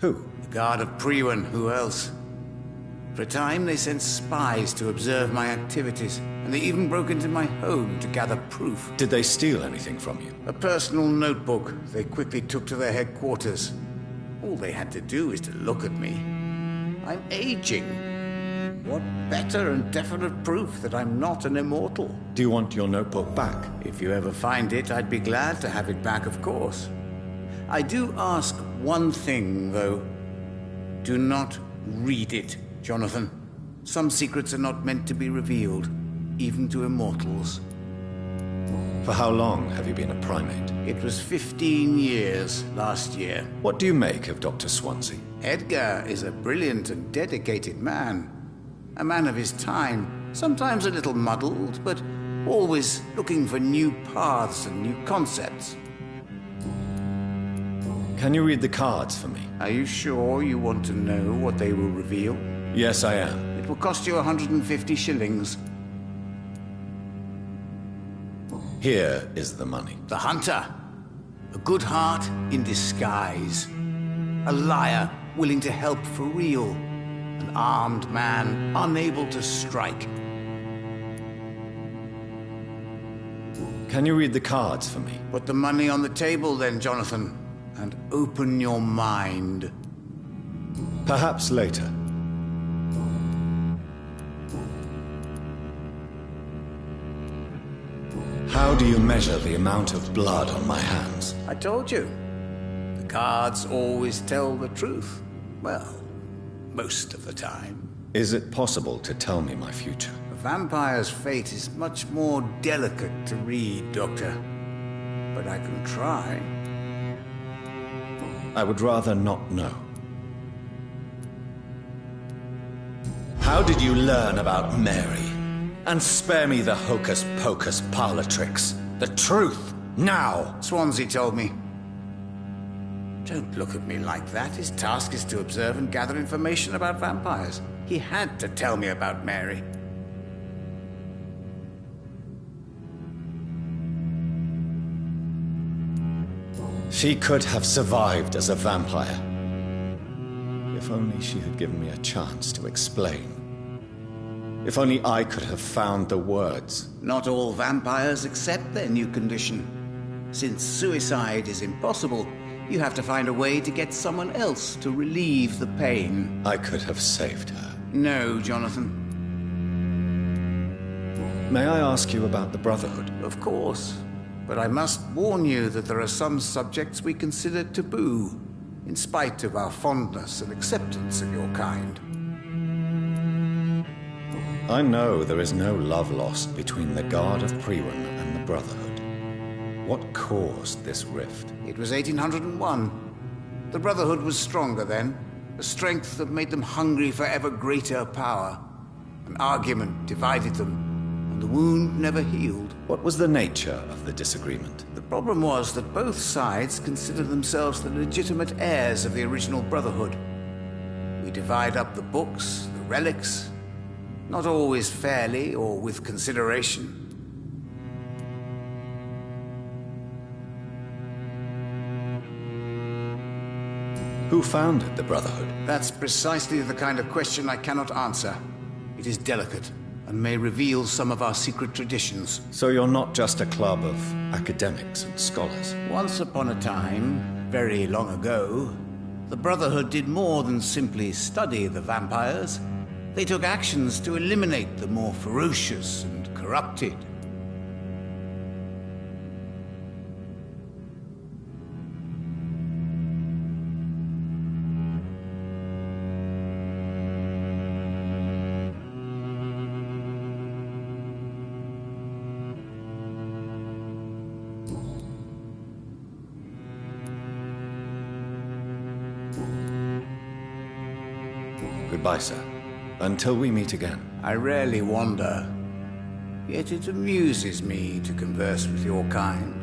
Who? The Guard of Priwen, who else? For a time, they sent spies to observe my activities, and they even broke into my home to gather proof. Did they steal anything from you? A personal notebook they quickly took to their headquarters. All they had to do is to look at me. I'm aging. What better and definite proof that I'm not an immortal? Do you want your notebook back? If you ever find it, I'd be glad to have it back, of course. I do ask one thing, though. Do not read it, Jonathan. Some secrets are not meant to be revealed, even to immortals. For how long have you been a primate? It was 15 years last year. What do you make of Dr. Swansea? Edgar is a brilliant and dedicated man. A man of his time, sometimes a little muddled, but always looking for new paths and new concepts. Can you read the cards for me? Are you sure you want to know what they will reveal? Yes, I am. It will cost you 150 shillings. Here is the money. The hunter. A good heart in disguise. A liar willing to help for real. An armed man unable to strike. Can you read the cards for me? Put the money on the table then, Jonathan, and open your mind. Perhaps later. How do you measure the amount of blood on my hands? I told you. The cards always tell the truth. Well, most of the time. Is it possible to tell me my future? A vampire's fate is much more delicate to read, Doctor. But I can try. I would rather not know. How did you learn about Mary? And spare me the hocus-pocus parlor tricks. The truth, now! Swansea told me. Don't look at me like that. His task is to observe and gather information about vampires. He had to tell me about Mary. She could have survived as a vampire. If only she had given me a chance to explain. If only I could have found the words. Not all vampires accept their new condition. Since suicide is impossible, you have to find a way to get someone else to relieve the pain. I could have saved her. No, Jonathan. May I ask you about the Brotherhood? Of course. But I must warn you that there are some subjects we consider taboo, in spite of our fondness and acceptance of your kind. I know there is no love lost between the Guard of Priwen and the Brotherhood. What caused this rift? It was 1801. The Brotherhood was stronger then, a strength that made them hungry for ever greater power. An argument divided them, and the wound never healed. What was the nature of the disagreement? The problem was that both sides considered themselves the legitimate heirs of the original Brotherhood. We divide up the books, the relics, not always fairly or with consideration. Who founded the Brotherhood? That's precisely the kind of question I cannot answer. It is delicate, and may reveal some of our secret traditions. So you're not just a club of academics and scholars? Once upon a time, very long ago, the Brotherhood did more than simply study the vampires. They took actions to eliminate the more ferocious and corrupted. Goodbye, sir. Until we meet again. I rarely wander, yet it amuses me to converse with your kind.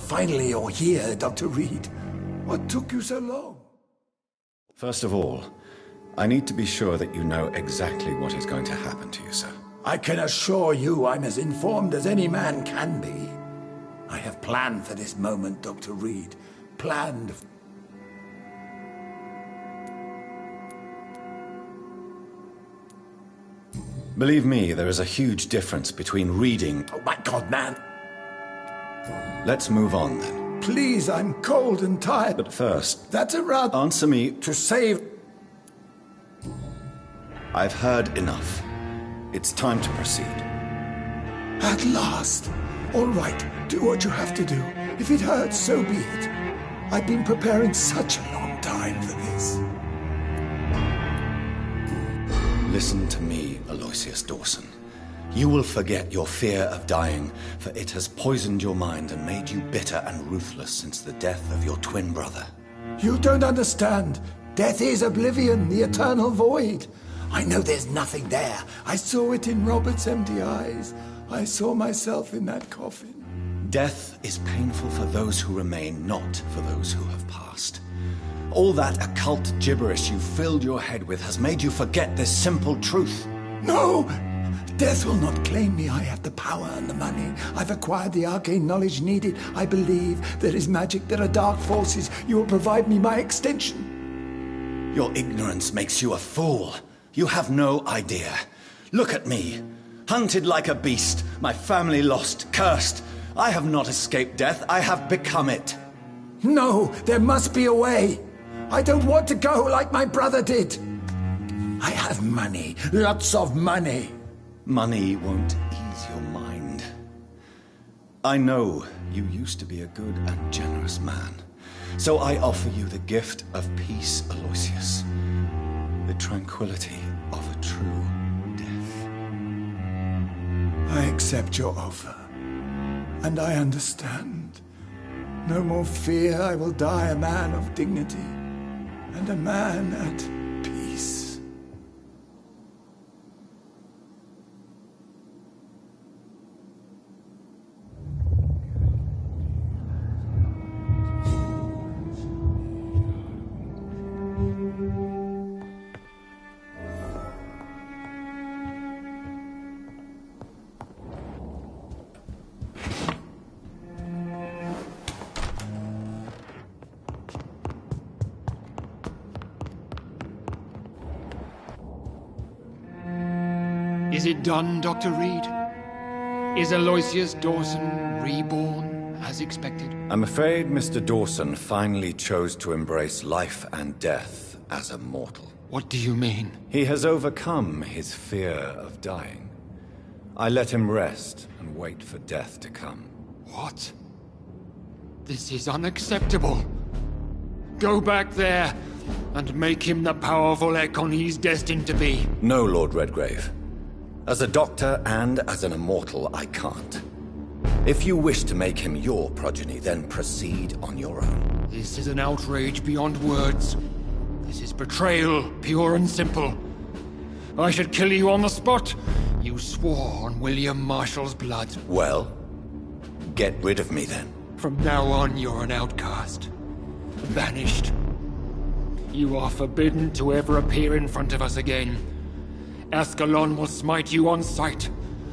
Finally, you're here, Dr. Reed. What took you so long? First of all, I need to be sure that you know exactly what is going to happen to you, sir. I can assure you I'm as informed as any man can be. I have planned for this moment, Dr. Reed. Planned. Believe me, there is a huge difference between reading... Oh my God, man! Let's move on, then. Please, I'm cold and tired. But first... That's a rather... Answer me... To save... I've heard enough. It's time to proceed. At last. All right, do what you have to do. If it hurts, so be it. I've been preparing such a long time for this. Listen to me, Aloysius Dawson. You will forget your fear of dying, for it has poisoned your mind and made you bitter and ruthless since the death of your twin brother. You don't understand. Death is oblivion, the eternal void. I know there's nothing there. I saw it in Robert's empty eyes. I saw myself in that coffin. Death is painful for those who remain, not for those who have passed. All that occult gibberish you filled your head with has made you forget this simple truth. No! Death will not claim me. I have the power and the money. I've acquired the arcane knowledge needed. I believe there is magic, there are dark forces. You will provide me my extension. Your ignorance makes you a fool. You have no idea. Look at me. Hunted like a beast, my family lost, cursed. I have not escaped death, I have become it. No, there must be a way. I don't want to go like my brother did. I have money, lots of money. Money won't ease your mind. I know you used to be a good and generous man. So I offer you the gift of peace, Aloysius. The tranquility of a true death. I accept your offer. And I understand. No more fear, I will die a man of dignity. And a man at peace. Is it done, Dr. Reed? Is Aloysius Dawson reborn, as expected? I'm afraid Mr. Dawson finally chose to embrace life and death as a mortal. What do you mean? He has overcome his fear of dying. I let him rest and wait for death to come. What? This is unacceptable. Go back there and make him the powerful Ekon he's destined to be. No, Lord Redgrave. As a doctor and as an immortal, I can't. If you wish to make him your progeny, then proceed on your own. This is an outrage beyond words. This is betrayal, pure and simple. I should kill you on the spot. You swore on William Marshall's blood. Well, get rid of me then. From now on, you're an outcast. Banished. You are forbidden to ever appear in front of us again. Ascalon will smite you on sight,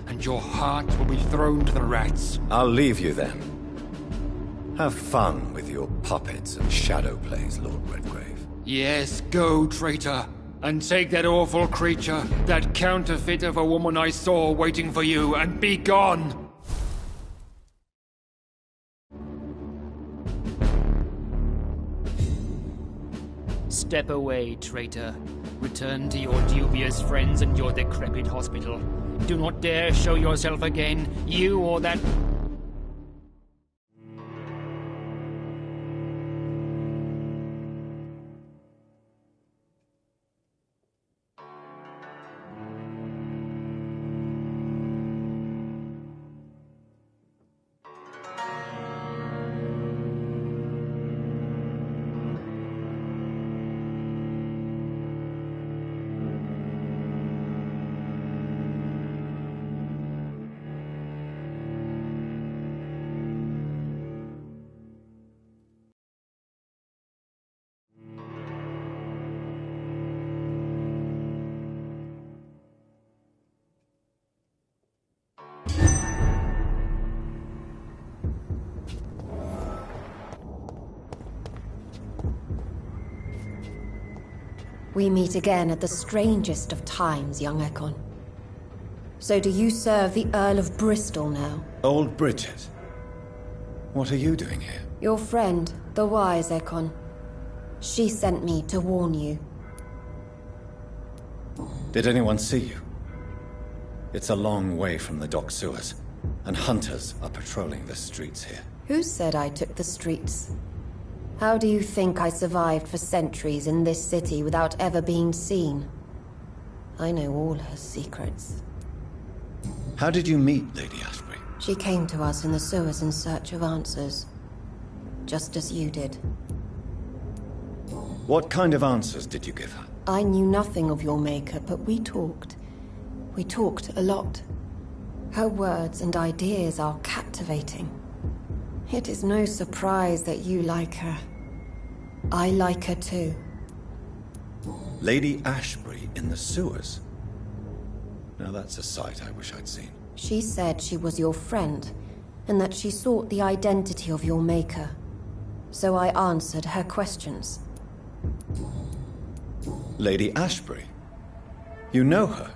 and your heart will be thrown to the rats. I'll leave you then. Have fun with your puppets and shadow plays, Lord Redgrave. Yes, go, traitor. And take that awful creature, that counterfeit of a woman I saw waiting for you, and be gone! Step away, traitor. Return to your dubious friends and your decrepit hospital. Do not dare show yourself again, you or that... We meet again at the strangest of times, young Ekon. So do you serve the Earl of Bristol now? Old Bridget. What are you doing here? Your friend, the wise Ekon. She sent me to warn you. Did anyone see you? It's a long way from the dock sewers, and hunters are patrolling the streets here. Who said I took the streets? How do you think I survived for centuries in this city without ever being seen? I know all her secrets. How did you meet Lady Ashbury? She came to us in the sewers in search of answers. Just as you did. What kind of answers did you give her? I knew nothing of your maker, but we talked. We talked a lot. Her words and ideas are captivating. It is no surprise that you like her. I like her too. Lady Ashbury in the sewers? Now that's a sight I wish I'd seen. She said she was your friend, and that she sought the identity of your maker. So I answered her questions. Lady Ashbury? You know her?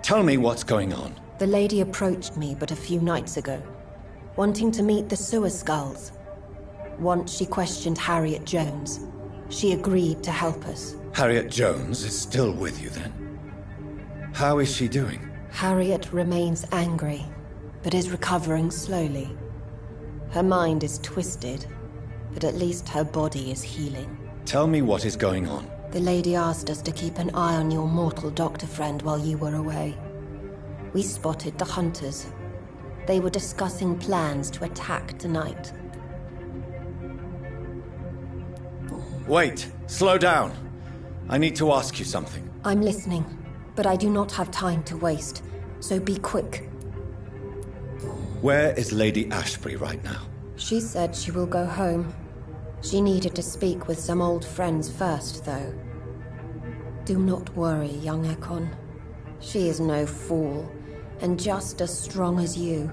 Tell me what's going on. The lady approached me but a few nights ago, wanting to meet the sewer skulls. Once she questioned Harriet Jones. She agreed to help us. Harriet Jones is still with you then? How is she doing? Harriet remains angry, but is recovering slowly. Her mind is twisted, but at least her body is healing. Tell me what is going on. The lady asked us to keep an eye on your mortal doctor friend while you were away. We spotted the hunters. They were discussing plans to attack tonight. Wait, slow down. I need to ask you something. I'm listening, but I do not have time to waste, so be quick. Where is Lady Ashbury right now? She said she will go home. She needed to speak with some old friends first, though. Do not worry, young Ekon. She is no fool, and just as strong as you.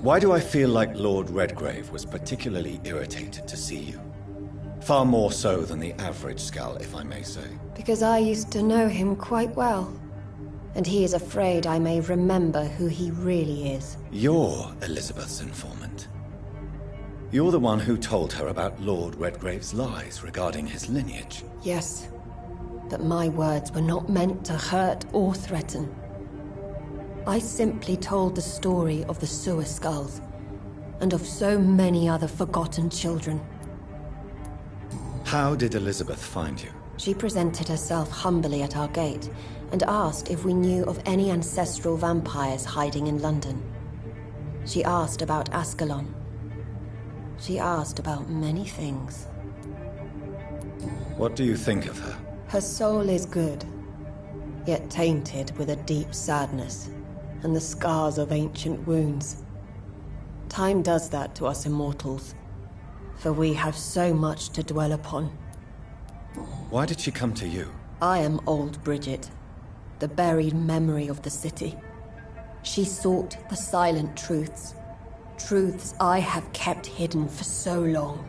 Why do I feel like Lord Redgrave was particularly irritated to see you? Far more so than the average Skull, if I may say. Because I used to know him quite well. And he is afraid I may remember who he really is. You're Elizabeth's informant. You're the one who told her about Lord Redgrave's lies regarding his lineage. Yes, but my words were not meant to hurt or threaten. I simply told the story of the sewer skulls, and of so many other forgotten children. How did Elizabeth find you? She presented herself humbly at our gate, and asked if we knew of any ancestral vampires hiding in London. She asked about Ascalon. She asked about many things. What do you think of her? Her soul is good, yet tainted with a deep sadness and the scars of ancient wounds. Time does that to us immortals, for we have so much to dwell upon. Why did she come to you? I am old Bridget, the buried memory of the city. She sought the silent truths, truths I have kept hidden for so long.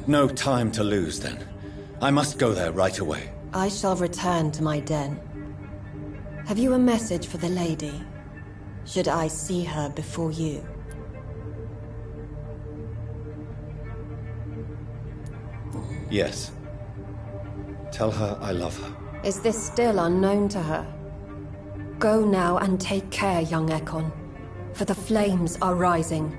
No time to lose, then. I must go there right away. I shall return to my den. Have you a message for the lady? Should I see her before you? Yes. Tell her I love her. Is this still unknown to her? Go now and take care, young Ekon, for the flames are rising.